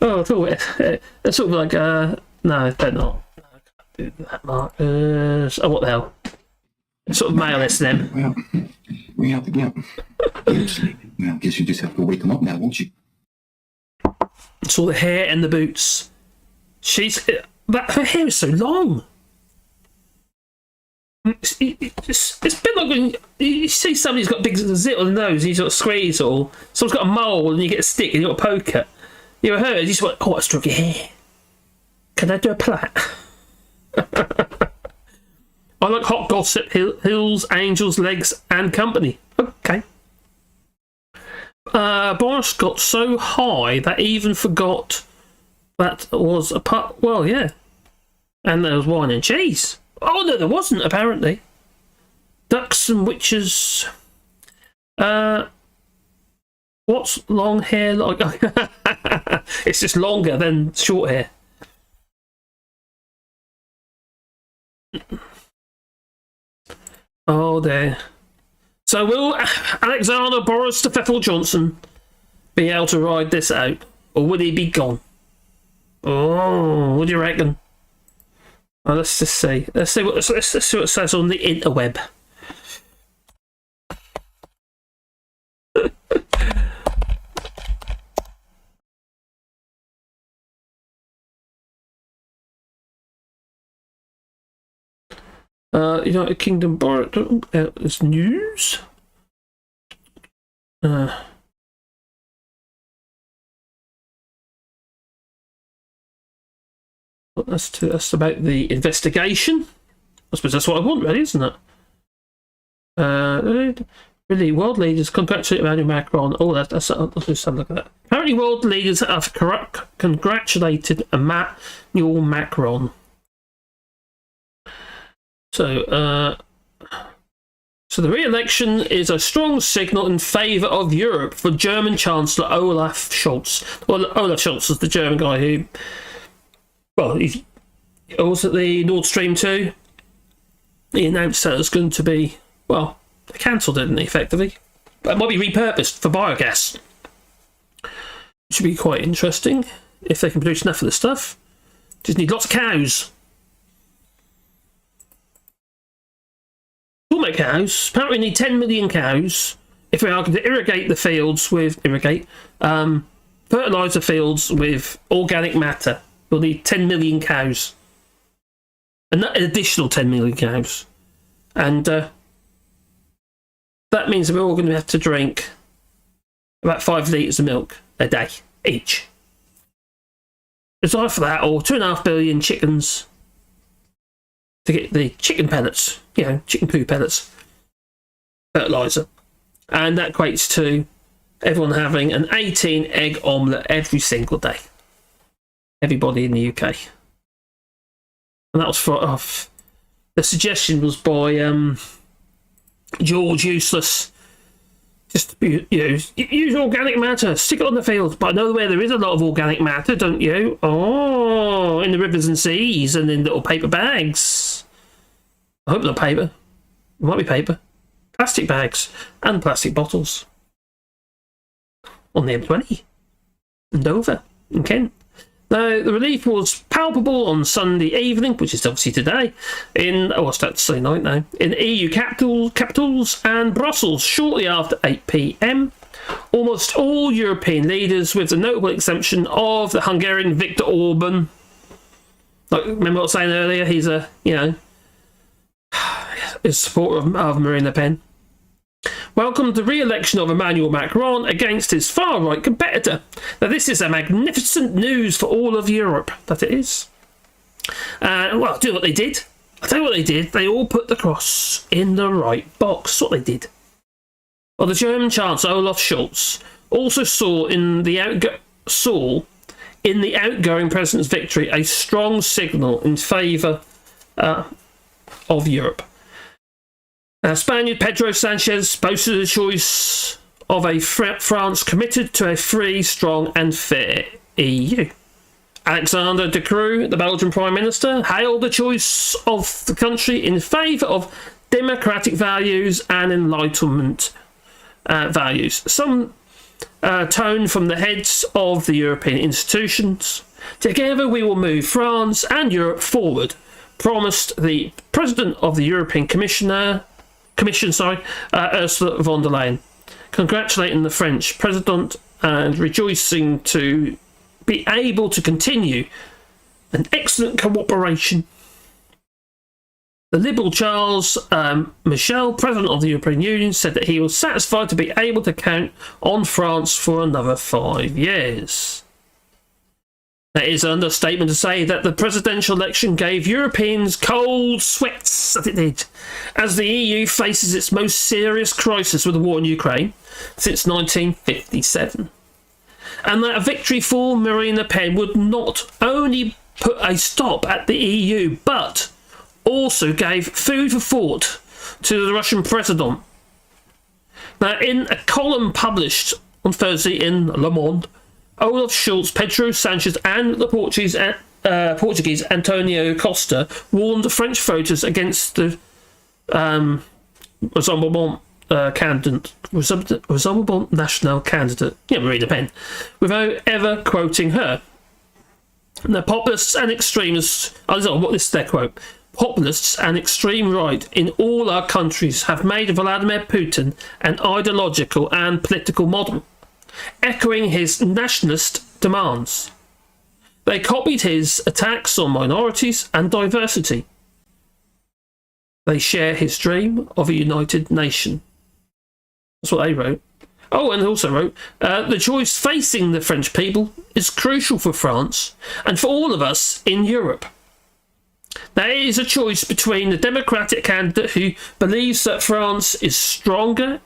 oh, it's sort of like no, they're not. No, I can't do that, Mark. Oh, what the hell? It's sort of male S&M. Well, we have to get sleeping. Well, I guess you just have to wake him up now, won't you? It's all the hair and the boots. Her hair is so long. It's a bit like when you see somebody's got a big zit on the nose and you sort of squeeze it all. Someone's got a mole and you get a stick and you got a poker. You ever heard? You just went, oh, I struck your hair. Can I do a plat? I like hot gossip, hills, angels, legs, and company. Okay. Boris got so high that he even forgot that was a part. Well, yeah. And there was wine and cheese. Oh, no, there wasn't, apparently. Ducks and witches. What's long hair like? It's just longer than short hair. Oh, there. So will Alexander Boris Fethel Johnson be able to ride this out? Or will he be gone? Oh, what do you reckon? Well, let's just see. Let's see what it says on the interweb. United Kingdom it's news. That's about the investigation. I suppose that's what I want, really, isn't it? Really, world leaders congratulate Emmanuel Macron. Oh, let's just have a look at that. Apparently, world leaders have congratulated Emmanuel Macron. So the re-election is a strong signal in favour of Europe for German Chancellor Olaf Scholz. Well, Olaf Scholz is the German guy who, well, he was at the Nord Stream 2. He announced that it was going to be, well, they cancelled it, didn't they, effectively? But it might be repurposed for biogas. Which would be quite interesting if they can produce enough of this stuff. Just need lots of cows. We'll make cows. Apparently we need 10 million cows if we are going to irrigate the fields with fertilise the fields with organic matter. We'll need 10 million cows. An additional 10 million cows. And that means that we're all going to have to drink about 5 litres of milk a day each. It's either for that or 2.5 billion chickens to get the chicken pellets, chicken poo pellets, fertiliser. And that equates to everyone having an 18 egg omelette every single day. Everybody in the UK. And that was the suggestion was by George Useless. Just use organic matter, stick it on the fields. But I know where there is a lot of organic matter, don't you? Oh, in the rivers and seas and in little paper bags. I hope not paper. It might be paper. Plastic bags and plastic bottles. On the M20. In Dover. In Kent. Now, the relief was palpable on Sunday evening, which is obviously today, it's Sunday night now, in EU capitals and Brussels shortly after 8 p.m. Almost all European leaders, with the notable exception of the Hungarian Viktor Orban. Like, remember what I was saying earlier? He's a supporter of Marine Le Pen. Welcomed the re-election of Emmanuel Macron against his far-right competitor. Now, this is a magnificent news for all of Europe, that it is. Well, do what they did. I'll tell you what they did. They all put the cross in the right box. That's what they did. Well, the German Chancellor, Olaf Scholz, also saw in the outgoing president's victory a strong signal in favour of Europe. Spaniard Pedro Sanchez boasted the choice of a France committed to a free, strong and fair EU. Alexander De Croo, the Belgian Prime Minister, hailed the choice of the country in favour of democratic values and Enlightenment values. Some tone from the heads of the European institutions. Together we will move France and Europe forward, promised the President of the European Commission, Ursula von der Leyen, congratulating the French President and rejoicing to be able to continue an excellent cooperation. The Liberal Charles Michel, President of the European Union, said that he was satisfied to be able to count on France for another 5 years. That is an understatement to say that the presidential election gave Europeans cold sweats, as it did, as the EU faces its most serious crisis with the war in Ukraine since 1957. And that a victory for Marine Le Pen would not only put a stop at the EU, but also gave food for thought to the Russian president. Now, in a column published on Thursday in Le Monde, Olaf Scholz, Pedro Sanchez and the Portuguese Antonio Costa warned French voters against the Rassemblement national candidate, Marine Le Pen, without ever quoting her. And the populists and extremists, this is their quote, populists and extreme right in all our countries have made Vladimir Putin an ideological and political model, echoing his nationalist demands. They copied his attacks on minorities and diversity. They share his dream of a united nation. That's what they wrote. Oh, and they also wrote, the choice facing the French people is crucial for France and for all of us in Europe. There is a choice between the democratic candidate who believes that France is stronger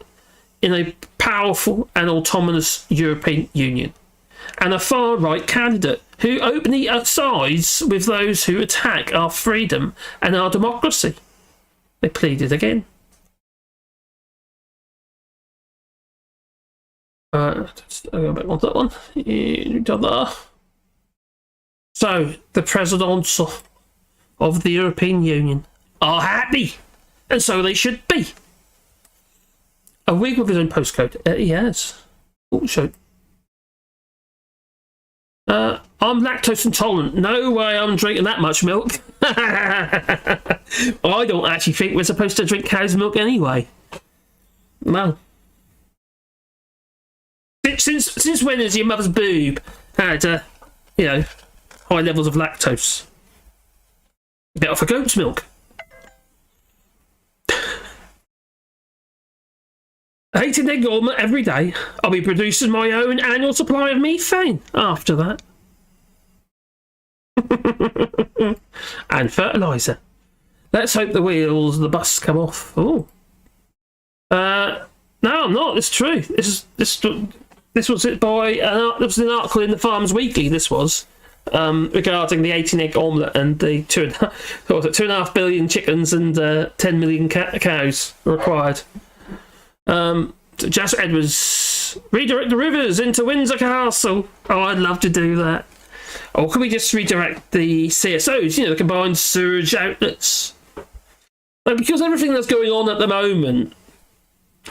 in a powerful and autonomous European Union, and a far-right candidate who openly sides with those who attack our freedom and our democracy. They pleaded again. I'll go back on that one. So, the presidents of the European Union are happy, and so they should be. A week with his own postcode. He has. Oh, show. I'm lactose intolerant. No way I'm drinking that much milk. I don't actually think we're supposed to drink cow's milk anyway. Well, since when has your mother's boob had, high levels of lactose? Get off a goat's milk. I eat an egg omelette every day. I'll be producing my own annual supply of methane after that. And fertiliser. Let's hope the wheels of the bus come off. Oh. No, I'm not. It's true. This was it by there was an article in the Farmers Weekly. This was regarding the 18-egg omelette and the 2.5 billion chickens and 10 million cows required. Jasper Edwards, redirect the rivers into Windsor Castle. Oh, I'd love to do that. Or can we just redirect the CSOs, the combined sewage outlets? Because everything that's going on at the moment,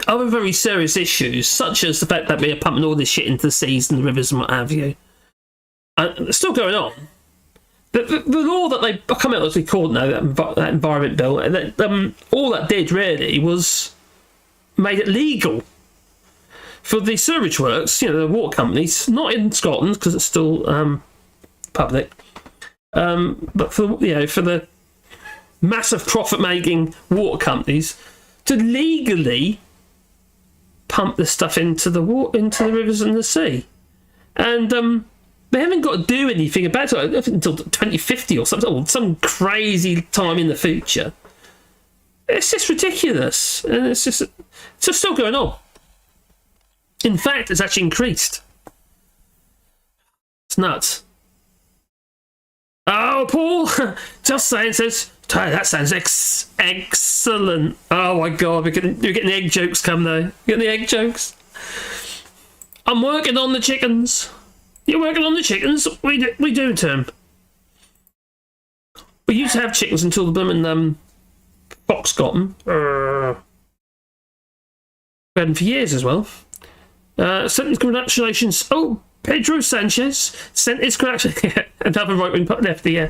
other very serious issues, such as the fact that we are pumping all this shit into the seas and the rivers and what have you, it's still going on. The law that they come out, as we call it now, that environment bill, all that did really was made it legal for the sewage works, the water companies, not in Scotland because it's still public, but for the massive profit-making water companies to legally pump this stuff into the rivers and the sea, and they haven't got to do anything about it until 2050 or something, or some crazy time in the future. It's just ridiculous, and it's just still going on. In fact, it's actually increased. It's nuts. Oh, Paul, just saying, says, that sounds excellent. Oh my God, you're getting the egg jokes come though. You're getting the egg jokes. I'm working on the chickens. You're working on the chickens? We do, Tim. We used to have chickens until the blooming fox got them. We had them for years as well. Sent his congratulations. Oh, Pedro Sanchez sent his congratulations. Another right wing lefty, yeah.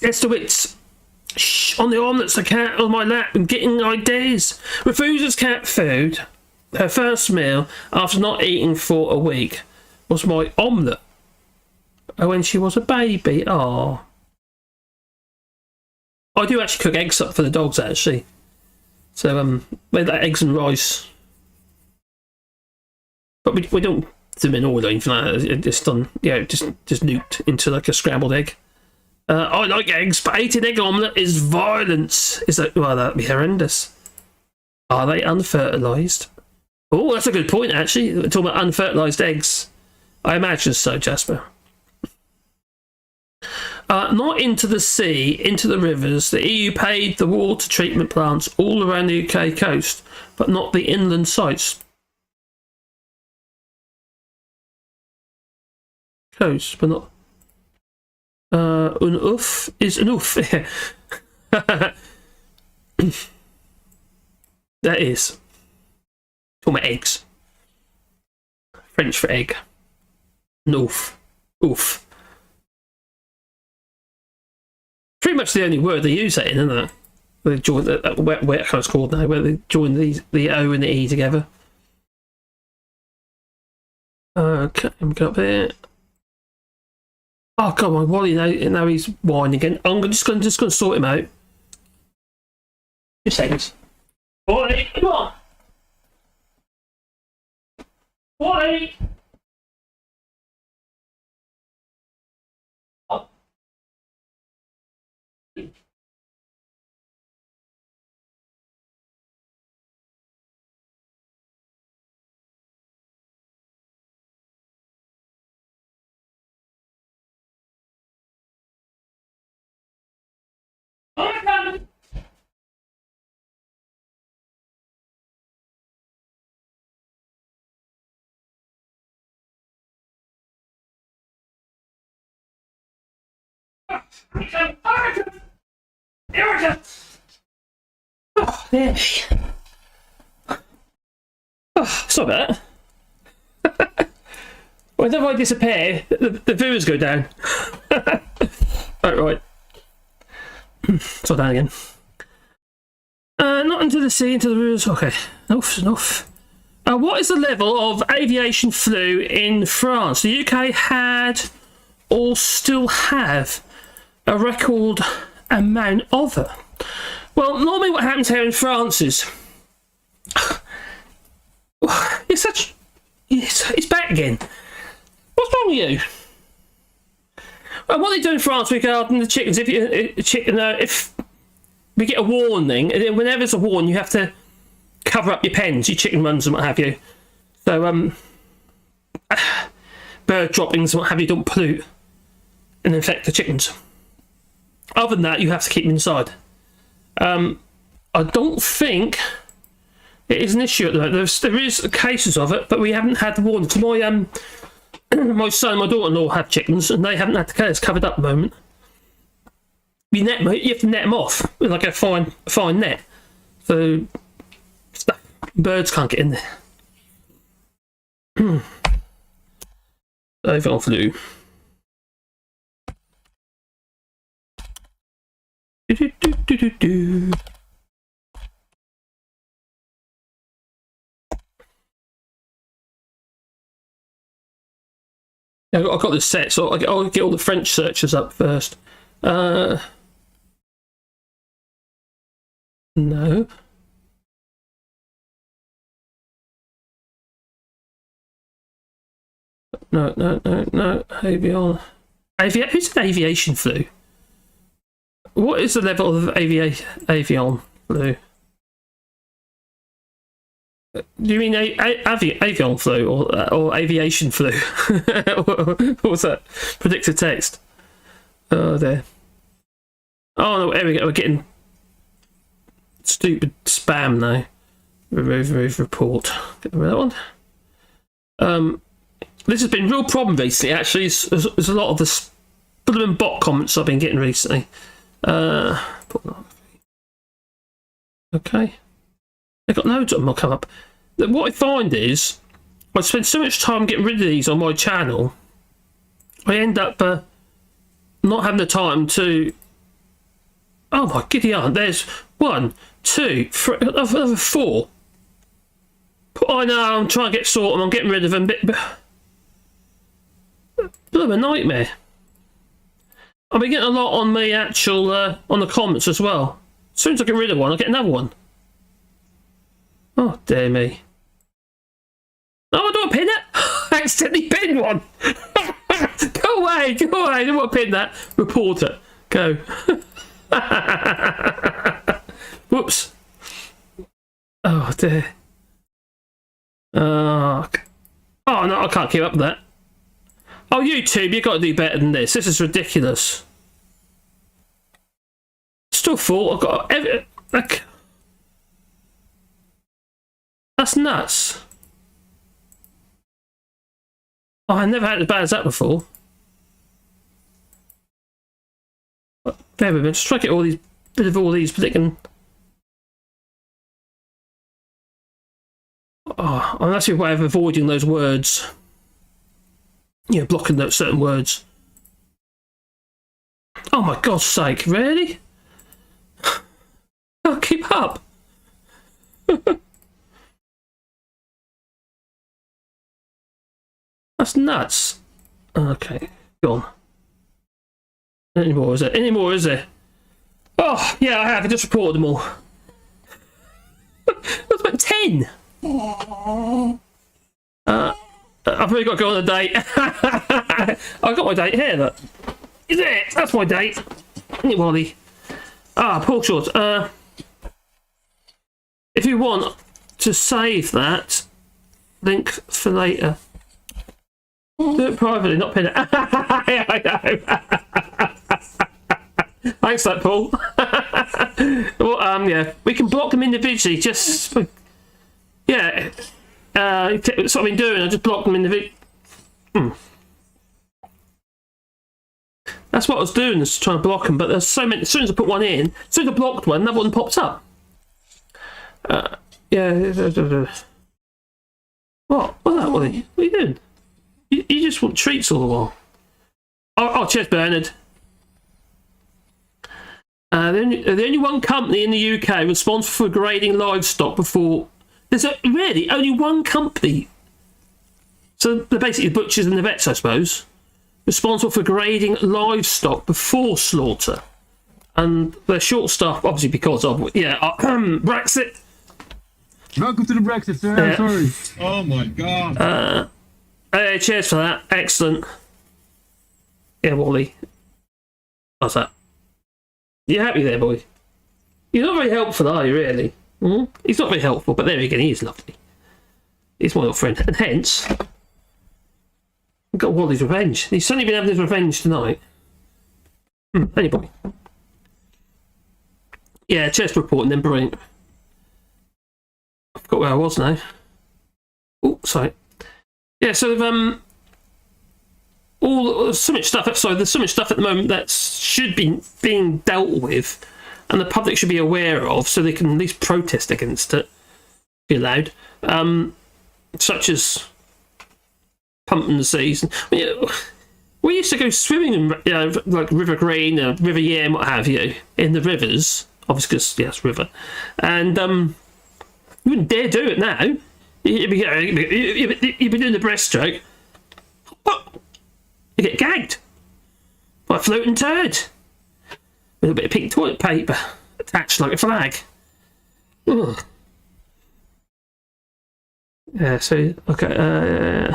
Esther Witz. Shh, on the omelettes, the cat on my lap and getting ideas. Refuses cat food. Her first meal after not eating for a week was my omelette. When she was a baby. Oh, I do actually cook eggs up for the dogs actually. So made that eggs and rice. But we don't zoom in order or anything like that. It's just done, just nuked into like a scrambled egg. I like eggs, but eating egg omelette is violence. Is that, well, that'd be horrendous. Are they unfertilised? Oh, that's a good point, actually. We're talking about unfertilised eggs. I imagine so, Jasper. Not into the sea, into the rivers. The EU paid the water treatment plants all around the UK coast, but not the inland sites. Coast, but not. Enough is enough. That is. Talking about eggs. French for egg. Noof. Oof. Pretty much the only word they use that in, isn't it? They join what it's called now, where they join the O and the E together. Okay, we go up here. Oh come on, Wally! Now he's whining again. I'm just going to sort him out. 2 seconds. Wally, come on. Wally. Oh. Oh, there. Oh, sorry about that. Whenever I disappear, the viewers go down. Right. Start down again. Not into the sea, into the rivers. Okay, enough. What is the level of aviation flu in France? The UK had, or still have, a record amount of it. Well, normally what happens here in France is it's back again. What's wrong with you? Well, what they do in France regarding the chickens, if we get a warning, and then whenever there's a warning, you have to cover up your pens, your chicken runs and what have you. So bird droppings and what have you don't pollute and infect the chickens. Other than that, you have to keep them inside. I don't think it is an issue at the moment. There is cases of it, but we haven't had the warning. So my son and my daughter-in-law have chickens, and they haven't had the case covered up at the moment. You have to net them off with like a fine net, so birds can't get in there. Over flu. I've got this set, so I'll get all the French searches up first. No. No. Avion. Who said aviation flu? What is the level of avian flu? Do you mean avian flu or aviation flu? What was that? Predicted text. Oh, there. Oh, no, there we go. We're getting stupid spam now. Remove report. Get rid of that one. This has been a real problem recently, actually. There's a lot of the blooming bot comments I've been getting recently. Okay. I've got loads of them will come up. What I find is I spend so much time getting rid of these on my channel, I end up not having the time to. Oh my giddy aunt, there's 1, 2, 3, 4. I know, I'm trying to get sorted, I'm getting rid of them, but blooming nightmare. I've been getting a lot on the actual, on the comments as well. As soon as I get rid of one, I'll get another one. Oh, dear me. No, I don't pin it. accidentally pinned one. Go away, go away. I don't want to pin that. Report it. Go. Whoops. Oh dear. Oh no, I can't keep up with that. Oh, YouTube, you've got to do better than this. This is ridiculous. Still full. I've got like, that's nuts. Oh, I never had it as bad as that before. Bear with me. Just try to get all these flicking. Oh, that's your way of avoiding those words. Yeah, blocking those certain words. Oh my God's sake, really? Oh, keep up. That's nuts. Okay, go on. Any more, is there? Any more, is there? Oh, yeah, I have. I just reported them all. That's about 10. I've really got to go on a date. I've got my date here, look. Is it? That's my date. Isn't it, Wally? Paul Short. If you want to save that, link for later. Do it privately, not pin it. Thanks for that, Paul. Well, yeah, we can block them individually. Just, yeah. That's what I've been doing. I just block them individually. That's what I was doing, is trying to block them. But there's so many. As soon as I put one in, as soon as I blocked one, another one pops up. Yeah. What? What's that, Wally? What are you doing? You just want treats all the while. Oh, cheers, Bernard. The only one company in the UK responsible for grading livestock before... There's really only one company. So they're basically the butchers and the vets, I suppose, responsible for grading livestock before slaughter. And they're short-staffed, obviously, because of... Brexit. Welcome to the Brexit, sir. Sorry. Oh my God. Hey, cheers for that. Excellent. Yeah, Wally. How's that? You happy there, boy? You're not very helpful, are you, really? He's not very helpful, but there again, he is lovely. He's my little friend. And hence, I've got Wally's revenge. He's suddenly been having his revenge tonight. Anybody? Yeah, chest reporting then, brilliant. I forgot where I was now. Oh, sorry. Yeah, so there's so much stuff. Sorry, there's so much stuff at the moment that should be being dealt with, and the public should be aware of, so they can at least protest against it. Be allowed, such as pumping the seas. We used to go swimming in, like River Green, River Yam, what have you, in the rivers. Obviously, because it's river, and you wouldn't dare do it now. You'd be doing the breaststroke. You get gagged by a floating turd with a bit of pink toilet paper attached like a flag. Ugh. Yeah, so, okay.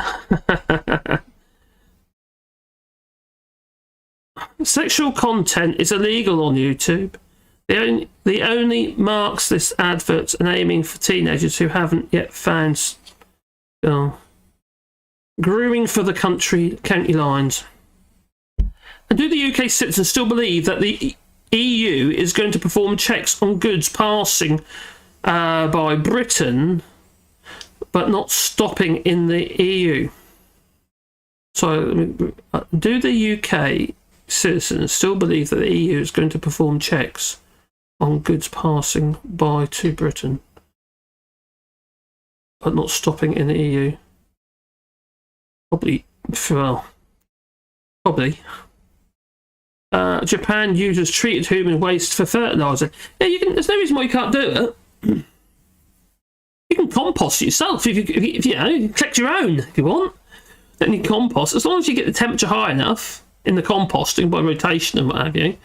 Sexual content is illegal on YouTube. The only marks this advert and aiming for teenagers who haven't yet found grooming for the county lines. And do the UK citizens still believe that the EU is going to perform checks on goods passing by Britain, but not stopping in the EU? So, do the UK citizens still believe that the EU is going to perform checks on goods passing by to Britain, but not stopping in the EU? Probably. Japan uses treated human waste for fertilizer. Yeah, there's no reason why you can't do it. You can compost it yourself if you can collect your own if you want. Then you compost, as long as you get the temperature high enough in the composting by rotation and what have you.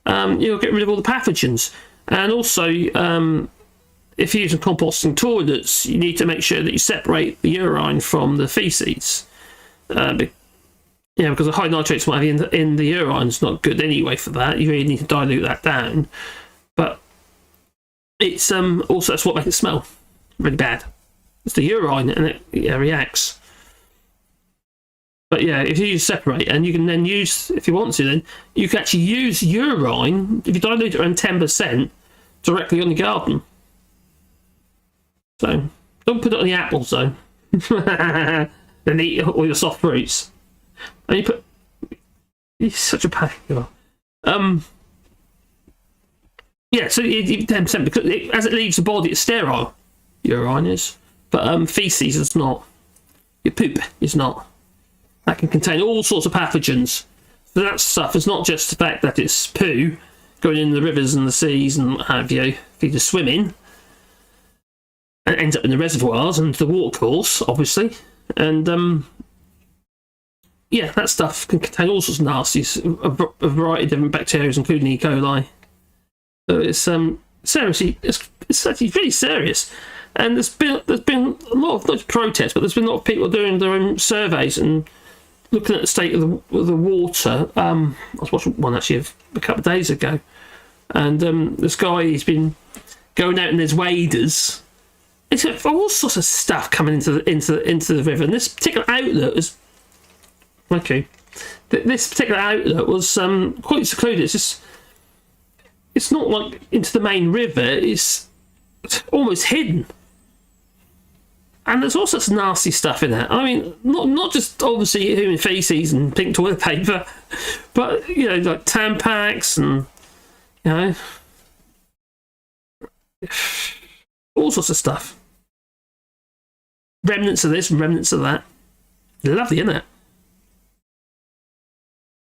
You'll get rid of all the pathogens. And also, if you're using composting toilets, you need to make sure that you separate the urine from the feces. Because the high nitrates might have in the urine is not good anyway for that. You really need to dilute that down. But it's also that's what makes it smell really bad. It's the urine, and it reacts. But yeah, if you use separate, and you can then use, if you want to, then you can actually use urine, if you dilute it around 10%, directly on the garden. So, don't put it on the apples though. Then eat all your soft fruits. And you put... You're such a pain. Yeah, so you 10%, because as it leaves the body, it's sterile. Urine is. But feces is not. Your poop is not. That can contain all sorts of pathogens. So that stuff is not just the fact that it's poo going in the rivers and the seas and what have you, for you to swim in, and ends up in the reservoirs and the watercourse, obviously. And yeah, that stuff can contain all sorts of nasties, a variety of different bacteria, including E. coli. So it's seriously, it's actually really serious. And there's been a lot of, not just protests, but there's been a lot of people doing their own surveys and looking at the state of the water. I was watching one actually a couple of days ago, and this guy, he's been going out in his waders. It's all sorts of stuff coming into the river, and this particular outlet is This particular outlet was quite secluded. It's not like into the main river. It's almost hidden. And there's all sorts of nasty stuff in it. I mean, not just obviously human feces and pink toilet paper, but like Tampax and all sorts of stuff. Remnants of this, remnants of that. Lovely, isn't it?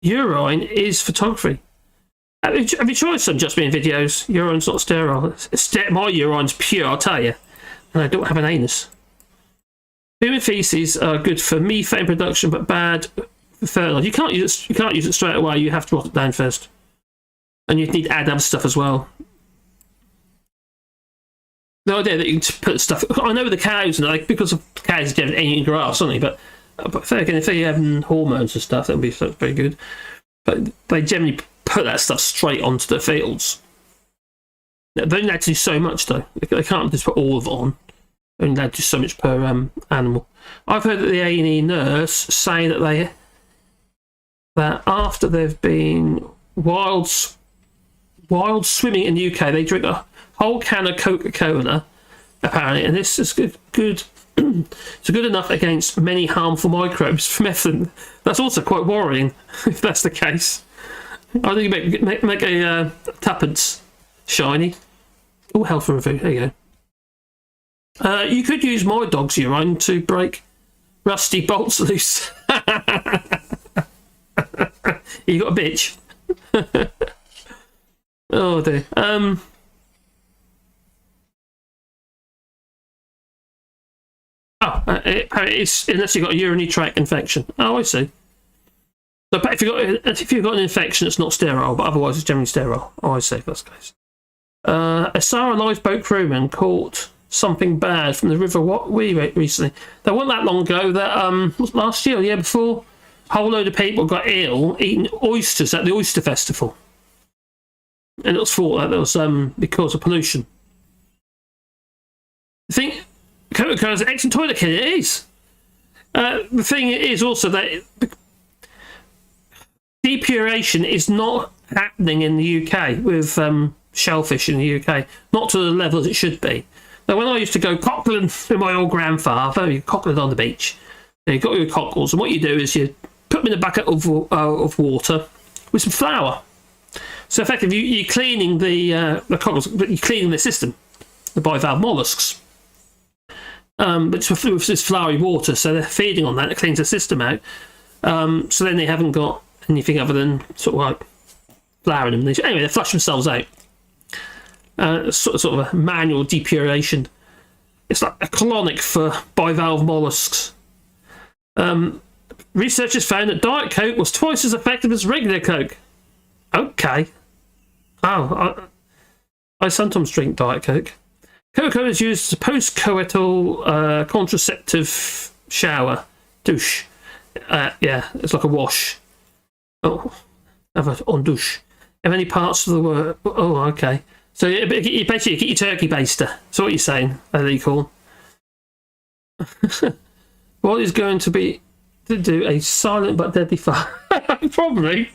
Urine is photography. Have you tried some Just Being videos? Urine's not sterile. My urine's pure, I'll tell you. And I don't have an anus. Human feces are good for methane production, but bad for fertilizer. You can't use it straight away. You have to rot it down first, and you need to add other stuff as well. The idea that you can put stuff. I know with the cows, because of cows are eating grass, aren't they? But again, if they're having hormones and stuff, that would be very good. But they generally put that stuff straight onto the fields. They only allowed to do so much, though. They can't just put all of it on. They only allowed to do so much per animal. I've heard that the A&E nurse say that after they've been wild swimming in the UK, they drink a whole can of Coca-Cola, apparently, and this is good. It's good enough against many harmful microbes from methane. That's also quite worrying, if that's the case. I think you make a tuppence shiny. Oh, health review. There you go. You could use my dog's urine to break rusty bolts loose. You got a bitch. Oh dear. It's unless you've got a urinary tract infection. Oh, I see. So, but if you've got an infection, it's not sterile, but otherwise it's generally sterile. Oh, I see. That's the case. A Sarah lifeboat crewman caught something bad from the River Wee recently. That wasn't that long ago. That was last year, or the year before. A whole load of people got ill eating oysters at the Oyster Festival, and it was thought that was because of pollution. I think Coca-Cola's an excellent toilet kit. It is. The thing is also that depuration is not happening in the UK with shellfish in the UK, not to the level as it should be. Now, when I used to go cockling with my old grandfather, you cockling on the beach. You got your cockles, and what you do is you put them in a bucket of water with some flour. So effectively, you're cleaning the cockles, but you're cleaning the system, the bivalve mollusks. But it's with this floury water, so they're feeding on that. It cleans the system out. So then they haven't got anything other than sort of like flour in them. Anyway, they flush themselves out. Sort of a manual depuration. It's like a colonic for bivalve mollusks. Researchers found that Diet Coke was twice as effective as regular Coke. Okay. Oh, I sometimes drink Diet Coke. Coca-Cola is used as a post-coital contraceptive douche. Yeah, it's like a wash. Oh, have a on douche. Have any parts of the word? Oh, okay. So you basically get your turkey baster. That's what you're saying. That's what you call. What is going to be to do a silent but deadly fart? Probably.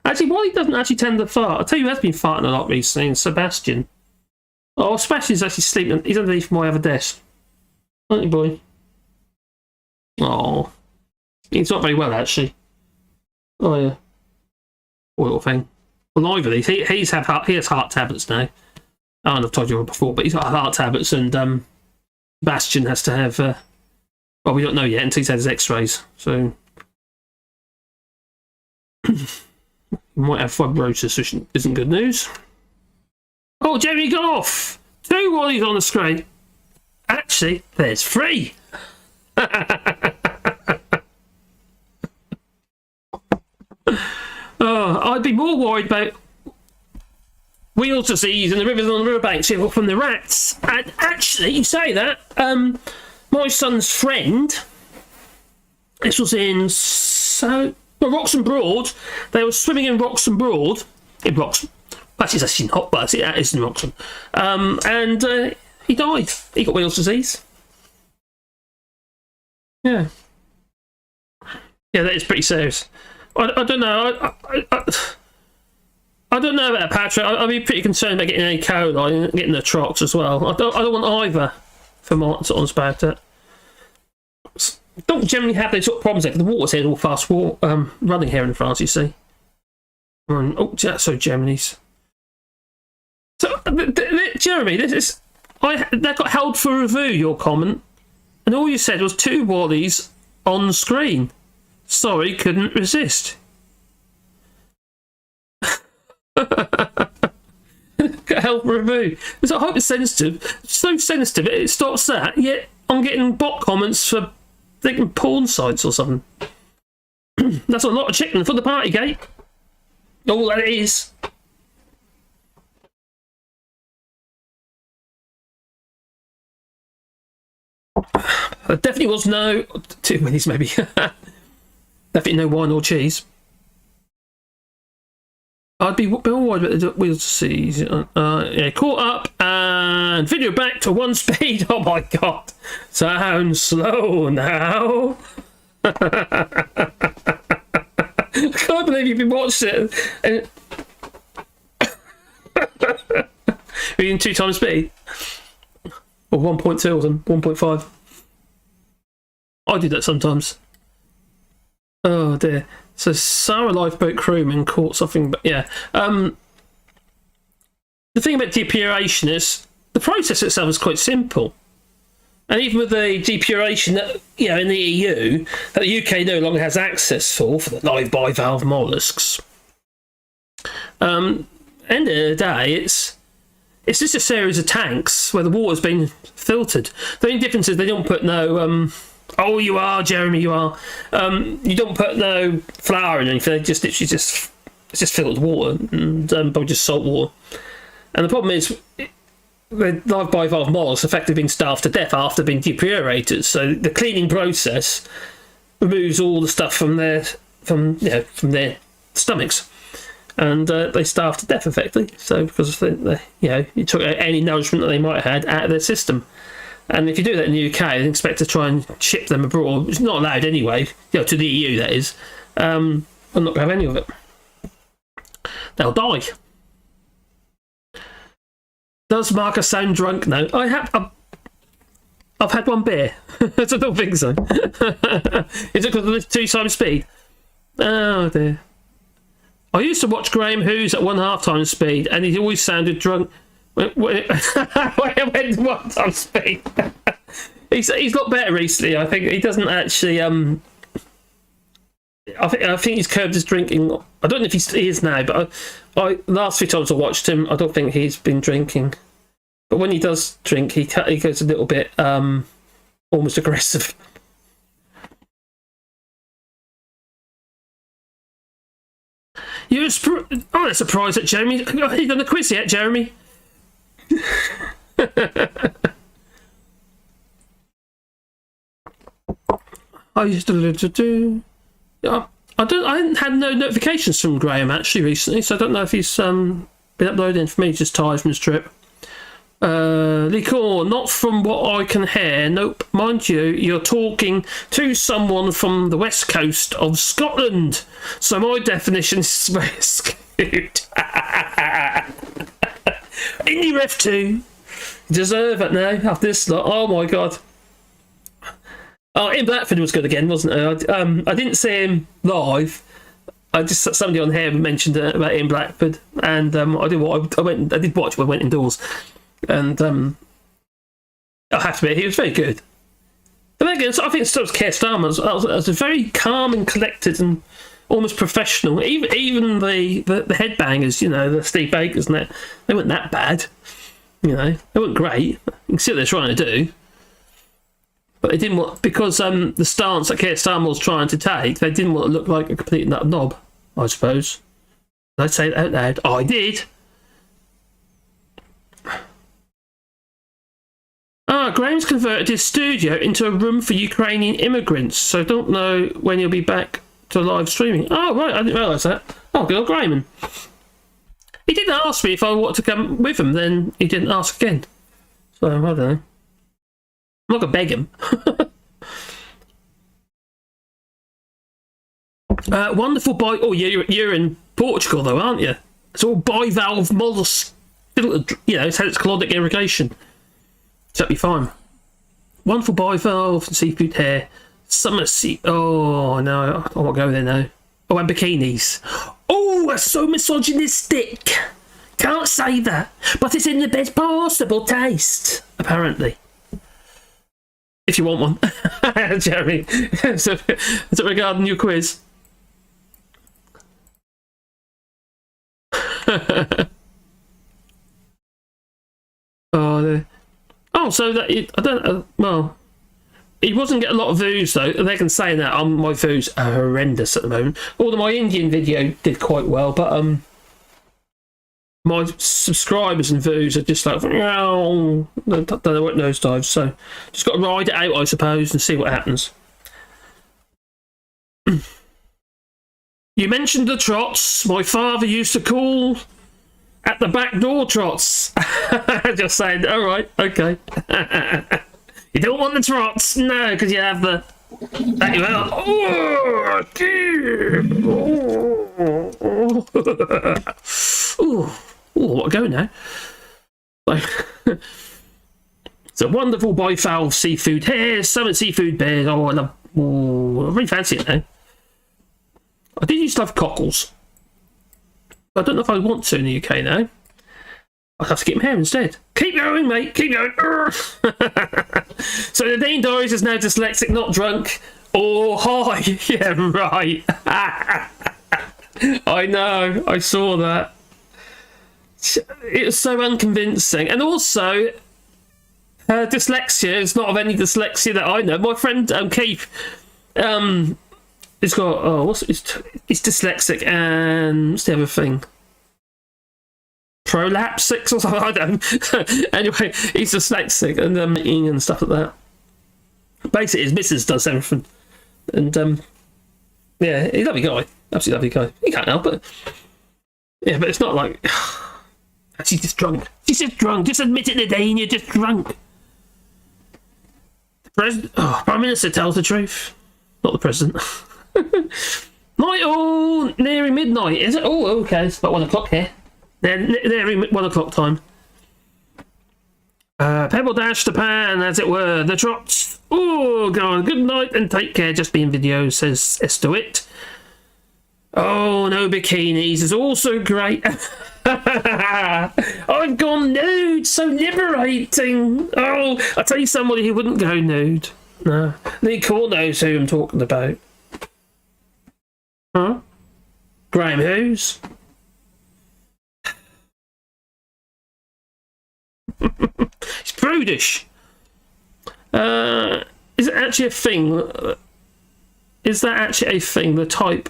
Actually, Wally doesn't actually tend to fart. I tell you, he has been farting a lot recently. And Sebastian. Oh, Sebastian's actually sleeping. He's underneath my other desk. Aren't you, boy? Oh, he's not very well actually. Oh yeah, oil thing. Well, either these, he has heart tablets now. I've told you before, but he's got heart tablets, and Bastian has to have. Well, we don't know yet until he's had his X-rays. So he might have fibrosis, which isn't good news. Oh, Jeremy got off. 2 while he's on the screen. Actually, there's 3. Oh, I'd be more worried about wheels disease and the rivers on the riverbanks from the rats. And actually, you say that, my son's friend, this was in Roxham Broad. They were swimming in Roxham Broad. In Roxham. Actually, it's actually not, but it is in Roxham. And he died. He got wheels disease. Yeah. Yeah, that is pretty serious. I don't know. I don't know about Patrick. I'd be pretty concerned about getting E. coli and getting the trox as well. I don't want either for Martin's honest about it. Don't generally have those sort of problems there. The water's here all fast running here in France, you see. Oh, so Germany's. So, Jeremy, that got held for review, your comment. And all you said was 2 Wallies on screen. Sorry, couldn't resist. Got held for review. It's a hypersensitive. So sensitive it stops that. Yet I'm getting bot comments for thinking porn sites or something. That's a lot of chicken for the party gate. All that it is. There definitely was no 2 minutes maybe. Definitely no wine or cheese. I'd be worried about the wheels disease. Yeah, caught up and video back to 1 speed. Oh my god. Sound slow now. I can't believe you've been watching it. And are you in 2 times speed? Or 1.2 or something? 1.5? I do that sometimes. Oh dear. So Sarah lifeboat crewman caught something, but yeah. The thing about depuration is the process itself is quite simple. And even with the depuration that, you know, in the EU, that the UK no longer has access for the live bivalve mollusks. End of the day, it's just a series of tanks where the water's been filtered. The only difference is they don't put no oh, you are, Jeremy, you are. You don't put no flour in anything. They just literally it's just filled with water and probably just salt water. And the problem is, the live bivalve mollusks effectively been starved to death after being depurated. So the cleaning process removes all the stuff from their stomachs, and they starve to death effectively. So because you took any nourishment that they might have had out of their system. And if you do that in the UK, they expect to try and ship them abroad, which is not allowed anyway, to the EU that is. I'm not going to have any of it. They'll die. Does Marcus sound drunk? No. I've had 1 beer. I don't think so. Is it because of the 2 times speed? Oh dear. I used to watch Graham Hughes at 1.5 times speed, and he always sounded drunk. When I went 1 times speed. He's got better recently. I think he doesn't actually. I think he's curbed his drinking. I don't know if he is now, but I last few times I watched him, I don't think he's been drinking. But when he does drink, he goes a little bit almost aggressive. You're not surprised at Jeremy. Have you done the quiz yet, Jeremy? I used to do. I hadn't had no notifications from Graham actually recently, so I don't know if he's been uploading for me. Just tired from his trip. Liquor, not from what I can hear. Nope, mind you, you're talking to someone from the west coast of Scotland, so my definition is very skewed. Indie Ref 2, you deserve it now after this lot. Oh my god. Oh, Ian Blackford was good again, wasn't it? I didn't see him live. I just somebody on here mentioned it about Ian Blackford, and I did watch when I went indoors, and I have to admit he was very good. But then again, I think so was Keir Starmer. I was very calm and collected and almost professional. Even the headbangers, you know, the Steve Bakers and that, they weren't that bad. You know, they weren't great. You can see what they're trying to do. But they didn't want, because the stance that Keir Starmer was trying to take, they didn't want to look like a complete nut knob, I suppose. Did I say that out loud? Oh, I did. Graham's converted his studio into a room for Ukrainian immigrants, so I don't know when he'll be back to live streaming. Oh, right, I didn't realise that. Oh, good old Graham. He didn't ask me if I wanted to come with him, then he didn't ask again. So, I don't know. I'm not going to beg him. Wonderful bite. Oh, you're in Portugal, though, aren't you? It's all bivalve mollusk. You know, it's had its colonic irrigation. So that'd be fine. Wonderful bivalve seafood hair. Summer sea. Oh, no. I won't go there now. Oh, and bikinis. Oh, that's so misogynistic. Can't say that. But it's in the best possible taste, apparently. If you want one. Jeremy. So regarding your quiz. So that I don't. Well, he wasn't getting a lot of views though. They can say that my views are horrendous at the moment. Although my Indian video did quite well, but my subscribers and views are just like, don't know what nosedives. So just got to ride it out, I suppose, and see what happens. You mentioned the trots. My father used to call at the back door trots. Just saying, all right, okay. You don't want the trots? No, because you have the... What a go now. It's a wonderful bivalve seafood hair, summit seafood bears. Oh, I love... I really fancy it now. I did used to love cockles. I don't know if I want to in the UK now. I'll have to get him here instead. Keep going, mate. Keep going. So the Dean Doris is now dyslexic, not drunk. Oh, hi. Yeah, right. I know. I saw that. It was so unconvincing. And also, her dyslexia is not of any dyslexia that I know. My friend Keith, he's got, he's dyslexic, and what's the other thing? Prolapsic or something, I don't. Anyway, he's dyslexic and eating and stuff like that. Basically, his missus does everything. And, yeah, he's a lovely guy. Absolutely lovely guy. He can't help it. Yeah, but it's not like... She's just drunk. She's just drunk. Just admit it, Nadine, you're just drunk. The Prime Minister tells the truth. Not the President. Night, nearing midnight, is it? Oh, okay, it's about 1 o'clock here. Nearing 1 o'clock time. Pebble Dash to Pan, as it were. The trots. Oh, God, good night and take care. Just being video, says Estowit. Oh, no bikinis is also great. I've gone nude, so liberating. Oh, I'll tell you somebody who wouldn't go nude. No. Nick Court knows who I'm talking about. Huh? Graham Hughes? He's prudish. Is it actually a thing? Is that actually a thing? The type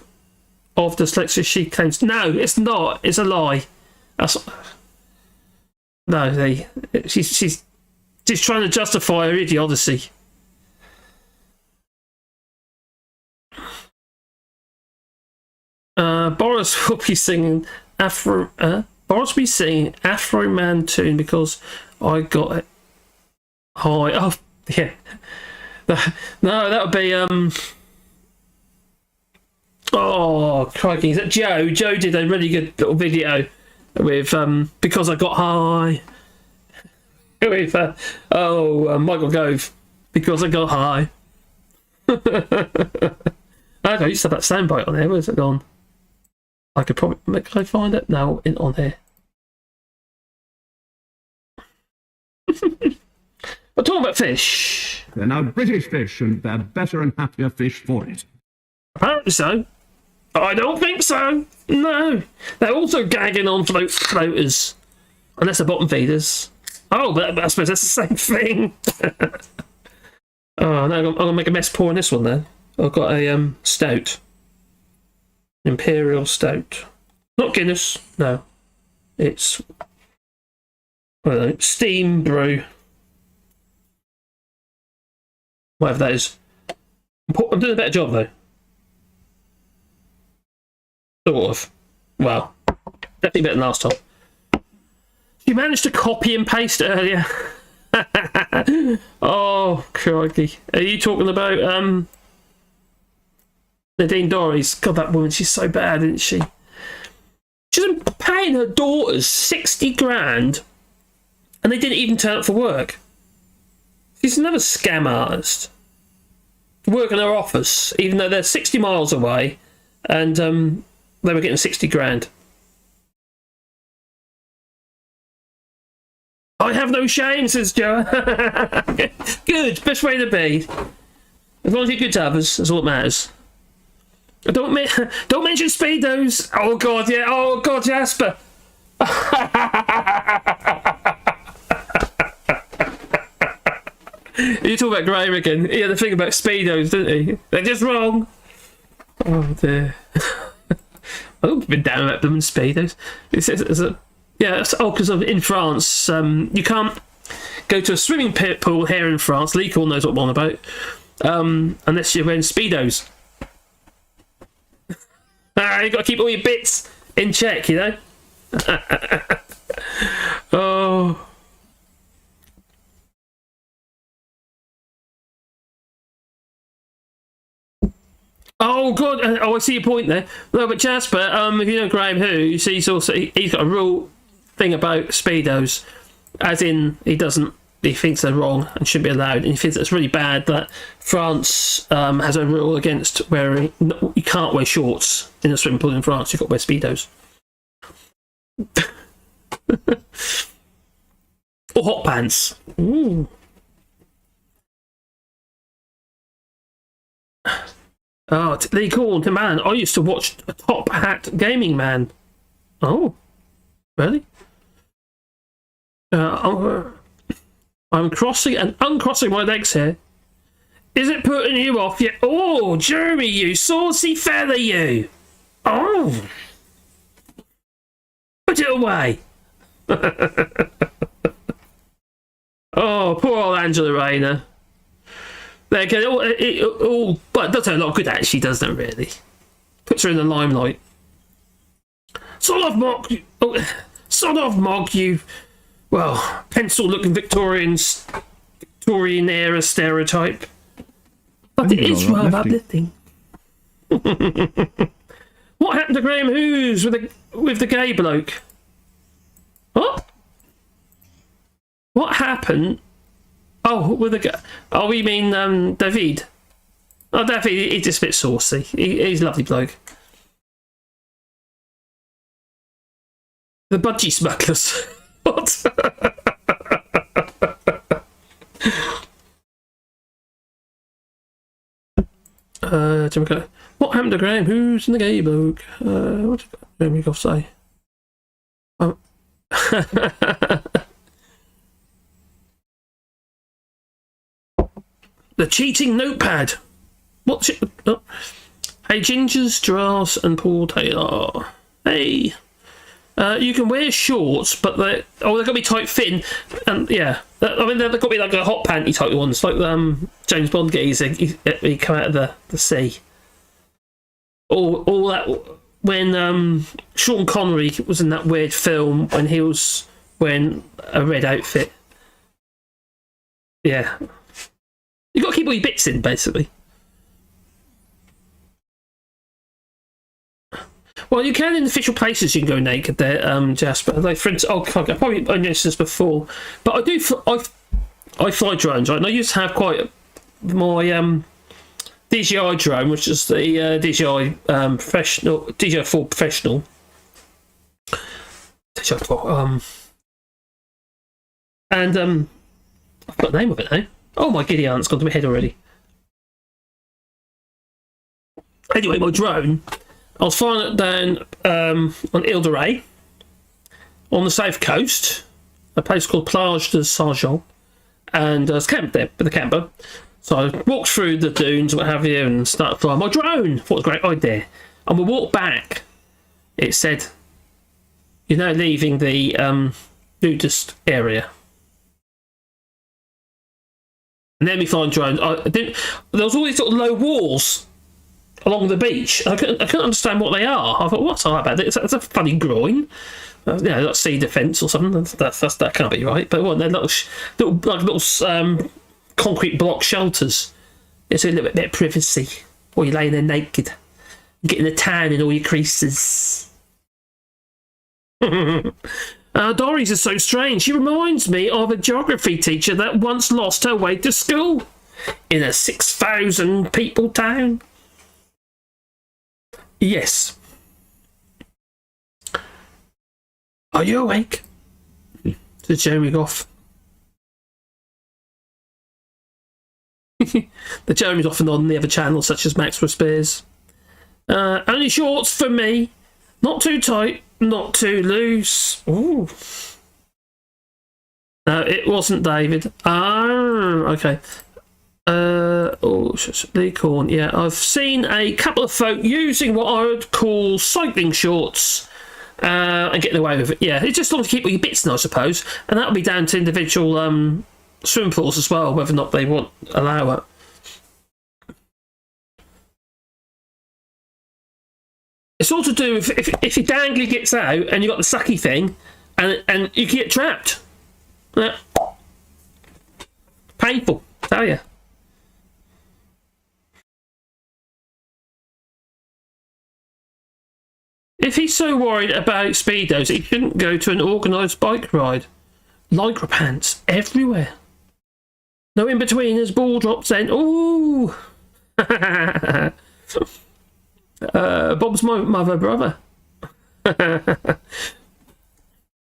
of dyslexia she claims? No, it's not. It's a lie. No, she's trying to justify her idiocy. Boris will be singing Boris will be singing Afro Man tune because I got it high. Oh yeah. No, that would be oh crikey! Is that Joe? Joe did a really good little video with because I got high. With Michael Gove because I got high. I used to have that soundbite on there. Where's it gone? I could probably can I find it? No, on here. But talking about fish. They're now British fish, and they're better and happier fish for it. Apparently so. I don't think so. No. They're also gagging on floaters. Unless they're bottom feeders. Oh, but I suppose that's the same thing. Oh, no, I'm going to make a mess pouring this one then. I've got a stout. Imperial stout. Not Guinness, no. It's I don't know, steam brew. Whatever that is. I'm doing a better job though. Sort of. Well, definitely better than last time. You managed to copy and paste earlier. Oh, crikey. Are you talking about Nadine Dorries? God, that woman, she's so bad, isn't she? She's been paying her daughters 60 grand and they didn't even turn up for work. She's another scam artist. Work in her office, even though they're 60 miles away, and they were getting 60 grand. I have no shame, says Joe. Good, best way to be. As long as you're good to others, that's all that matters. Don't mention Speedos. Oh God, yeah. Oh God, Jasper. You talk about Graham again. He had a thing about Speedos, didn't he? They're just wrong. Oh dear. I've been down about them and Speedos. Because in France, you can't go to a swimming pool here in France. Lee Call knows what I'm on about. Unless you're wearing Speedos. You've got to keep all your bits in check, you know? Oh. Oh God! Oh, I see your point there. No, but Jasper, if you know Graham who, you see, he's got a rule thing about Speedos, as in he thinks they're wrong and shouldn't be allowed, and he thinks it's really bad that France has a rule against wearing. You can't wear shorts in a swimming pool in France. You've got to wear Speedos. Or hot pants. Ooh. Oh, Lee called him, man. I used to watch a Top Hat Gaming Man. Oh, really? I'm crossing and uncrossing my legs here. Is it putting you off yet? Oh, Jeremy, you saucy fella, you. Oh, put it away. Oh, poor old Angela Rayner. But it does her a lot of good, actually, doesn't it, really? Puts her in the limelight. Sod off, Mog, you... Well, pencil-looking Victorian era stereotype. But it is rather uplifting. What happened to Graham Hughes with the gay bloke? What? What happened... Oh, with a guy. Oh, we mean David. Oh, David, he's just a bit saucy. He's a lovely bloke. The budgie smugglers. What? What happened to Graham? Who's in the gay bloke? What did we go say? Oh. The cheating notepad. What's it? Oh. Hey, Gingers, Drass, and Paul Taylor. Hey. You can wear shorts, but they've got to be tight fitting. And yeah, I mean, they've got to be like a hot panty type ones, like James Bond geezer. He come out of the sea. All that when Sean Connery was in that weird film when he was wearing a red outfit. Yeah. You got to keep all your bits in, basically. Well, you can in official places. You can go naked there, Jasper. Like, for instance, I probably mentioned this before, but I do. I fly drones, right? And I used to have quite my DJI drone, which is the DJI professional, DJI 4 professional. DJI 4, and I've got the name of it now. Oh my giddy aunt's gone to my head already. Anyway, my drone, I was flying it down on Ile de Ré, on the south coast, a place called Plage de Saint-Jean, and I was camped there with the camper. So I walked through the dunes, what have you, and started flying my drone. What a great idea. And we walked back. It said, "You're now leaving the nudist area." And then we find drones. There was all these sort of low walls along the beach. I couldn't understand what they are. I thought, what's all that about? It's a funny groin. Like sea defence or something. That can't be right. But what? They're little concrete block shelters. It's a little bit of privacy while you're laying there naked, getting the tan in all your creases. Doris is so strange. She reminds me of a geography teacher that once lost her way to school in a 6,000 people town. Yes. Are you awake? Said Jeremy Goff. The Jeremy's often on the other channels, such as Maxwell Spears. Only shorts for me. Not too tight, not too loose. Ooh. No, it wasn't David. Oh, okay. Lee Corn. Yeah, I've seen a couple of folk using what I would call cycling shorts and getting away with it. Yeah, it's just long to keep all your bits in, I suppose. And that'll be down to individual swim pools as well, whether or not they allow it. It's all to do with if your dangly gets out and you've got the sucky thing and you get trapped. Painful, tell you. If he's so worried about speedos, he shouldn't go to an organised bike ride. Lycra pants everywhere. No in-betweeners, ball drops in. Ooh! Bob's my mother, brother.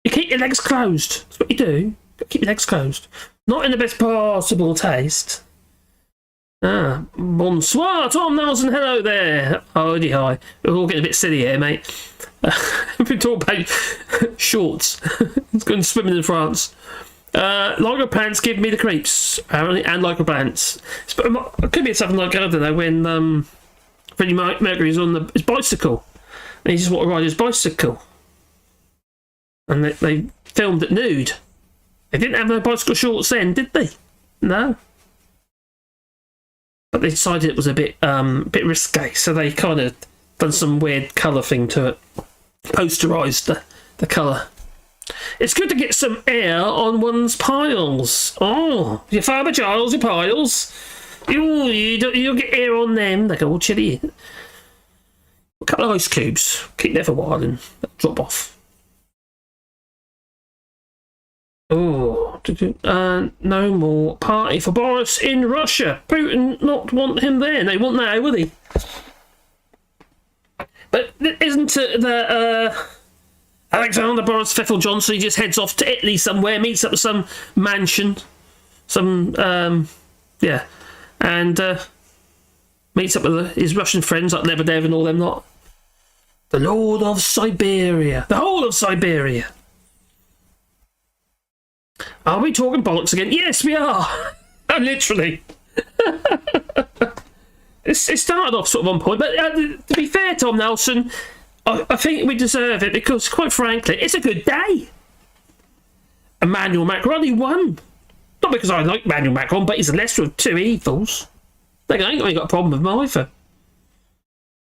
You keep your legs closed. That's what you do. Keep your legs closed. Not in the best possible taste. Bonsoir, Tom Nelson. Hello there. Oh, hi. We're all getting a bit silly here, mate. We've been talking about shorts. It's going swimming in France. Lycra pants give me the creeps, apparently, and Lycra pants. It could be something like, I don't know, when Freddie Mercury's on his bicycle and he just wanted to ride his bicycle. And they filmed it nude. They didn't have no bicycle shorts then, did they? No. But they decided it was a bit risque, so they kind of done some weird colour thing to it. Posterised the colour. It's good to get some air on one's piles. Oh, your Farmer Giles, your piles. You'll get air on them. They go all chilly. A couple of ice cubes. Keep there for a while and drop off. Oh, no more party for Boris in Russia. Putin not want him there. They want now, will he? But isn't it that Alexander Boris Pfeffel Johnson, he just heads off to Italy somewhere, meets up with some mansion, and meets up with his Russian friends like Lebedev and all them lot. The Lord of Siberia. The whole of Siberia. Are we talking bollocks again? Yes, we are. Literally. It started off sort of on point, but to be fair, Tom Nelson, I think we deserve it because, quite frankly, it's a good day. Emmanuel Macron, he won. Not because I like Emmanuel Macron, but he's the lesser of two evils. I ain't got a problem with him either.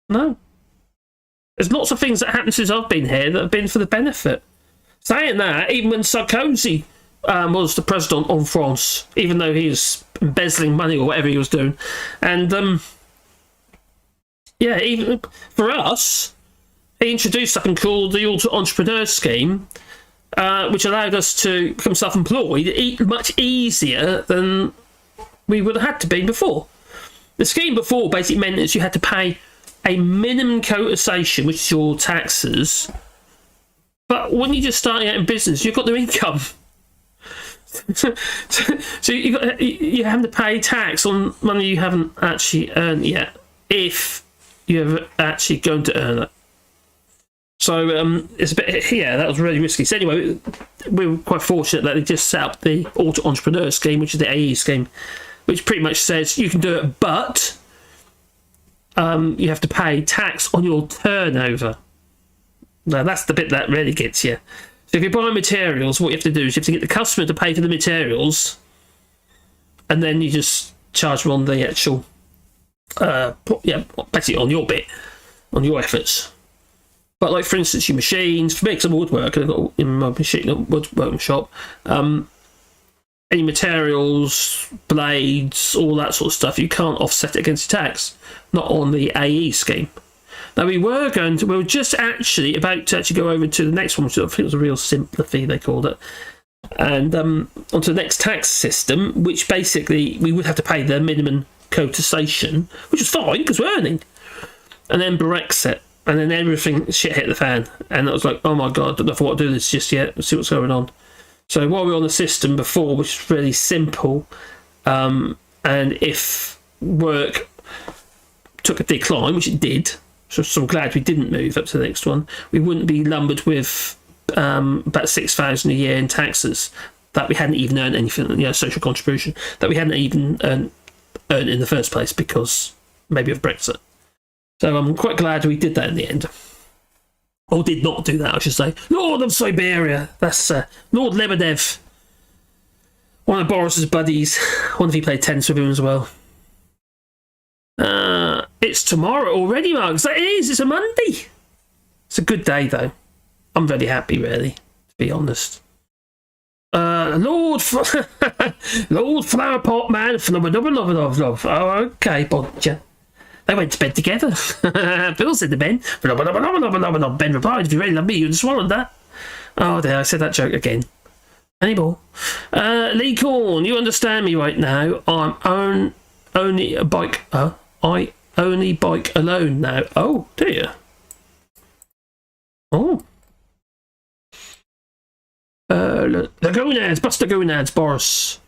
No. There's lots of things that happened since I've been here that have been for the benefit. Saying that, even when Sarkozy was the president of France, even though he was embezzling money or whatever he was doing, and yeah, even for us, he introduced something called the Entrepreneur Scheme, which allowed us to become self-employed much easier than we would have had to be before. The scheme before basically meant that you had to pay a minimum cotisation, which is your taxes. But when you're just starting out in business, you've got no income. so you're having to pay tax on money you haven't actually earned yet, if you're actually going to earn it. So it's a bit, yeah, that was really risky. So anyway, we were quite fortunate that they just set up the Auto Entrepreneur Scheme, which is the AE scheme, which pretty much says you can do it, but you have to pay tax on your turnover. Now, that's the bit that really gets you. So if you're buying materials, what you have to do is you have to get the customer to pay for the materials, and then you just charge them on the actual, basically on your bit, on your efforts. But like, for instance, your machines, for me, because I'm a woodworker, I've got in my machine woodworking shop, any materials, blades, all that sort of stuff, you can't offset it against tax, not on the AE scheme. Now, we were just actually about to actually go over to the next one, which I think was a real simplify, they called it, and onto the next tax system, which basically we would have to pay the minimum cotisation, which was fine because we're earning, and then Brexit, and then everything shit hit the fan, and I was like, oh my god, I don't know if I want to do this just yet. Let's see what's going on. So while we were on the system before, which was really simple, and if work took a decline, which it did, so I'm glad we didn't move up to the next one, we wouldn't be lumbered with about 6,000 a year in taxes that we hadn't even earned anything, social contribution, that we hadn't even earned in the first place because maybe of Brexit. So I'm quite glad we did that in the end. Or did not do that, I should say. Lord of Siberia. That's Lord Lebedev. One of Boris's buddies. I wonder if he played tennis with him as well. It's tomorrow already, Mark. That is. It's a Monday. It's a good day, though. I'm very happy, really, to be honest. Lord Lord Flowerpot Man. Oh, okay, Bodger. They went to bed together. Bill's in the bed. Ben replied, if you really love me, you'd have swallowed that. Oh, there, I said that joke again. Any more? Lee Corn, you understand me right now. I'm only a bike. I only bike alone now. Oh, do you? Oh. The gonads, bust the gonads, Boris.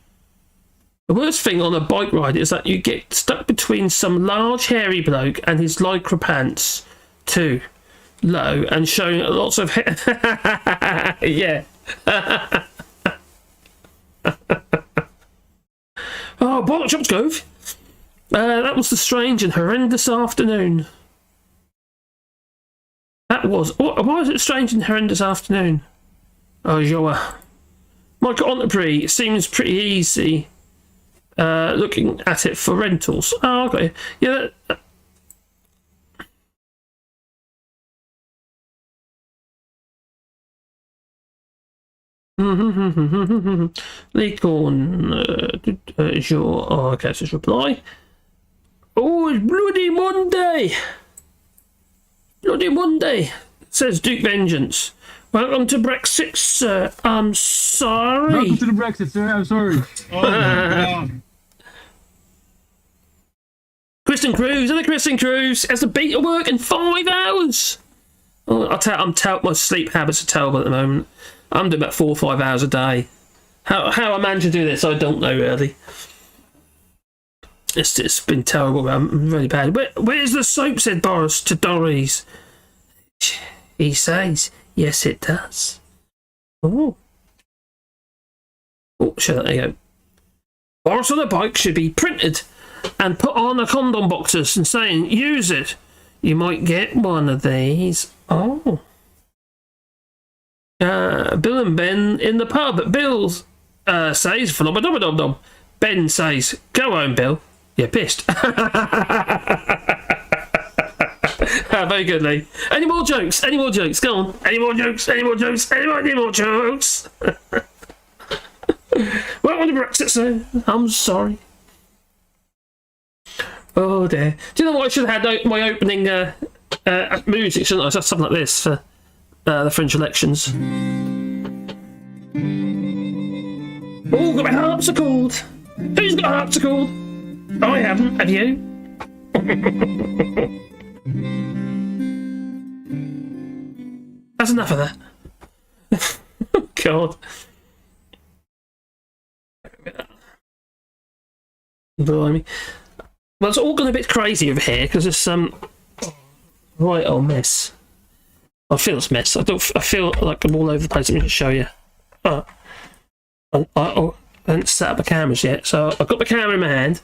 The worst thing on a bike ride is that you get stuck between some large hairy bloke and his lycra pants too low and showing lots of yeah. Oh, bollock chops, Gove. That was the strange and horrendous afternoon. That was. Why was it strange and horrendous afternoon? Oh, Joa. Michael Ontebury seems pretty easy. Looking at it for rentals. Oh, okay. Yeah. Leacorn, sure. Oh, okay, so reply. Oh, it's bloody Monday. Bloody Monday. It says Duke Vengeance. Welcome to Brexit, sir. I'm sorry. Welcome to the Brexit, sir. I'm sorry. Oh my god. Kristen Cruz, and the Kristen Cruz has to beat at work in 5 hours. Oh, my sleep habits are terrible at the moment. I'm doing about 4 or 5 hours a day. How I manage to do this, I don't know really. It's been terrible. I'm really bad. Where's the soap? Said Boris to Doris. He says, yes, it does. Oh, shut up. There you go. Boris on a bike should be printed and put on a condom boxes and saying, use it. You might get one of these. Oh. Bill and Ben in the pub. Bill says, phenomenal. Ben says, go home, Bill. You're pissed. Very good, Lee. Any more jokes? Any more jokes? Go on. Any more jokes? Any more jokes? Any more jokes? Well, on the Brexit, so I'm sorry. Oh dear. Do you know what? I should have had my opening music, shouldn't I? Just something like this for the French elections. Oh, got my harpsichord. Who's got a harpsichord? I haven't. Have you? That's enough of that. God. Blimey. Well, it's all gone a bit crazy over here because it's right old mess. I feel it's mess. I feel like I'm all over the place. Let me just show you. I haven't set up the cameras yet, so I've got the camera in my hand.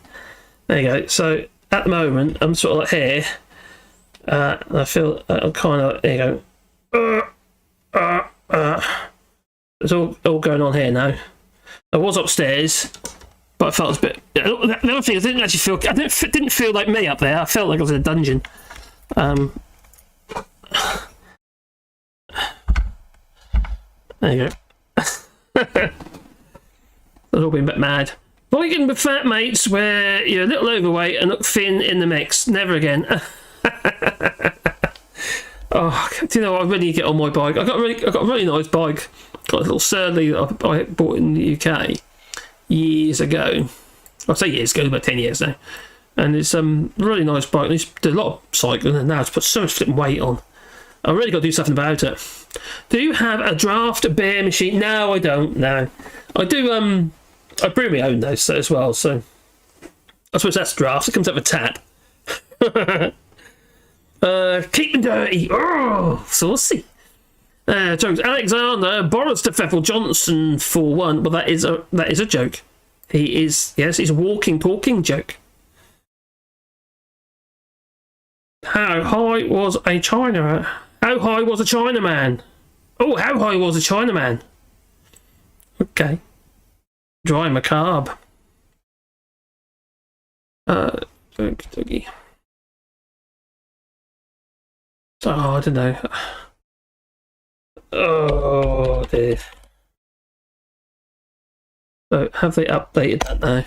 There you go. So at the moment, I'm sort of like here. I feel I'm kind of there you go. It's all going on here now. I was upstairs, but I felt it was a bit. The other thing, I didn't actually feel. I didn't feel like me up there. I felt like I was in a dungeon. There you go. I've all been a bit mad. Boycotting with fat mates where you're a little overweight and look thin in the mix. Never again. Oh, do you know what? I really need to get on my bike. I got a really nice bike. Got a little Surly that I bought in the UK years ago. I'll say years ago, about 10 years now. And it's a really nice bike. I used to do a lot of cycling, and now it's put so much flipping weight on. I really got to do something about it. Do you have a draft beer machine? No, I don't. No, I do. I brew my own though, as well. So I suppose that's draft. It comes out of a tap. Keep them dirty. Oh, saucy. Jokes. Alexander Boris to Pfeffel Johnson for one. Well, that is a joke. He is, yes, he's a walking, talking joke. How high was a Chinaman? How high was a Chinaman? Oh, how high was a Chinaman? Okay. Dry macabre. Doggy. Oh, I don't know. Oh dear. So have they updated that now?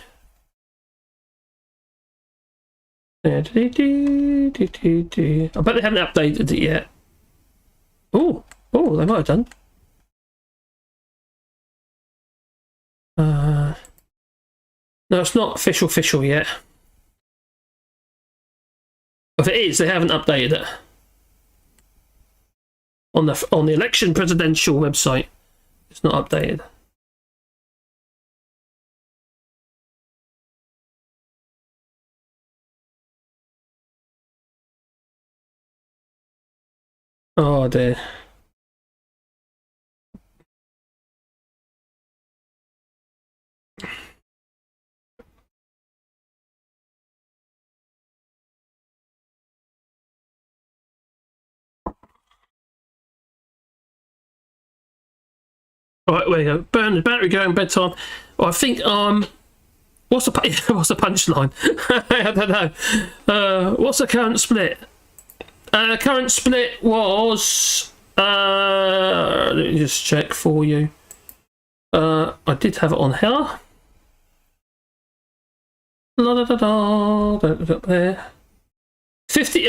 I bet they haven't updated it yet. Oh, they might have done. No, it's not official yet. If it is, they haven't updated it. On the election presidential website, it's not updated. Oh dear. All right, there you go. Burn the battery going, bedtime. Well, I think what's the punchline? I don't know. What's the current split? Current split was let me just check for you. I did have it on here. There. 50.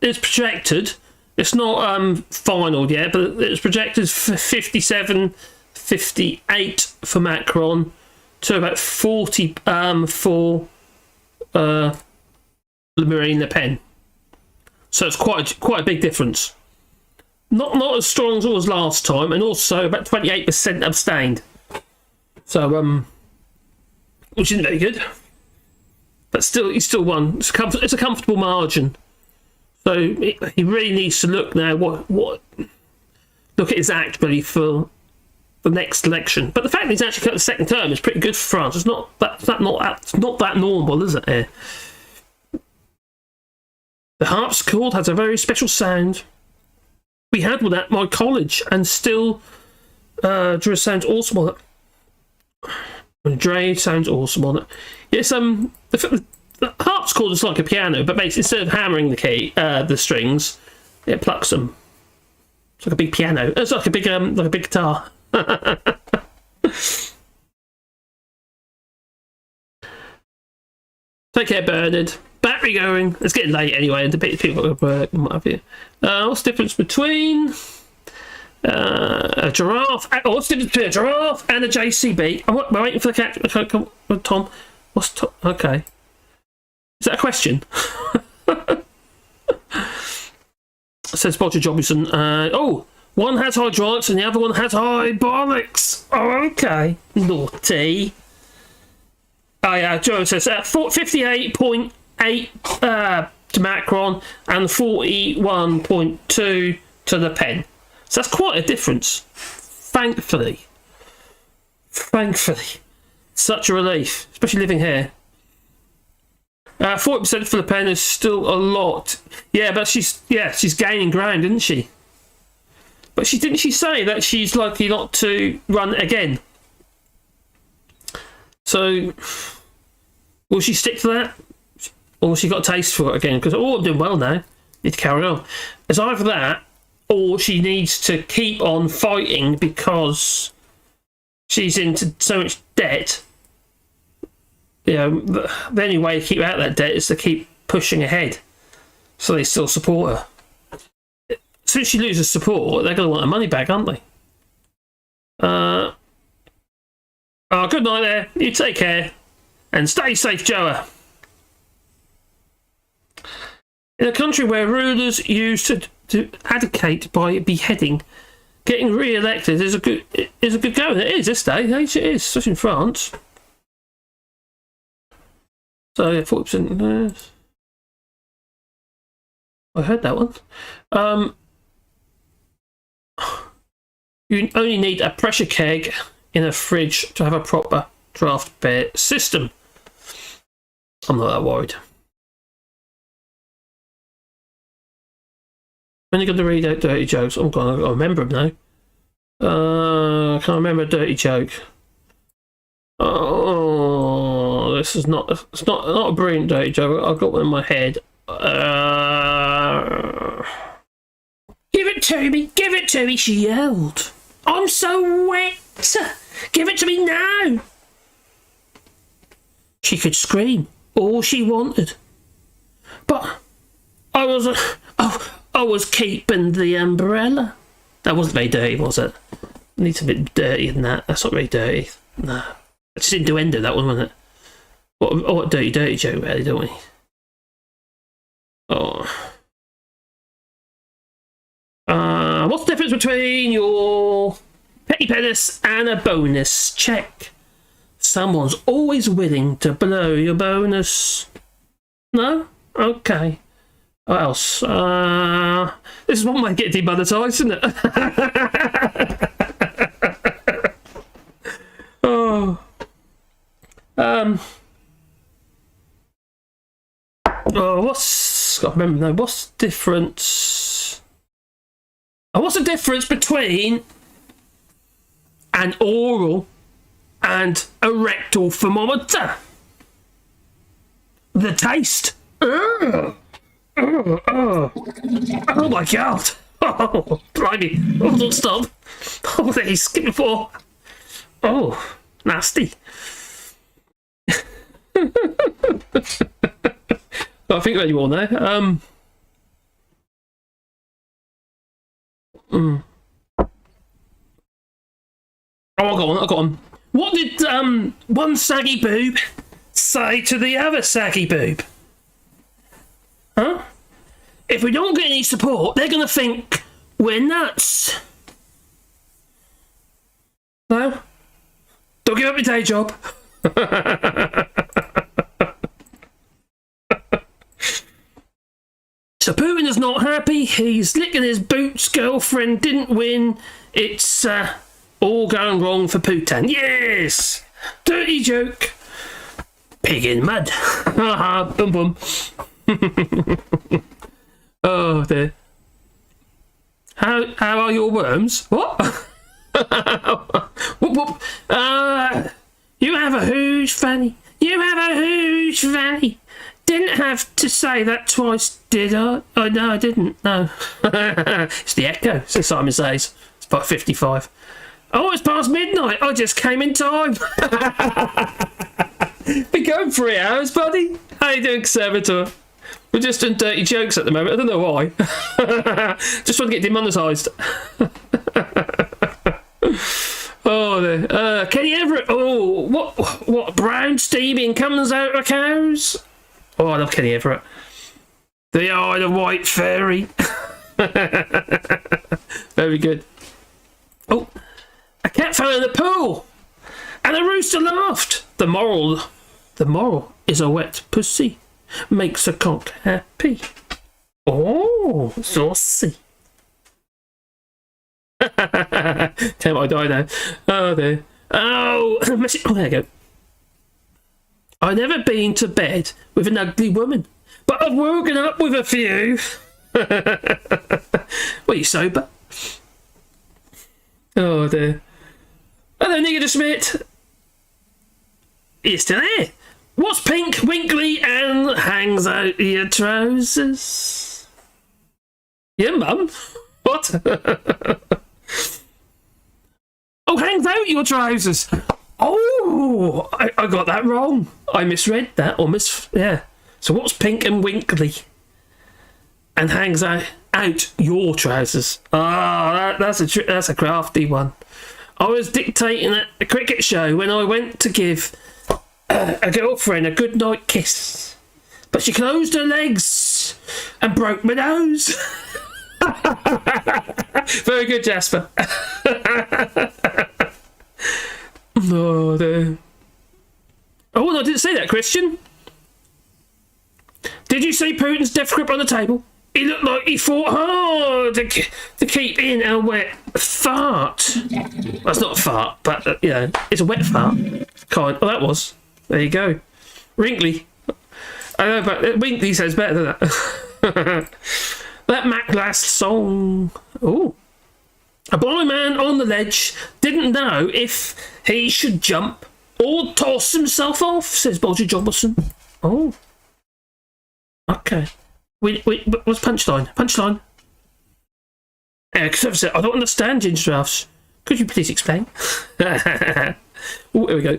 It's projected. It's not final yet, but it's projected for 57, 58 for Macron, to about 40 for Marine Le Pen. So it's quite a big difference. Not as strong as it was last time, and also about 28% abstained. So which isn't very good, but still, he still won. It's a comfortable margin. So he really needs to look now. Look at his act, really, for the next election. But the fact that he's actually got the second term is pretty good for France. It's not that normal, is it? The harpsichord has a very special sound. We had one at my college, and still, Dre sounds awesome on it. And Dre sounds awesome on it. Yes, the the harpsichord is like a piano, but basically instead of hammering the strings, it plucks them. It's like a big piano. It's like a big guitar. Take care, Bernard. Battery going. It's getting late anyway, and the people got to work and what have you. What's the difference between a giraffe? What's the difference between a giraffe and a JCB? We're waiting for the cat. Okay, come on, Tom. What's Tom? Okay. Is that a question? Says Bodger Jobson. One has hydraulics and the other one has hydraulics. Oh, okay. Naughty. Oh, yeah, Joe says 58.8 to Macron and 41.2 to Le Pen. So that's quite a difference. Thankfully. Such a relief, especially living here. 40% for Le Pen is still a lot. Yeah, but she's gaining ground, isn't she? But didn't she say that she's likely not to run again? So, will she stick to that? Or has she got a taste for it again? Because, I'm doing well now. Need to carry on. It's either that, or she needs to keep on fighting because she's into so much debt. You know, the only way to keep out of that debt is to keep pushing ahead. So they still support her. Since she loses support, they're going to want her money back, aren't they? Good night there. You take care. And stay safe, Joa. In a country where rulers used to abdicate by beheading, getting re-elected is a good go. It is this day. It is, especially in France. So yeah, 40%. I heard that one. You only need a pressure keg in a fridge to have a proper draft beer system. I'm not that worried. When are you going to read out dirty jokes? Oh god, I've got to remember them now. I can't remember a dirty joke. Oh, this is not. It's not a brilliant dirty joke. I've got one in my head. Give it to me! Give it to me! She yelled. I'm so wet. Give it to me now. She could scream all she wanted, but I was keeping the umbrella. That wasn't very dirty, was it? It needs a bit dirty than that. That's not very dirty. No. It's innuendo, that one, wasn't it? What dirty joke, really, don't we? Oh. What's the difference between your petty penis and a bonus check? Someone's always willing to blow your bonus. No? Okay. What else? This is one way to get demonetised, isn't it? Oh. What's the difference? What's the difference between an oral and a rectal thermometer? The taste. Oh my god! Oh, blimey! Oh, don't stop! Oh, there he's skipping for. Oh, nasty! I think any more there. Oh, I got one. What did one saggy boob say to the other saggy boob? Huh? If we don't get any support, they're going to think we're nuts. No? Don't give up your day job. So Putin is not happy. He's licking his boots. Girlfriend didn't win. It's all going wrong for Putin. Yes! Dirty joke. Pig in mud. Haha, boom boom. Oh dear. How are your worms? What? Whoop whoop. You have a huge fanny. You have a huge fanny. didn't have to say that twice, did I? Oh, no, I didn't. No. It's the echo, so Simon says. It's about 55. Oh, it's past midnight. I just came in time. Been going 3 hours, buddy. How you doing, Conservator? We're just doing dirty jokes at the moment. I don't know why. Just want to get demonetised. Oh, Kenny Everett. Oh, what brown steaming comes out of cows? Oh, I love Kenny Everett. The Isle of White Fairy. Very good. Oh, a cat fell in the pool, and a rooster laughed. The moral is a wet pussy makes a cock happy. Oh, saucy. Tell me I die now. Oh, there. Oh, oh, there you go. I've never been to bed with an ugly woman, but I've woken up with a few. Were you sober? Oh, dear. Hello, Nigger Smith. You're still there. What's pink, winkly, and hangs out your trousers? Your mum? What? Oh, hangs out your trousers. Oh, I got that wrong. I misread that, or yeah. So what's pink and winkly and hangs out your trousers? Ah, that's a crafty one. I was dictating at a cricket show when I went to give a girlfriend a goodnight kiss, but she closed her legs and broke my nose. Very good, Jasper. Oh, dear. Oh, no, I didn't say that, Christian. Did you see Putin's death grip on the table? He looked like he fought hard to keep in a wet fart. Well, it's not a fart, but, you know, it's a wet fart. Kind. Oh, that was. There you go. Wrinkly. I know, but Winkley says better than that. That Mac last song. Oh. A blind man on the ledge didn't know if he should jump or toss himself off, says Bodger Jobberson. Oh. Okay. What's punchline? Punchline. Conservative, I don't understand ginger drafts. Could you please explain? Oh, here we go.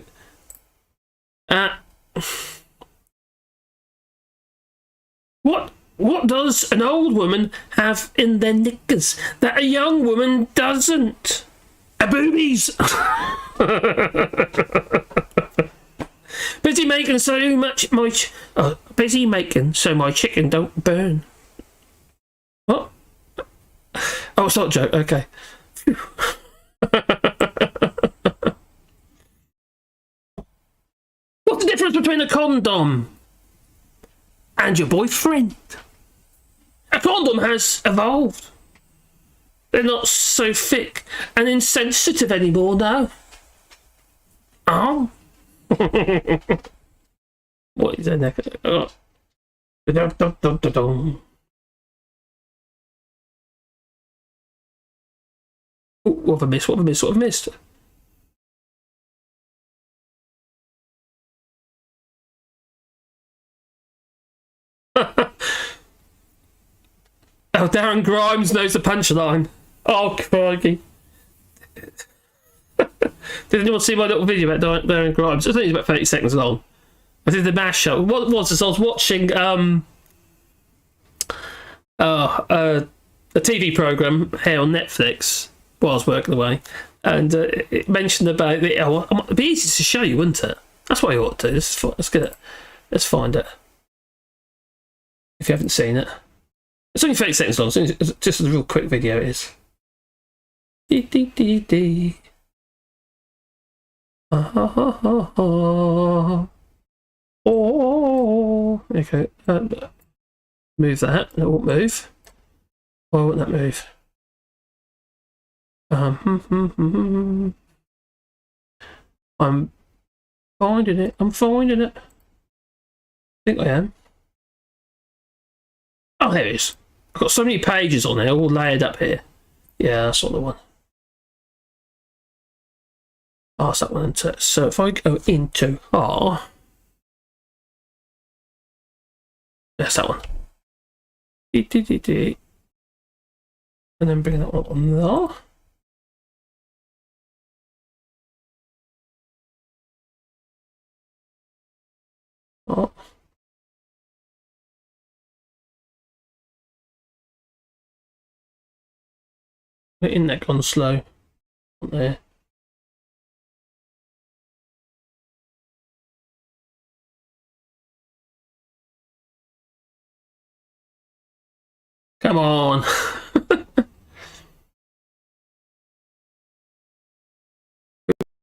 What does an old woman have in their knickers that a young woman doesn't? A boobies. Busy making so much busy making so my chicken don't burn. What? Oh, it's not a joke. Okay. What's the difference between a condom and your boyfriend? A condom has evolved. They're not so thick and insensitive anymore now. Oh. What is that? Oh. What have I missed? What have I missed? What have I missed? Oh, Darren Grimes knows the punchline. Oh, crikey. Did anyone see my little video about Darren Grimes? I think it's about 30 seconds long. I did the mashup. What was this? I was watching a TV programme here on Netflix while I was working away, and it mentioned about the. Oh, it'd be easy to show you, wouldn't it? That's what I ought to do. Let's get it. Let's find it. If you haven't seen it. It's only 30 seconds long, so it's just a real quick video it is. Oh, okay. Move that. It won't move. Why won't that move? I'm finding it. I'm finding it. I think I am. Oh, there it is. I've got so many pages on there, all layered up here. Yeah, that's not the one. Oh, it's that one. So if I go into That's that one. And then bring that one on there. Oh. The internet gone slow. There. Come on.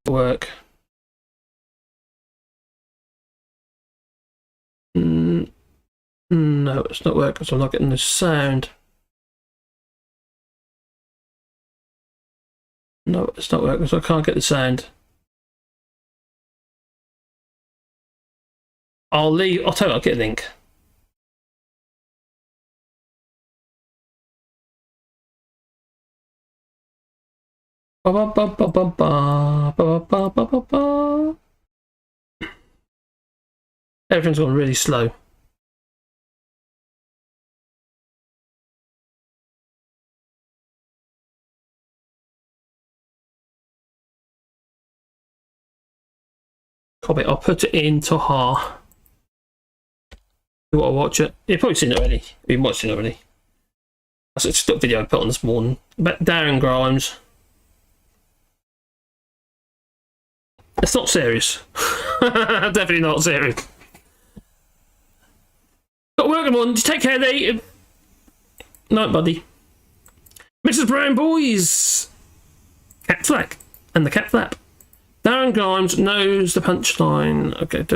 Work. No, it's not working because I'm not getting the sound. No, it's not working because I can't get the sound. I'll leave. I'll tell you, I'll get a link. Ba ba ba ba ba ba ba ba ba ba ba. Everything's gone really slow. Copy. I'll put it into her. You want to watch it? You've probably seen it already. You've been watching it already. That's a stock video I put on this morning. But Darren Grimes. It's not serious. Definitely not serious. Got work on. Take care, Nate. Night, buddy. Mrs. Brown Boys. Cat Flap. And the cat flap. Darren Grimes knows the punchline. Okay.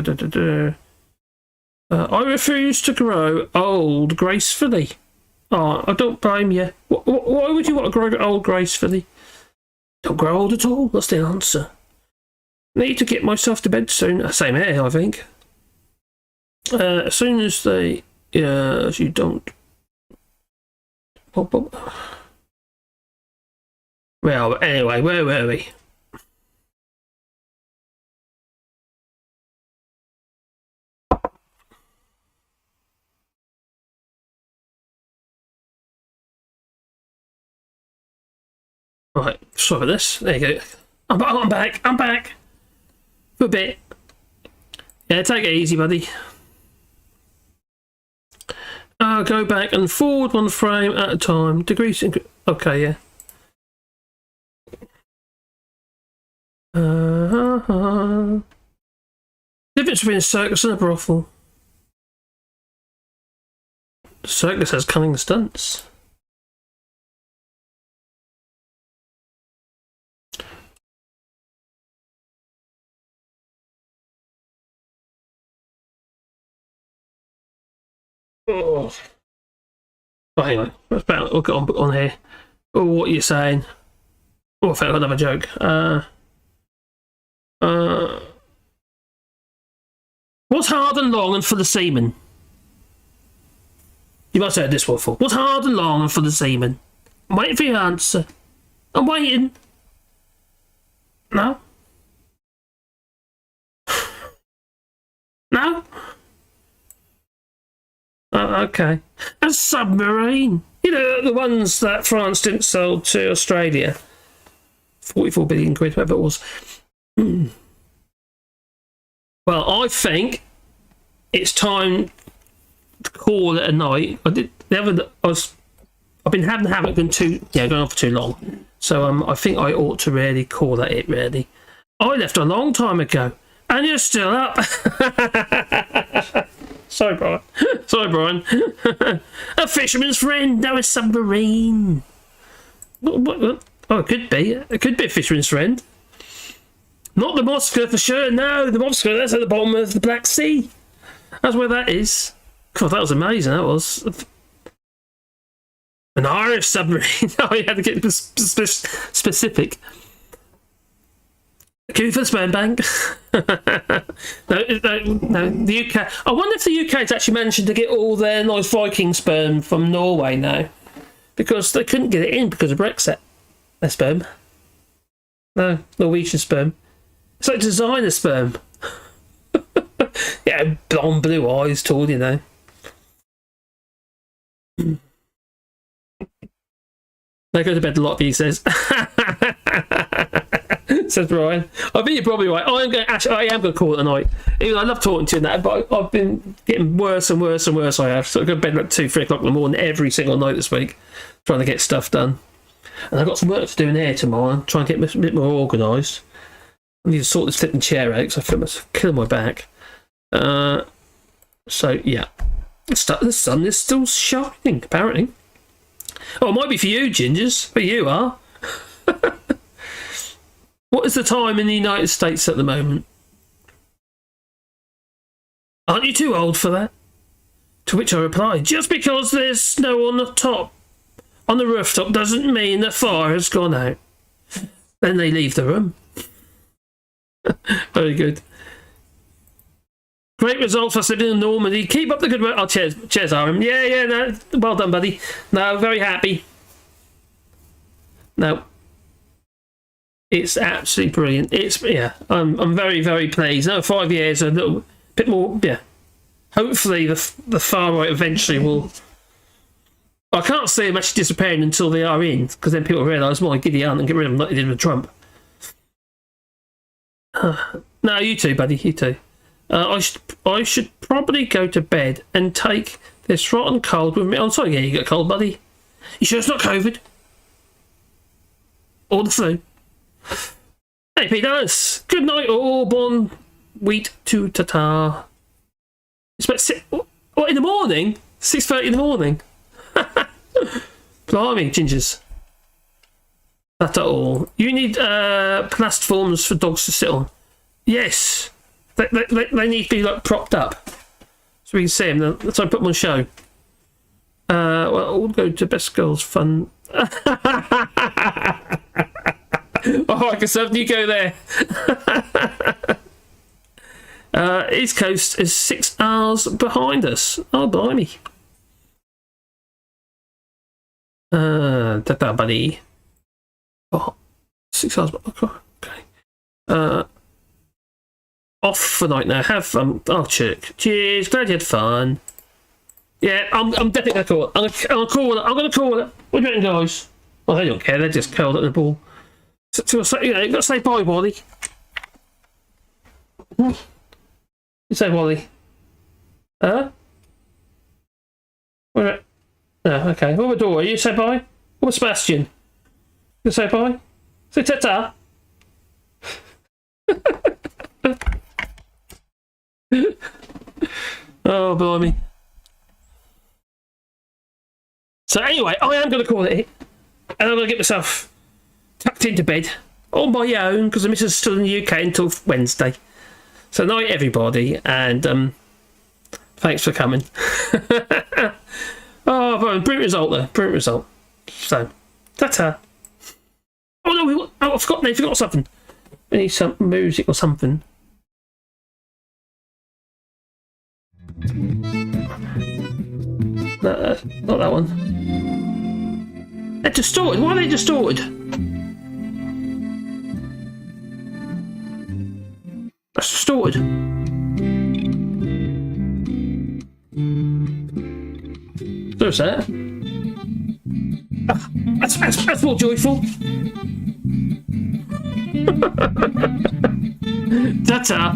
I refuse to grow old gracefully. Oh, I don't blame you. Why would you want to grow old gracefully? Don't grow old at all. That's the answer. Need to get myself to bed soon. Same here, I think. As soon as they... Yeah, you don't... Well, anyway, where were we? Right, sorry about this. There you go. I'm back. For a bit. Yeah, take it easy, buddy. Go back and forward one frame at a time. Degrees. Okay, yeah. Difference between a circus and a brothel. The circus has cunning stunts. Oh. Oh, anyway, we'll get on here. Oh, what are you saying? Oh, I found another joke. What's hard and long and for the seaman? You must have heard this one before. What's hard and long and for the seaman? I'm waiting for your answer. I'm waiting. No? No? Okay. A submarine. You know, the ones that France didn't sell to Australia. 44 billion quid, whatever it was. Well, I think it's time to call it a night. I've been having the habit going on for too long. So I think I ought to really call that it, really. I left a long time ago, and you're still up. Sorry, Brian. A fisherman's friend, no, a submarine. What? Oh, it could be. It could be a fisherman's friend. Not the Moscow for sure. No, the Moscow, that's at the bottom of the Black Sea. That's where that is. God, that was amazing. That was an Irish submarine. Oh, you had to get specific. Queue for the sperm bank. No, the UK. I wonder if the UK has actually managed to get all their nice Viking sperm from Norway now, because they couldn't get it in because of Brexit. Their sperm. No, Norwegian sperm. It's like designer sperm. Yeah, blonde, blue eyes, tall, you know. They go to bed a lot, he says. Says Brian. I think you're probably right. I am going to call it a night. Even though I love talking to you and that, but I've been getting worse and worse and worse. I have. So I go to bed at 2, 3 o'clock in the morning every single night this week, trying to get stuff done. And I've got some work to do in here tomorrow. Try and get a bit more organised. I need to sort this flipping chair out because I feel myself killing my back. So yeah, the sun is still shining apparently. Oh, it might be for you, Gingers, but you are. What is the time in the United States at the moment? Aren't you too old for that? To which I replied, just because there's snow on the rooftop doesn't mean the fire has gone out. Then they leave the room. Very good. Great result for living in Normandy. Keep up the good work. Oh, cheers, Aram. Yeah, no, well done, buddy. No, very happy. No. It's absolutely brilliant. I'm very, very pleased. No, 5 years, a little bit more, yeah. Hopefully the far right eventually will... I can't see them actually disappearing until they are in, because then people realise, well, giddy aunt and get rid of them like they did with Trump. No, you too, buddy, you too. I should probably go to bed and take this rotten cold with me. I'm sorry, yeah, you got a cold, buddy. You sure it's not COVID? Or the flu? Hey, Pete Dallas. Good night, all. Bon wheat to ta-ta. It's about what, in the morning? 6:30 in the morning? Blimey, Gingers. That at all. You need platforms for dogs to sit on. Yes. They need to be like propped up so we can see them. So I put them on show. Well, we'll go to Best Girls Fun. Oh, I can serve you go there. East Coast is 6 hours behind us. Oh, blimey. Ta-ta, buddy. Oh, 6 hours. Okay. Off for the night now. Have fun. Oh, check. Cheers. Glad you had fun. Yeah, I'm definitely gonna call it. I'm gonna call it. What do you reckon, guys? Well, they don't care. They're just curled at the ball. So, you know, you got to say bye, Wally. You say Wally. Huh? Where? Oh, okay. What about Dora? You say bye. What about Sebastian? You say bye. Say ta-ta. Oh, blimey. So anyway, I am going to call it, and I'm going to get myself tucked into bed on my own because the missus is still in the UK until Wednesday. So night, everybody, and thanks for coming. Oh, brilliant result there, brilliant result. So, ta-ta. Oh no, I forgot something. We need some music or something. No, not that one. They're distorted. Why are they distorted? That's distorted. There's that. That's more joyful. Ta-ta.